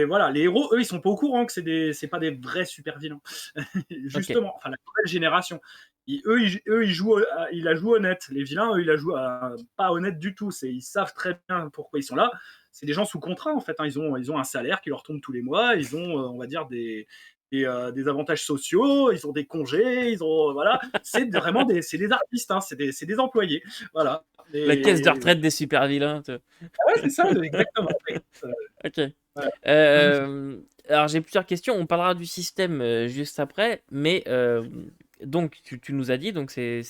voilà, les héros, eux, ils sont pas au courant que c'est pas des vrais super vilains. OK. Justement, enfin la nouvelle génération. Eux, ils la jouent honnête. Les vilains, eux, ils la jouent pas honnête du tout. Ils savent très bien pourquoi ils sont là. C'est des gens sous contrat, en fait, hein. Ils ont un salaire qui leur tombe tous les mois. Ils ont, on va dire, des avantages sociaux. Ils ont des congés. Ils ont, voilà. Vraiment c'est des artistes, hein. C'est des employés. Voilà. La caisse de Et retraite des super vilains, tu ouais, c'est ça, exactement. OK. Voilà. Alors j'ai plusieurs questions, on parlera du système, juste après, mais donc tu nous as dit donc c'est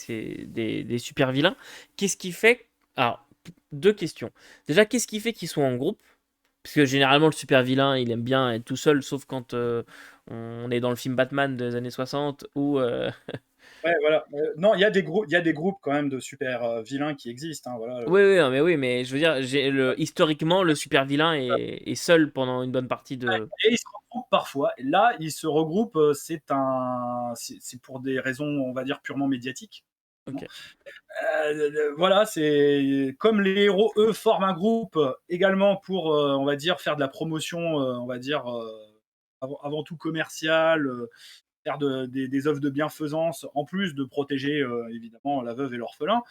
des super vilains. Qu'est-ce qui fait alors 2 questions. Déjà, qu'est-ce qui fait qu'ils sont en groupe? Parce que généralement le super vilain, il aime bien être tout seul, sauf quand, on est dans le film Batman des années 60 ou Ouais, voilà. Non, il y a des groupes quand même de super vilains qui existent, hein, voilà. oui, oui, non, mais oui, mais je veux dire, historiquement, le super vilain est seul pendant une bonne partie de Et ils se regroupent parfois. Et là, ils se regroupent, c'est pour des raisons, on va dire, purement médiatiques. OK. Voilà, c'est comme les héros, eux, forment un groupe également pour, on va dire, faire de la promotion, on va dire, avant tout commerciale, faire des œuvres de bienfaisance, en plus de protéger évidemment la veuve et l'orphelin.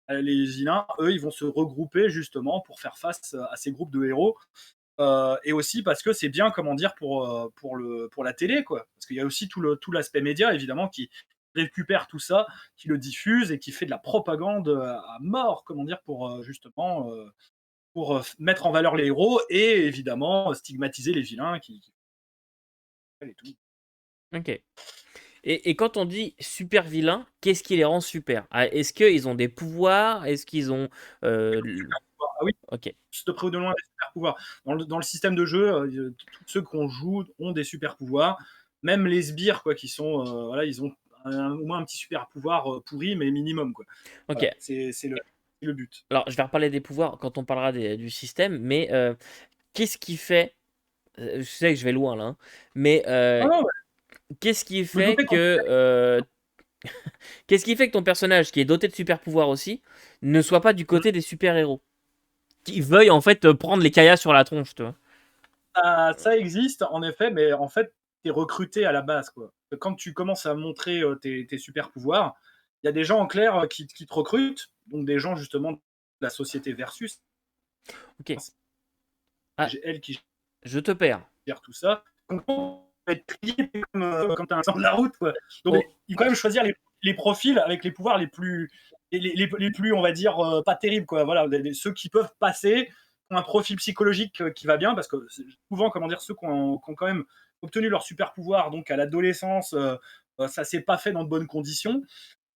Les vilains, eux, ils vont se regrouper justement pour faire face à ces groupes de héros. Et aussi parce que c'est bien, comment dire, pour la télé, quoi. Parce qu'il y a aussi tout l'aspect média, évidemment, qui récupère tout ça, qui le diffuse et qui fait de la propagande à mort, comment dire, pour justement pour mettre en valeur les héros et évidemment stigmatiser les vilains et tout. OK. Et quand on dit super vilain, qu'est-ce qui les rend super? Ah, est-ce qu'ils ont des pouvoirs? Est-ce qu'ils ont, l Ah oui, OK, de près ou de loin des super pouvoirs. Dans le système de jeu, tous ceux qu'on joue ont des super pouvoirs. Même les sbires, quoi, qui sont, voilà, ils ont au moins un petit super pouvoir pourri, mais minimum, quoi. OK. Voilà, c'est le but. Alors je vais reparler des pouvoirs quand on parlera du système, mais qu'est-ce qui fait, je sais que je vais loin là, hein, mais Ah non, ouais, qu'est-ce qui je me fait doutais qu'on que, qu'est-ce qui fait que ton personnage, qui est doté de super pouvoirs aussi, ne soit pas du côté des super héros? qui veuille en fait prendre les caillas sur la tronche, tu vois. Ça existe en effet, mais en fait, tu es recruté à la base, quoi. Quand tu commences à montrer, tes super pouvoirs, il y a des gens en clair, qui te recrutent, donc des gens justement de la société Versus, Ok. Ah, elle qui je te perds. gère tout ça. Concrètement, tu vas être trié comme tu as un accident de la route, quoi. Donc Oh, il faut quand même choisir les profils avec les pouvoirs les plus, on va dire, pas terribles, quoi. Voilà, ceux qui peuvent passer, qui ont un profil psychologique qui va bien, parce que souvent, comment dire, ceux qui ont quand même obtenu leur super pouvoir, donc à l'adolescence, ça s'est pas fait dans de bonnes conditions.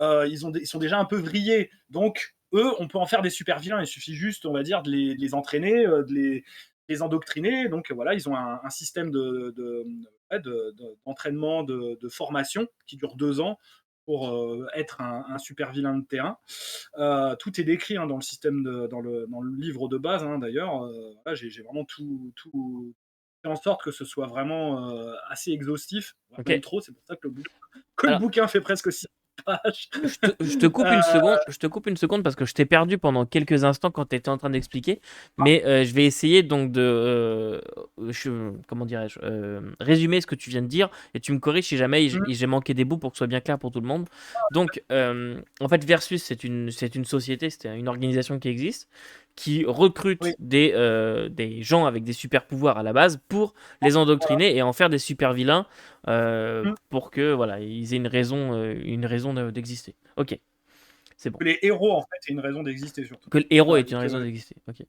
Ils sont déjà un peu vrillés. Donc, eux, on peut en faire des super vilains. Il suffit juste, on va dire, de les entraîner, les endoctriner. Donc, voilà, ils ont un système ouais, d'entraînement, de formation qui dure 2 ans pour être un super vilain de terrain. Tout est décrit dans le système, dans le livre de base, d'ailleurs. Voilà, j'ai vraiment tout fait en sorte que ce soit vraiment assez exhaustif, ok. même trop. C'est pour ça que le Alors, bouquin fait presque 6 pages. je te coupe une Euh, seconde, je te coupe une seconde parce que je t'ai perdu pendant quelques instants quand tu étais en train d'expliquer, mais je vais essayer donc de, comment dirais-je, résumer ce que tu viens de dire et tu me corriges si jamais j'ai manqué des bouts pour que ce soit bien clair pour tout le monde. Donc, en fait, Versus, c'est une société, c'est une organisation qui existe, qui recrute oui, des gens avec des super pouvoirs à la base pour les endoctriner et en faire des super vilains pour que voilà, ils aient une raison d'exister. Ok, c'est bon. que les héros, en fait, aient une raison d'exister, surtout. Que le héros Voilà, ait une raison d'exister. Ok.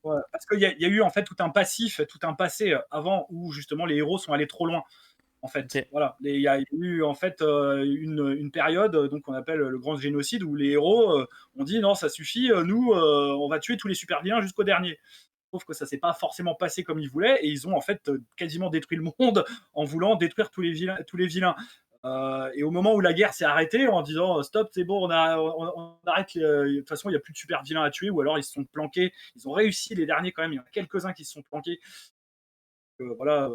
ouais, parce qu'il y a eu, en fait, tout un passif, tout un passé avant où, justement, les héros sont allés trop loin. En fait, Ok. voilà. Il y a eu en fait une période donc qu'on appelle le grand génocide où les héros ont dit non, ça suffit, nous on va tuer tous les super vilains jusqu'au dernier. Sauf que ça s'est pas forcément passé comme ils voulaient et ils ont en fait quasiment détruit le monde en voulant détruire tous les vilains. Tous les vilains. Et au moment où la guerre s'est arrêtée en disant stop, c'est bon, on arrête, de toute façon il n'y a plus de super vilains à tuer, ou alors ils se sont planqués, ils ont réussi les derniers quand même, il y en a quelques-uns qui se sont planqués. Voilà,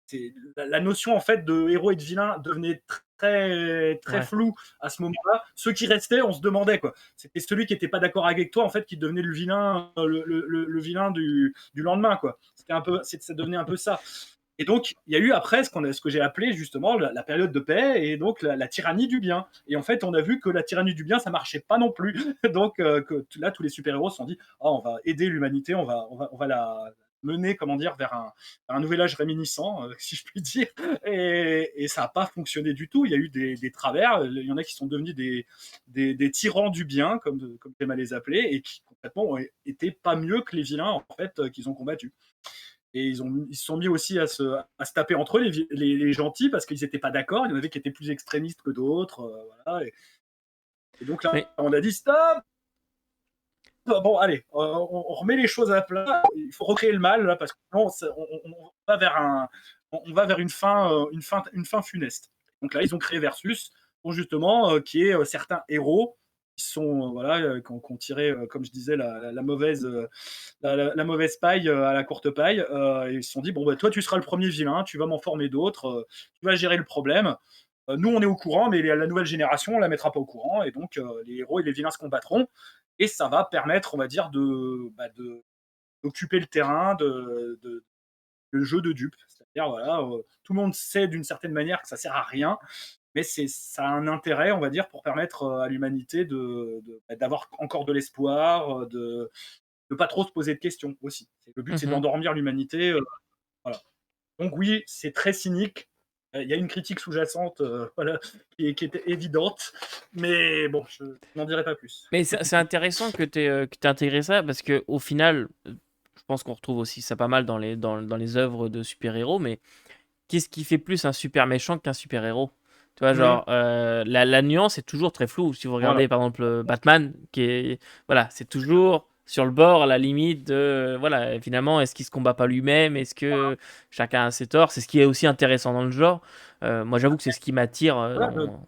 c'est la notion en fait de héros et de vilain devenait très très Ouais. floue à ce moment-là. Ceux qui restaient, on se demandait quoi. C'était celui qui était pas d'accord avec toi en fait qui devenait le vilain, le vilain du lendemain quoi. C'était un peu, ça devenait un peu ça. Et donc il y a eu après ce que j'ai appelé justement la période de paix et donc la tyrannie du bien. Et en fait on a vu que la tyrannie du bien ça marchait pas non plus. Donc que là tous les super héros se sont dit oh, on va aider l'humanité, on va la mener, comment dire, vers un nouvel âge réminiscent, si je puis dire. Et ça n'a pas fonctionné du tout. Il y a eu des travers. Il y en a qui sont devenus des tyrans du bien, comme j'aime à les appeler, et qui complètement ont été pas mieux que les vilains en fait qu'ils ont combattus. Et ils se sont mis aussi à se taper entre eux, les gentils, parce qu'ils n'étaient pas d'accord. Il y en avait qui étaient plus extrémistes que d'autres. Voilà. Et donc là, Mais on a dit stop. Bon, allez, on remet les choses à plat. Il faut recréer le mal là, parce que sinon, on va vers on va vers une fin funeste. Donc là, ils ont créé Versus pour justement qu'il y ait certains héros qui sont voilà, qui ont tiré, comme je disais, la mauvaise la mauvaise paille à la courte paille. Et ils se sont dit bon bah toi tu seras le premier vilain, tu vas m'en former d'autres, tu vas gérer le problème. Nous on est au courant, mais la nouvelle génération on la mettra pas au courant, et donc les héros et les vilains se combattront et ça va permettre, on va dire, d'occuper le terrain de le jeu de dupe. C'est-à-dire, voilà, tout le monde sait d'une certaine manière que ça sert à rien, mais ça a un intérêt, on va dire, pour permettre à l'humanité d'avoir encore de l'espoir, de ne pas trop se poser de questions aussi. Le but, c'est mhm. d'endormir l'humanité. Voilà. Donc oui, c'est très cynique. Il y a une critique sous-jacente voilà, qui était évidente, mais bon, je n'en dirai pas plus. Mais c'est intéressant que t'aies intégré ça parce que au final, je pense qu'on retrouve aussi ça pas mal dans les œuvres de super-héros, mais qu'est-ce qui fait plus un super méchant qu'un super-héros? Tu vois, Mmh, genre, la nuance est toujours très floue. Si vous voilà. regardez par exemple Batman, voilà, c'est toujours sur le bord, à la limite de, voilà, finalement, est-ce qu'il se combat pas lui-même? Est-ce que chacun a ses torts? C'est ce qui est aussi intéressant dans le genre. Moi, j'avoue que c'est ce qui m'attire Voilà, dans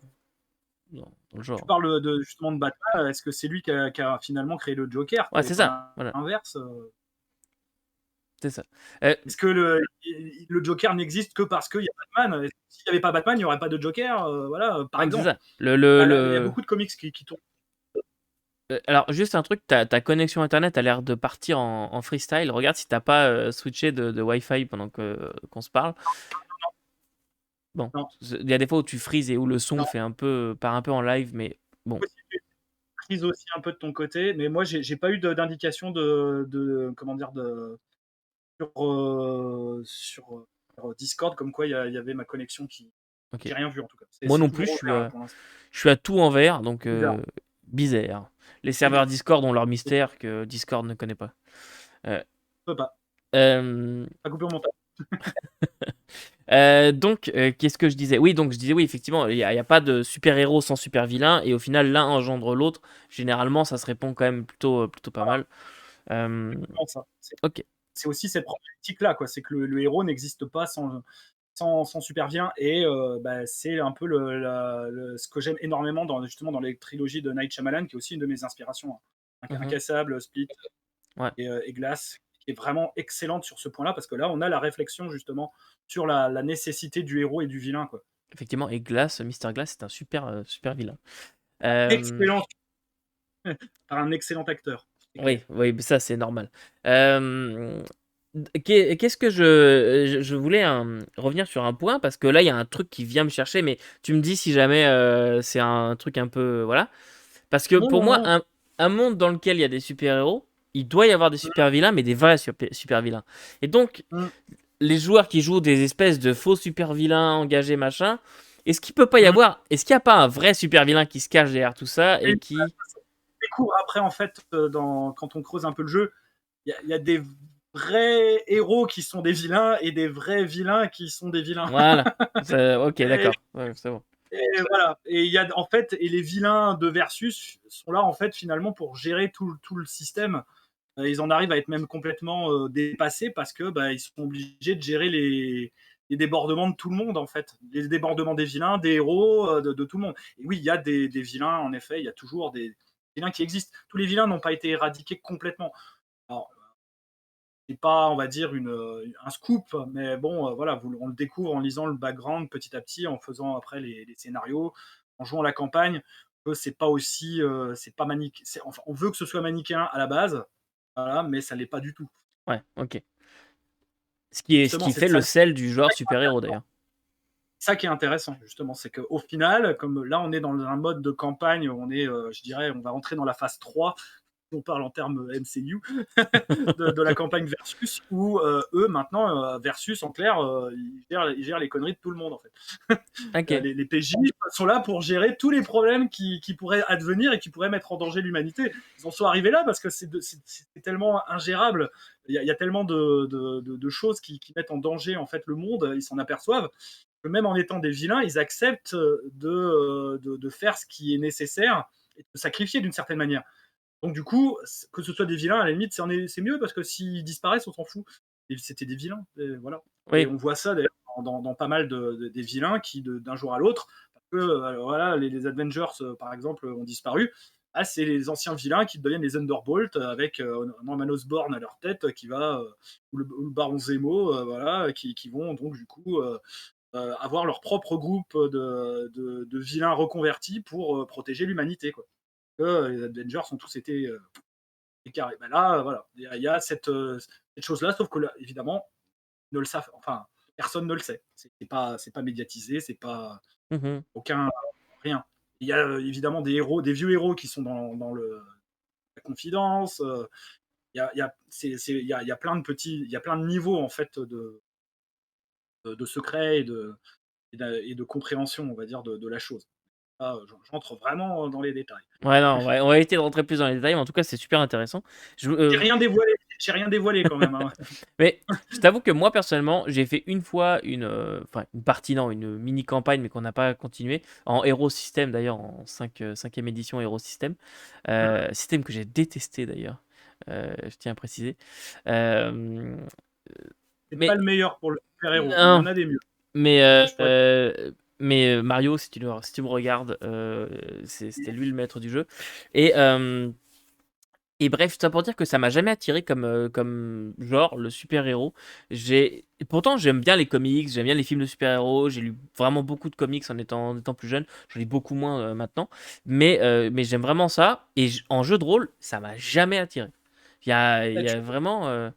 le tu genre. parles justement de Batman. Est-ce que c'est lui qui a finalement créé le Joker, Ouais, quoi, et c'est ça. pas Voilà, l'inverse? c'est ça. Euh, Est-ce que le Joker n'existe que parce qu'il y a Batman? S'il n'y avait pas Batman, il n'y aurait pas de Joker, voilà, par non, mais c'est exemple. ça. Le, le, Il y a le... beaucoup de comics qui tournent. Alors, juste un truc, ta connexion internet a l'air de partir en freestyle. Regarde si t'as pas switché de Wi-Fi pendant qu'on se parle. Bon, Non, il y a des fois où tu freezes et où le son non. part un peu en live, mais bon, Possible que tu prises aussi un peu de ton côté, mais moi, j'ai pas eu d'indication comment dire, sur, sur Discord, comme quoi il y avait ma connexion qui. ok. J'ai rien vu en tout cas. Moi C'est non tout plus, rose là pour l'instant. je suis à tout envers, donc Bizarre. bizarre. Les serveurs Bizarre. Discord ont leur mystère que Discord ne connaît pas. Euh, Je peux pas. euh, Pas couper au montage. donc, qu'est-ce que je disais? Oui, donc je disais, oui, effectivement, il y a pas de super-héros sans super-vilain, et au final, l'un engendre l'autre. Généralement, ça se répond quand même plutôt pas mal. Exactement ça. Ok, C'est aussi cette problématique-là, quoi. C'est que le héros n'existe pas sans super vilain. Et bah, c'est un peu ce que j'aime énormément justement dans les trilogies de Night Shyamalan, qui est aussi une de mes inspirations, hein. mhm, Incassable, Split ouais, et Glass, qui est vraiment excellente sur ce point-là, parce que là, on a la réflexion justement sur la nécessité du héros et du vilain, quoi. effectivement, et Glass, Mister Glass, c'est un super vilain. Euh, Excellent par un excellent acteur, c'est clair. oui, mais ça, c'est normal. Euh, Qu'est-ce que je voulais revenir sur un point, parce que là, il y a un truc qui vient me chercher, mais tu me dis si jamais c'est un truc un peu. Voilà. Parce que Non, pour non, moi, non. un monde dans lequel il y a des super-héros, il doit y avoir des super-vilains, mais des vrais super-vilains. Et donc, Mmh, les joueurs qui jouent des espèces de faux super-vilains engagés, machin, est-ce qu'il peut pas y mmh. avoir. Est-ce qu'il n'y a pas un vrai super-vilain qui se cache derrière tout ça et Et qui. découvre après, en fait, quand on creuse un peu le jeu, il y a des vrais héros qui sont des vilains et des vrais vilains qui sont des vilains. Voilà. Ok, Et, d'accord. Ouais, c'est bon. et voilà. Et il y a en fait, et les vilains de Versus sont là en fait finalement pour gérer tout le système. Ils en arrivent à être même complètement dépassés, parce que bah, ils sont obligés de gérer les débordements de tout le monde en fait, les débordements des vilains, des héros, de tout le monde. Et oui, il y a des vilains en effet, il y a toujours des vilains qui existent. Tous les vilains n'ont pas été éradiqués complètement. Alors, c'est pas, on va dire, un scoop, mais bon, voilà, on le découvre en lisant le background petit à petit, en faisant après les scénarios, en jouant la campagne, que c'est pas aussi, c'est pas enfin, on veut que ce soit manichéen à la base, voilà, mais ça l'est pas du tout. Ouais, ok. Ce Justement, qui fait le sel du genre super-héros d'ailleurs. ça qui est intéressant, justement, c'est qu'au final, comme là, on est dans un mode de campagne, on est, je dirais, on va rentrer dans la phase 3, on parle en termes MCU, de la campagne Versus, où eux, maintenant, Versus, en clair, ils gèrent les conneries de tout le monde, en fait. Ok. Les PJ sont là pour gérer tous les problèmes qui pourraient advenir et qui pourraient mettre en danger l'humanité. Ils en sont arrivés là parce que c'est tellement ingérable. Il y a tellement de choses qui mettent en danger en fait le monde. Ils s'en aperçoivent que même en étant des vilains, ils acceptent de faire ce qui est nécessaire et de sacrifier d'une certaine manière. Donc du coup, que ce soit des vilains, à la limite, c'est mieux, parce que s'ils disparaissent, on s'en fout. Et c'était des vilains, et voilà. Et Oui. on voit ça d'ailleurs dans pas mal des vilains qui, d'un jour à l'autre, parce que voilà, les Avengers, par exemple, ont disparu. Ah, c'est les anciens vilains qui deviennent les Underbolt, avec Norman Osborn à leur tête, ou le Baron Zemo, voilà, qui vont donc du coup avoir leur propre groupe de vilains reconvertis pour protéger l'humanité, quoi. Les Avengers ont tous été carrés. Ben là, voilà, il y a cette chose-là, sauf que là, évidemment, ils ne le savent, enfin, personne ne le sait. C'est pas médiatisé, c'est pas Mhm. aucun rien. Il y a évidemment des héros, des vieux héros qui sont dans la confidence. Il y a plein de petits, il y a plein de niveaux en fait de secrets et de compréhension, on va dire, de la chose. Là, j'entre vraiment dans les détails. Ouais, non, on va éviter de rentrer plus dans les détails, mais en tout cas, c'est super intéressant. Je, J'ai rien dévoilé, j'ai rien dévoilé quand même, hein. mais je t'avoue que moi, personnellement, j'ai fait une fois enfin, une partie, non, une mini-campagne, mais qu'on n'a pas continué, en Hero System d'ailleurs, en 5e édition Hero System. Système que j'ai détesté d'ailleurs, je tiens à préciser. Euh, C'est pas mais le meilleur pour le super-héros, mais il y non, en a des mieux. mais, Ça, je pourrais te Mario, si tu me regardes, c'était lui le maître du jeu. Et Et bref, tout ça pour dire que ça m'a jamais attiré comme genre, le super-héros. Pourtant, j'aime bien les comics, j'aime bien les films de super-héros, j'ai lu vraiment beaucoup de comics en étant plus jeune, j'en lis beaucoup moins maintenant, mais j'aime vraiment ça, et en jeu de rôle, ça m'a jamais attiré. Il y Tu a vraiment. es la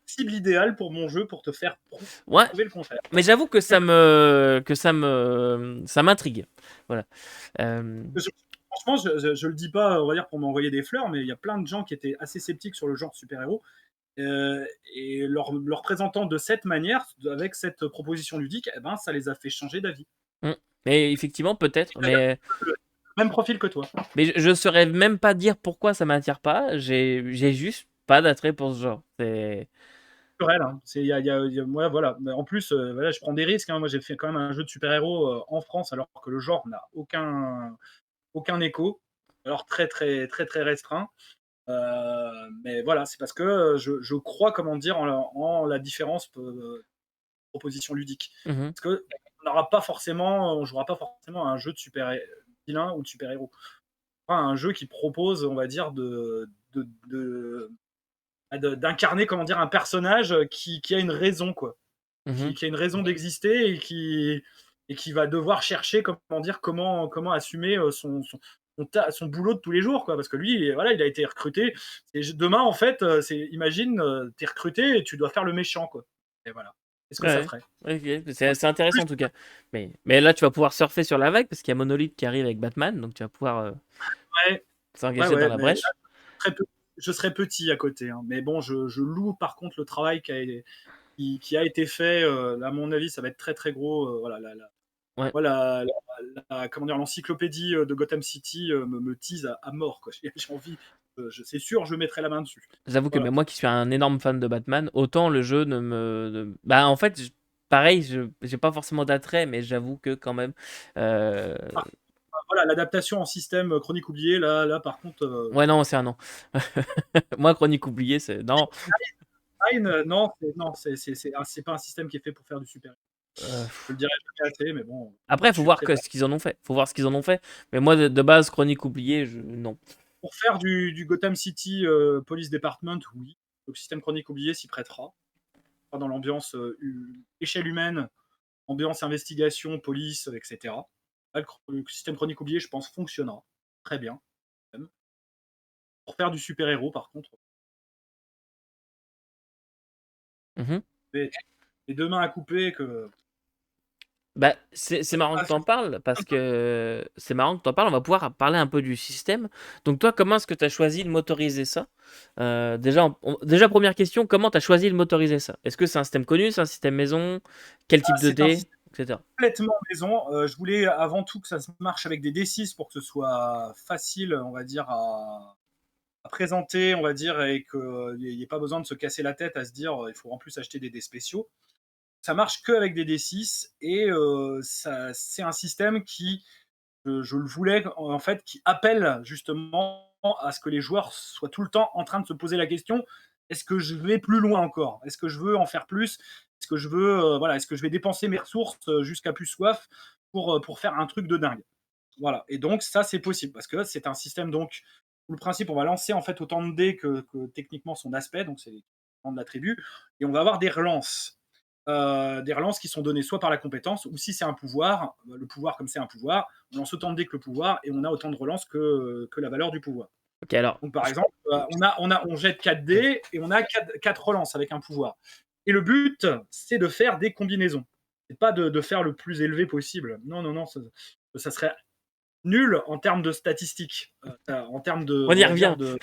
cible idéale pour mon jeu pour te faire Ouais, prouver le contraire. mais j'avoue que ça m'intrigue. Voilà. Euh, Je- Franchement, je le dis pas, on va dire, pour m'envoyer des fleurs, mais il y a plein de gens qui étaient assez sceptiques sur le genre super-héros. Et leur présentant de cette manière, avec cette proposition ludique, eh ben, ça les a fait changer d'avis. hmm. Mais effectivement, peut-être, D'ailleurs, mais. le même profil que toi. Mais je saurais même pas dire pourquoi ça m'attire pas. J'ai juste pas d'attrait pour ce genre. C'est. Naturel, hein. Moi, voilà. Mais en plus, voilà, je prends des risques, hein. Moi, j'ai fait quand même un jeu de super-héros en France, alors que le genre n'a aucun écho. Alors très, très, très, très restreint. Mais voilà, c'est parce que je crois, comment dire, en la différence proposition ludique. Mhm, Parce que on jouera pas forcément à un jeu de super vilain ou de super-héros. On jouera à un jeu qui propose, on va dire, d'incarner, comment dire, un personnage qui a une raison, quoi. mhm. Qui a une raison d'exister et qui va devoir chercher, comment dire, comment assumer son boulot de tous les jours, quoi. Parce que lui, voilà, il a été recruté. Demain, en fait, imagine, t'es recruté et tu dois faire le méchant, quoi. Et voilà. Qu'est-ce que ça Ouais, ferait? ok. C'est intéressant Plus, en tout cas. Mais là, tu vas pouvoir surfer sur la vague parce qu'il y a Monolith qui arrive avec Batman, donc tu vas pouvoir ouais, ouais, s'engager dans ouais, la mais là, brèche. très peu- je serais petit à côté, hein. Mais bon, je loue par contre le travail qui a été fait. Là, à mon avis, ça va être très très gros. Voilà, Ouais. moi, comment dire, l'encyclopédie de Gotham City me tease à mort, quoi. J'ai envie, c'est sûr, je mettrai la main dessus. J'avoue que Voilà. même moi qui suis un énorme fan de Batman, autant le jeu bah en fait, pareil, j'ai pas forcément d'attrait, mais j'avoue que quand même. euh, Ah, voilà, l'adaptation en système chronique oublié, là, par contre, Ouais, non, c'est un non. Moi, Chronique oubliée, c'est. Non. Non, c'est pas un système qui est fait pour faire du super. Euh, Je le dirai jamais assez, mais bon, Après, il je faut suis voir très fan. ce qu'ils en ont fait. Faut voir ce qu'ils en ont fait. Mais moi, de base, Chronique oubliée, non. Pour faire du Gotham City Police Department, oui. Le système chronique oublié s'y prêtera. Dans l'ambiance échelle humaine, ambiance investigation, police, etc. Là, le système chronique oublié, je pense, fonctionnera très bien. Même. Pour faire du super-héros, par contre, Mhm. et les deux mains à couper, que Bah, c'est marrant que t'en parles, parce que c'est marrant que t'en parles, on va pouvoir parler un peu du système. Donc toi, comment est-ce que tu as choisi de motoriser ça? Déjà, première question, comment tu as choisi de motoriser ça? Est-ce que c'est un système connu, c'est un système maison? Quel type de c'est un dés? système Etc. complètement maison. Je voulais avant tout que ça se marche avec des D6 pour que ce soit facile, on va dire, à présenter, on va dire, et qu'il n'y ait pas besoin de se casser la tête à se dire il faut en plus acheter des dés spéciaux. Ça marche que avec des D6 et c'est un système qui, je le voulais en fait, qui appelle justement à ce que les joueurs soient tout le temps en train de se poser la question, est-ce que je vais plus loin encore? Est-ce que je veux en faire plus? Est-ce que je veux, voilà, est-ce que je vais dépenser mes ressources jusqu'à plus soif pour faire un truc de dingue? Voilà. Et donc ça, c'est possible parce que c'est un système donc où le principe, on va lancer en fait autant de dés que techniquement son aspect, donc c'est de l'attribut, et on va avoir des relances qui sont données soit par la compétence, ou si c'est un pouvoir, le pouvoir comme c'est un pouvoir, on lance autant de dés que le pouvoir, et on a autant de relances que la valeur du pouvoir. Ok, alors. Donc par exemple, on jette 4 dés, et on a 4 relances avec un pouvoir. Et le but, c'est de faire des combinaisons. C'est pas de faire le plus élevé possible. Non, non, non, ça serait nul en termes de statistiques, en termes de, On on y va dire, revient. de,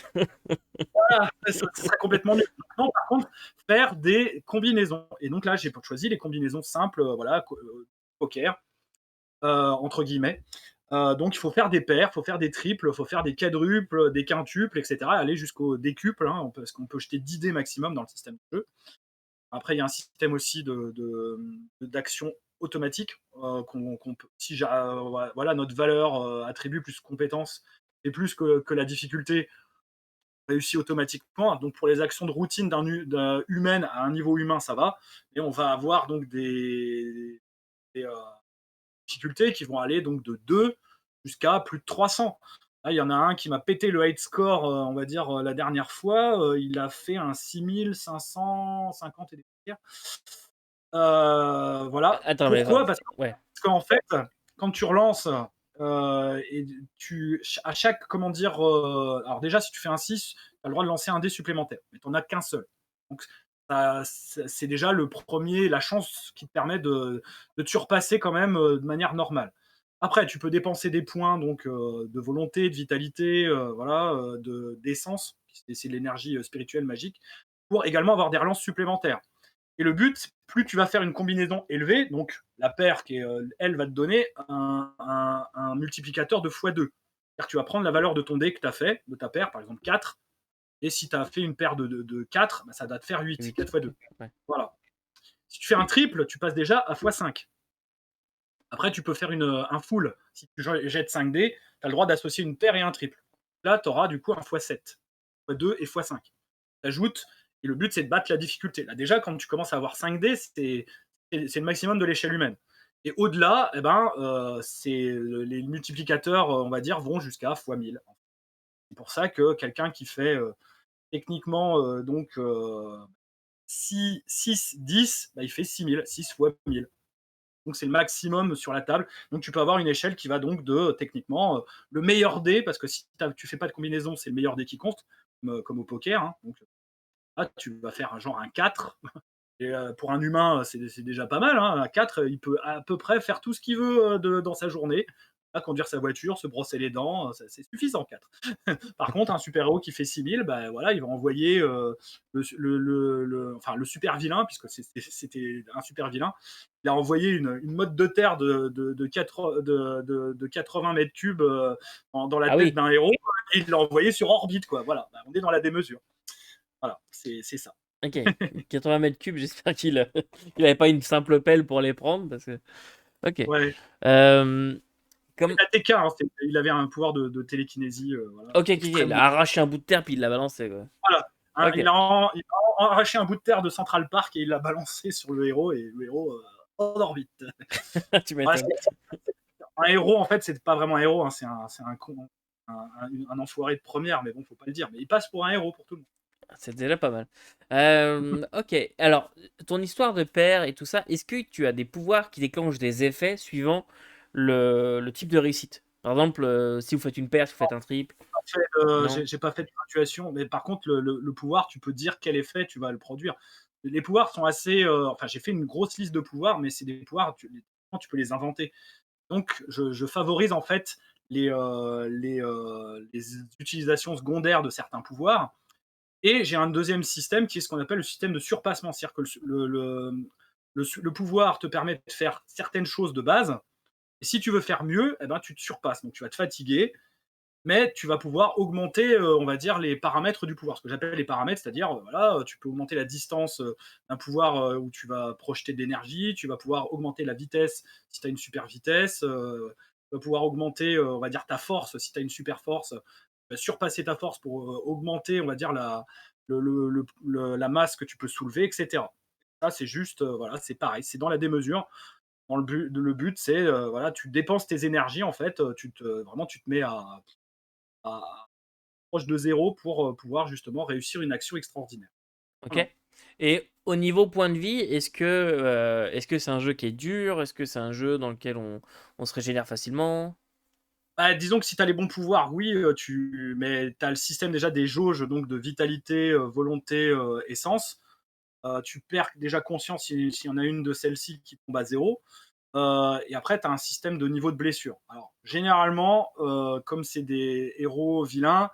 ça serait complètement nul. Non, par contre, faire des combinaisons. Et donc là, j'ai choisi les combinaisons simples, voilà, poker, entre guillemets. Donc il faut faire des paires, il faut faire des triples, il faut faire des quadruples, des quintuples, etc. Aller jusqu'au décuple, hein, parce qu'on peut jeter 10 dés maximum dans le système de jeu. Après, il y a un système aussi d'action automatique. Si voilà, notre valeur attribut plus compétence et plus que la difficulté réussit automatiquement. Donc pour les actions de routine d'un humaine à un niveau humain, ça va. Et on va avoir donc des difficultés qui vont aller donc de 2 jusqu'à plus de 300. Là, il y en a un qui m'a pété le hate score, on va dire, la dernière fois, il a fait un 6550 et des poussières. Voilà. Attends, mais Pourquoi? Parce ouais. qu'en fait, quand tu relances, et tu à chaque comment dire, alors déjà si tu fais un 6, tu as le droit de lancer un dé supplémentaire, mais tu en as qu'un seul. Donc ça c'est déjà le premier, la chance qui te permet de te surpasser quand même, de manière normale. Après tu peux dépenser des points donc, de volonté, de vitalité, voilà, d'essence, c'est l'énergie, spirituelle magique, pour également avoir des relances supplémentaires. Et le but, plus tu vas faire une combinaison élevée, donc la paire qui est, elle va te donner un multiplicateur de x2. C'est-à-dire que tu vas prendre la valeur de ton dé que tu as fait, de ta paire, par exemple 4, et si tu as fait une paire de 4, bah, ça va te faire 8, 8. 4 x 2. Ouais. Voilà. Si tu fais un triple, tu passes déjà à x5. Après, tu peux faire un full. Si tu jettes 5 dés, tu as le droit d'associer une paire et un triple. Là, tu auras du coup un x7, x2 et x5. Tu ajoutes, et le but, c'est de battre la difficulté. Là, déjà, quand tu commences à avoir 5 dés, c'est le maximum de l'échelle humaine. Et au-delà, eh ben, les multiplicateurs, on va dire, vont jusqu'à x1000. C'est pour ça que quelqu'un qui fait techniquement donc 6, 10, bah, il fait 6000, 6 fois 1000. Donc c'est le maximum sur la table. Donc tu peux avoir une échelle qui va donc de techniquement le meilleur dé, parce que si tu fais pas de combinaison, c'est le meilleur dé qui compte, comme au poker. Hein. Donc là, tu vas faire un genre un 4. Et pour un humain, c'est déjà pas mal. Hein. Un 4, il peut à peu près faire tout ce qu'il veut dans sa journée. Là, conduire sa voiture, se brosser les dents, c'est suffisant, 4. Par contre, un super-héros qui fait 6000, bah, voilà, il va envoyer enfin, le super-vilain, puisque c'était un super-vilain, il a envoyé une motte de terre de 80 mètres cubes dans la Ah tête oui. d'un héros, et il l'a envoyé sur orbite. Quoi. Voilà, bah, on est dans la démesure. Voilà, c'est ça. Ok. 80 mètres cubes, j'espère qu'il il avait pas une simple pelle pour les prendre. Parce que... Ok. Ouais. Comme... La TK, hein, il avait un pouvoir de télékinésie voilà, Ok, il a extrêmement. arraché un bout de terre puis il l'a balancé. Quoi. Voilà. Hein, Ok. il a arraché un bout de terre de Central Park et il l'a balancé sur le héros, et le héros en orbite. Tu Ouais, m'étonnes. un héros, en fait, c'est pas vraiment un héros, hein, c'est un con, un enfoiré de première, mais bon, faut pas le dire. Mais il passe pour un héros pour tout le monde. C'est déjà pas mal. Ok, alors, ton histoire de père et tout ça, est-ce que tu as des pouvoirs qui déclenchent des effets suivant le type de réussite? Par exemple, si vous faites une paire, si vous faites un triple, non? J'ai pas fait de graduation, mais par contre, le pouvoir, tu peux dire quel effet tu vas le produire. Les pouvoirs sont assez. Enfin, j'ai fait une grosse liste de pouvoirs, mais c'est des pouvoirs, tu peux les inventer. Donc, je favorise en fait les utilisations secondaires de certains pouvoirs. Et j'ai un deuxième système qui est ce qu'on appelle le système de surpassement. C'est-à-dire que le pouvoir te permet de faire certaines choses de base. Et si tu veux faire mieux, eh ben, tu te surpasses. Donc, tu vas te fatiguer, mais tu vas pouvoir augmenter, on va dire, les paramètres du pouvoir. Ce que j'appelle les paramètres, c'est-à-dire, voilà, tu peux augmenter la distance d'un pouvoir où tu vas projeter de l'énergie, tu vas pouvoir augmenter la vitesse si tu as une super vitesse, tu vas pouvoir augmenter, on va dire, ta force si tu as une super force, surpasser ta force pour augmenter, on va dire, la masse que tu peux soulever, etc. Ça, c'est juste, voilà, c'est pareil, c'est dans la démesure. Le but, c'est, voilà, tu dépenses tes énergies, en fait, vraiment, tu te mets à proche de zéro pour pouvoir justement réussir une action extraordinaire. Ok. Voilà. Et au niveau point de vie, est-ce que c'est un jeu qui est dur? Est-ce que c'est un jeu dans lequel on se régénère facilement? Bah, disons que si tu as les bons pouvoirs, oui, mais tu as le système déjà des jauges donc de vitalité, volonté, essence. Tu perds déjà conscience s'il y en a une de celles-ci qui tombe à zéro. Et après, tu as un système de niveau de blessure. Alors, généralement, comme c'est des héros vilains,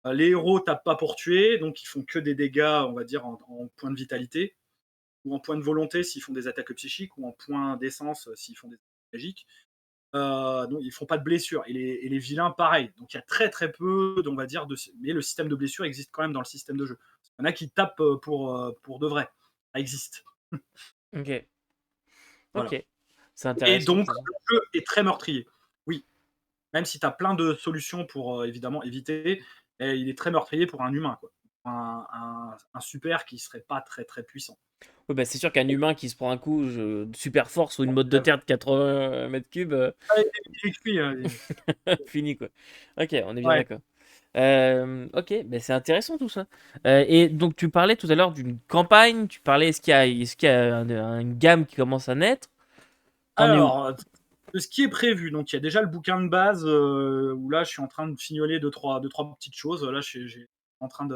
les héros tapent pas pour tuer, donc ils font que des dégâts, on va dire, en points de vitalité, ou en point de volonté s'ils font des attaques psychiques, ou en point d'essence s'ils font des attaques magiques. Donc ils font pas de blessures. Et les vilains, pareil. Donc il y a très très peu, on va dire, mais le système de blessure existe quand même dans le système de jeu. Il y en a qui tapent pour de vrai. Ça existe. Ok. Voilà. Ok. C'est Et intéressant donc tout ça. le jeu est très meurtrier. Oui. Même si tu as plein de solutions pour évidemment éviter, il est très meurtrier pour un humain. Quoi. un super qui serait pas très très puissant. Oui, bah, c'est sûr qu'un humain qui se prend un coup de super force ou une motte de Euh, terre de 80 mètres cubes, il est cuit, fini quoi. Ok, on est bien ouais. d'accord. Ok, ben c'est intéressant tout ça. Et donc tu parlais tout à l'heure d'une campagne, tu parlais est-ce qu'il y a une gamme qui commence à naître? T'en es où? Alors, de ce qui est prévu, donc il y a déjà le bouquin de base où là je suis en train de fignoler deux, trois petites choses. Là, j'ai en train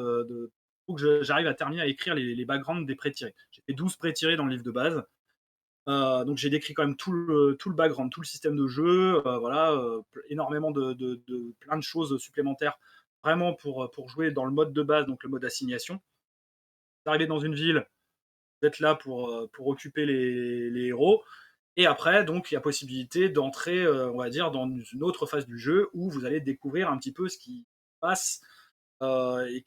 faut que j'arrive à terminer à écrire les backgrounds des pré-tirés. J'ai fait 12 pré-tirés dans le livre de base. Donc j'ai décrit quand même tout le background, tout le système de jeu, voilà, énormément plein de choses supplémentaires, vraiment pour jouer dans le mode de base, donc le mode assignation. Vous arrivez dans une ville, vous êtes là pour occuper les héros. Et après, donc, il y a possibilité d'entrer, on va dire, dans une autre phase du jeu où vous allez découvrir un petit peu ce qui se passe euh, et,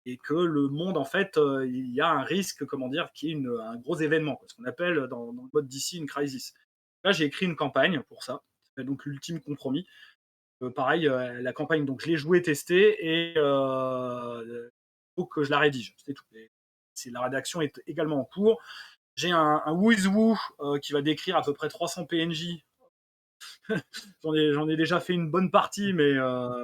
et que le monde, en fait, il y a un risque, comment dire, qui est un gros événement, quoi, ce qu'on appelle dans le mode d'ici une crisis. Là, j'ai écrit une campagne pour ça, qui s'appelle donc l'ultime compromis. Pareil, la campagne, donc je l'ai jouée, testée, et il faut que je la rédige. C'est tout. La rédaction est également en cours. J'ai un Who is Who qui va décrire à peu près 300 PNJ. J'en ai déjà fait une bonne partie, mais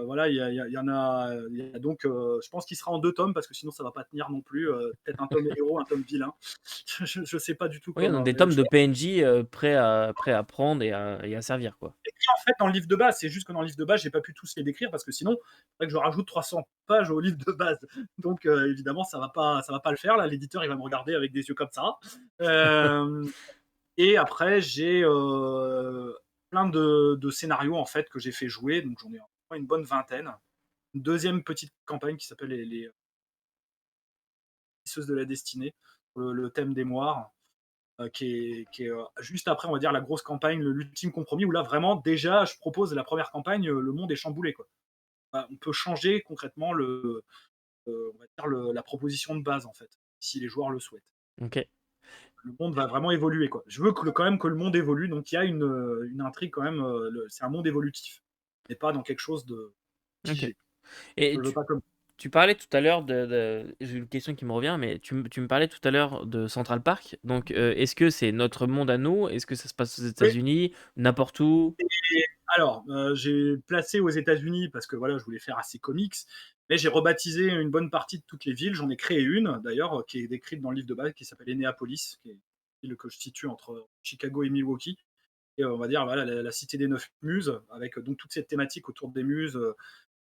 voilà, il y en a, donc, je pense qu'il sera en 2 tomes parce que sinon ça va pas tenir non plus. Peut-être un tome héros, un tome vilain. Je sais pas du tout Oui, donc comment. des Mais tomes de PNJ prêts à prendre et à servir quoi. en fait, dans le livre de base, c'est juste que dans le livre de base, j'ai pas pu tous les décrire parce que sinon, il faudrait que je rajoute 300 pages au livre de base. Donc, évidemment, ça va pas le faire. Là, l'éditeur, il va me regarder avec des yeux comme ça. Euh, Et après, j'ai plein de scénarios en fait que j'ai fait jouer, donc j'en ai une bonne vingtaine. Une deuxième petite campagne qui s'appelle les Tisseuses de la Destinée, le thème des moires, qui est juste après, on va dire, la grosse campagne, l'ultime compromis, où là vraiment, déjà, je propose la première campagne, le monde est chamboulé, quoi. On peut changer concrètement on va dire la proposition de base, en fait, si les joueurs le souhaitent. Ok, Le monde va vraiment évoluer, quoi. Je veux quand même que le monde évolue, donc il y a une intrigue quand même. C'est un monde évolutif, et pas dans quelque chose de ok. figé. Et Je le veux pas comme. tu parlais tout à l'heure j'ai une question qui me revient, mais tu me parlais tout à l'heure de Central Park. Donc, est-ce que c'est notre monde à nous? Est-ce que ça se passe aux Oui. États-Unis? N'importe où? Alors, j'ai placé aux États-Unis parce que voilà, je voulais faire assez comics, mais j'ai rebaptisé une bonne partie de toutes les villes. J'en ai créé une d'ailleurs qui est décrite dans le livre de base qui s'appelle Enneapolis, qui est une ville que je situe entre Chicago et Milwaukee. Et on va dire voilà la cité des 9 muses, avec donc toute cette thématique autour des muses,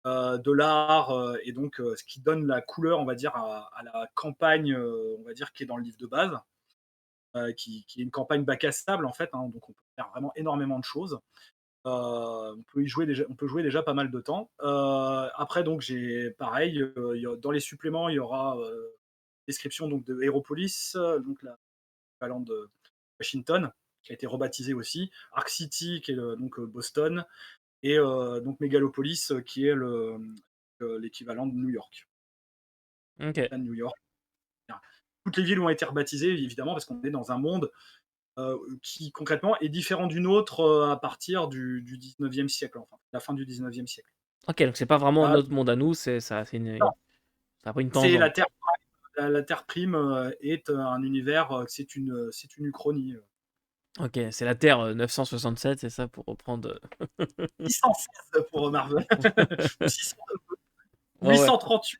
de l'art, et donc ce qui donne la couleur, on va dire, à la campagne, on va dire, qui est dans le livre de base, qui est une campagne bac à sable, en fait, hein, donc on peut faire vraiment énormément de choses. On peut jouer déjà pas mal de temps. Après, donc, j'ai pareil, dans les suppléments, il y aura description donc, de Aeropolis, donc l'équivalent de Washington, qui a été rebaptisé aussi, Arc City, qui est donc Boston, et donc Megalopolis, qui est l'équivalent de New York. Ok. À New York. Toutes les villes ont été rebaptisées, évidemment, parce qu'on est dans un monde qui, concrètement, est différent d'une autre à partir du 19e siècle, enfin, la fin du 19e siècle. Ok, donc c'est pas vraiment Là, notre monde à nous, non, ça a pris une c'est tangente. la Terre Prime. La Terre Prime est un univers, c'est une uchronie. Ok, c'est la Terre 967, c'est ça pour reprendre. 616 pour Marvel, ou, 600 ou Ouais, ouais. 838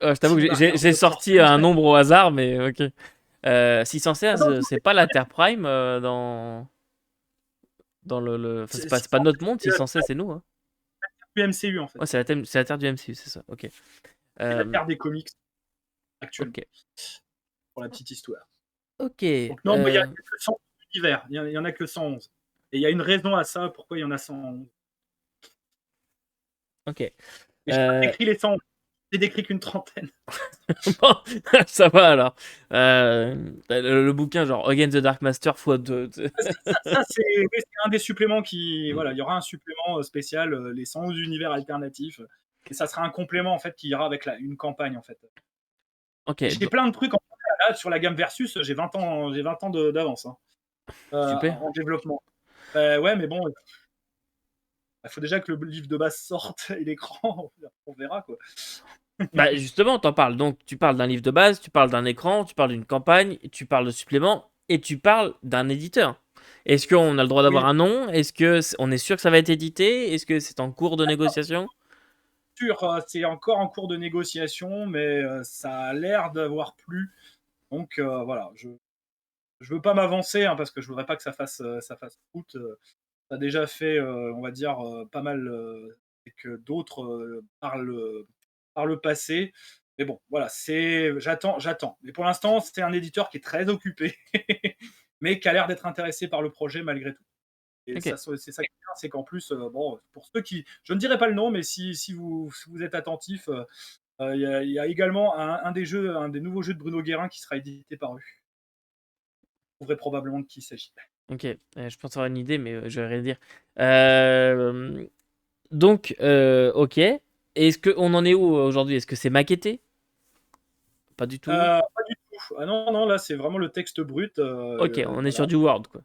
Je t'avoue si que j'ai Mark j'ai sorti Force. un nombre au hasard, mais ok. Ah 616, non, c'est pas la Terre Prime dans enfin, c'est pas 616, notre monde, c'est la 616, c'est nous, hein. Terre du MCU, en fait. Ouais, c'est la Terre du MCU, c'est ça, ok. C'est la Euh, Terre des comics ok. actuellement, pour la petite histoire. Ok. Donc non, il y a que 100 univers, il y en a que 111. Et il y a une raison à ça, pourquoi il y en a 111. Ok. Et j'ai pas Euh, décrit les 111, j'ai décrit qu'une trentaine. bon, ça va alors. Le bouquin, genre Against the Dark Master x2. Ça c'est oui, c'est un des suppléments qui. Voilà, il y aura un supplément spécial, les 111 univers alternatifs. Et ça sera un complément en fait qui ira avec une campagne en fait. Ok, Et j'ai plein de trucs là, sur la gamme Versus, j'ai 20 ans d'avance, hein, super. en développement. Ouais, mais bon, il faut déjà que le livre de base sorte et l'écran, on verra quoi. Bah, justement, t'en parles. Donc, tu parles d'un livre de base, tu parles d'un écran, tu parles d'une campagne, tu parles de suppléments et tu parles d'un éditeur. Est-ce qu'on a le droit d'avoir Oui, un nom? Est-ce que on est sûr que ça va être édité? Est-ce que c'est en cours de négociation? sûr, c'est encore en cours de négociation, mais ça a l'air d'avoir plu. Donc voilà, je veux pas m'avancer hein, parce que je voudrais pas que ça fasse route. Ça a déjà fait, on va dire, pas mal et que d'autres par le passé. Mais bon, voilà, j'attends. Mais pour l'instant, c'est un éditeur qui est très occupé, mais qui a l'air d'être intéressé par le projet malgré tout. Et Ok. ça, c'est ça qui est bien, c'est qu'en plus, bon, pour ceux qui, je ne dirai pas le nom, mais si vous êtes attentif, il y a également un des jeux, un des nouveaux jeux de Bruno Guérin qui sera édité par eux. Vous trouverez probablement de qui il s'agit. Ok. Je pense avoir une idée, mais je vais rien dire. Euh, donc, ok. Est-ce qu'on en est où aujourd'hui? Est-ce que c'est maquetté? Pas du tout. Pas du tout. Ah non, non, là, c'est vraiment le texte brut. Ok, on est Voilà. sur du Word, quoi.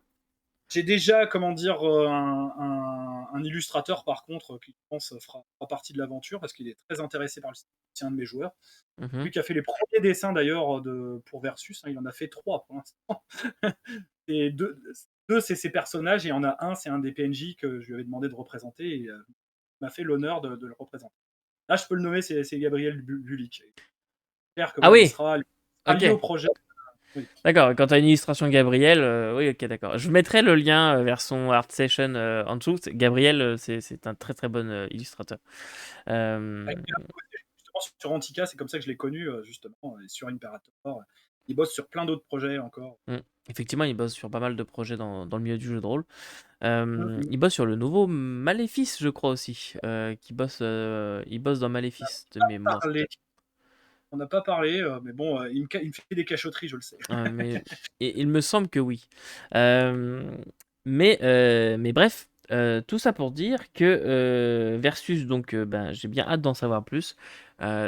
J'ai déjà, comment dire, un illustrateur, par contre, qui, je pense, fera partie de l'aventure parce qu'il est très intéressé par le style. C'est un de mes joueurs. Mhm. Lui qui a fait les premiers dessins, d'ailleurs, pour Versus. Hein, il en a fait trois pour l'instant. Et deux, c'est ses personnages, et il y en a un, c'est un des PNJ que je lui avais demandé de représenter, et il m'a fait l'honneur de le représenter. Là, je peux le nommer, c'est Gabriel Bulik. J'espère que Ah voilà, oui, il sera ok. lié au projet. Oui. D'accord, quand tu as une illustration Gabriel, oui, ok, d'accord. Je mettrai le lien vers son art session en dessous. Gabriel, c'est un très très bon illustrateur. Euh, Avec qui il a bossé justement sur Antica, c'est comme ça que je l'ai connu, justement, et sur Imperator. Il bosse sur plein d'autres projets encore. mm. Effectivement, il bosse sur pas mal de projets dans le milieu du jeu de rôle. Mhm. Il bosse sur le nouveau Maléfice, je crois aussi. Il bosse dans Maléfice de mémoire. Parlé. On n'a pas parlé, mais bon, il me fait des cachotteries, je le sais. Mais il me semble que oui. Euh, mais bref, tout ça pour dire que Versus, donc ben, j'ai bien hâte d'en savoir plus.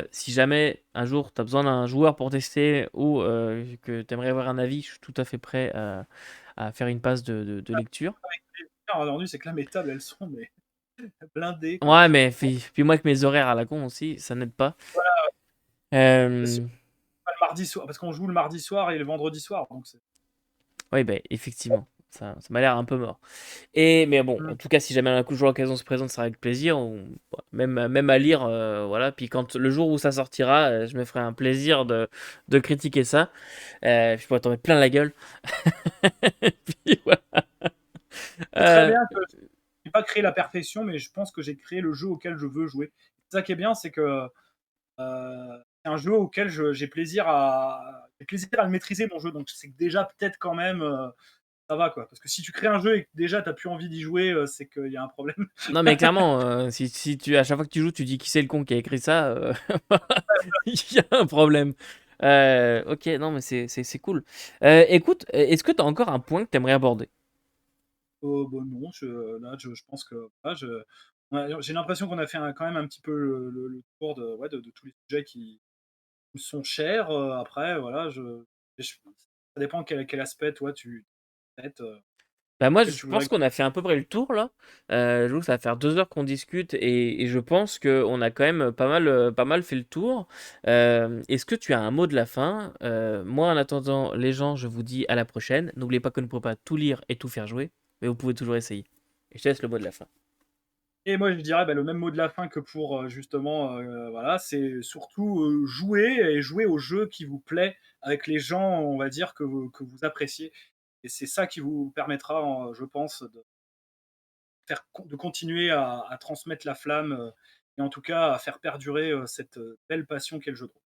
Si jamais un jour tu as besoin d'un joueur pour tester ou que tu aimerais avoir un avis, je suis tout à fait prêt à faire une passe de lecture. Avec plaisir, aujourd'hui, c'est que là, mes tables, elles sont mais blindées, quoi. Ouais, mais puis moi avec mes horaires à la con aussi, ça n'aide pas. C'est Euh, pas le mardi soir, parce qu'on joue le mardi soir et le vendredi soir, donc c'est. oui, ben effectivement, ça m'a l'air un peu mort. Mais bon, en Mmh. tout cas, si jamais un coup jour l'occasion se présente, ça sera avec plaisir. Même à lire, voilà. Puis quand le jour où ça sortira, je me ferai un plaisir de critiquer ça. Puis je pourrais t'en mettre plein la gueule. Puis voilà. C'est très Euh, bien que j'ai pas créé la perfection, mais je pense que j'ai créé le jeu auquel je veux jouer. C'est ça qui est bien, c'est que, c'est un jeu auquel j'ai plaisir à le maîtriser, mon jeu, donc c'est que déjà peut-être quand même, ça va, quoi. Parce que si tu crées un jeu et que déjà tu as plus envie d'y jouer, c'est qu'il y a un problème. non, mais clairement, si tu, à chaque fois que tu joues, tu dis qui c'est le con qui a écrit ça, il y a un problème. Ok, non, mais c'est cool. Écoute, est-ce que tu as encore un point que tu aimerais aborder? Bah, non, là, je pense que voilà, j'ai l'impression qu'on a fait quand même un petit peu le tour ouais, de tous les sujets qui me sont chers. Après, voilà, ça dépend quel aspect, toi, tu traites, Bah moi, auquel je tu pense voudrais. qu'on a fait à peu près le tour là. Je trouve que ça va faire 2 heures qu'on discute et je pense qu'on a quand même pas mal fait le tour. Est-ce que tu as un mot de la fin? Moi, en attendant, les gens, je vous dis à la prochaine. N'oubliez pas qu'on ne peut pas tout lire et tout faire jouer, mais vous pouvez toujours essayer. Et je te laisse le mot de la fin. Et moi, je dirais, bah, le même mot de la fin que pour, justement, voilà, c'est surtout, jouer et jouer au jeu qui vous plaît avec les gens, on va dire, que vous appréciez, et c'est ça qui vous permettra, je pense, de continuer à transmettre la flamme, et en tout cas à faire perdurer cette belle passion qu'est le jeu de rôle.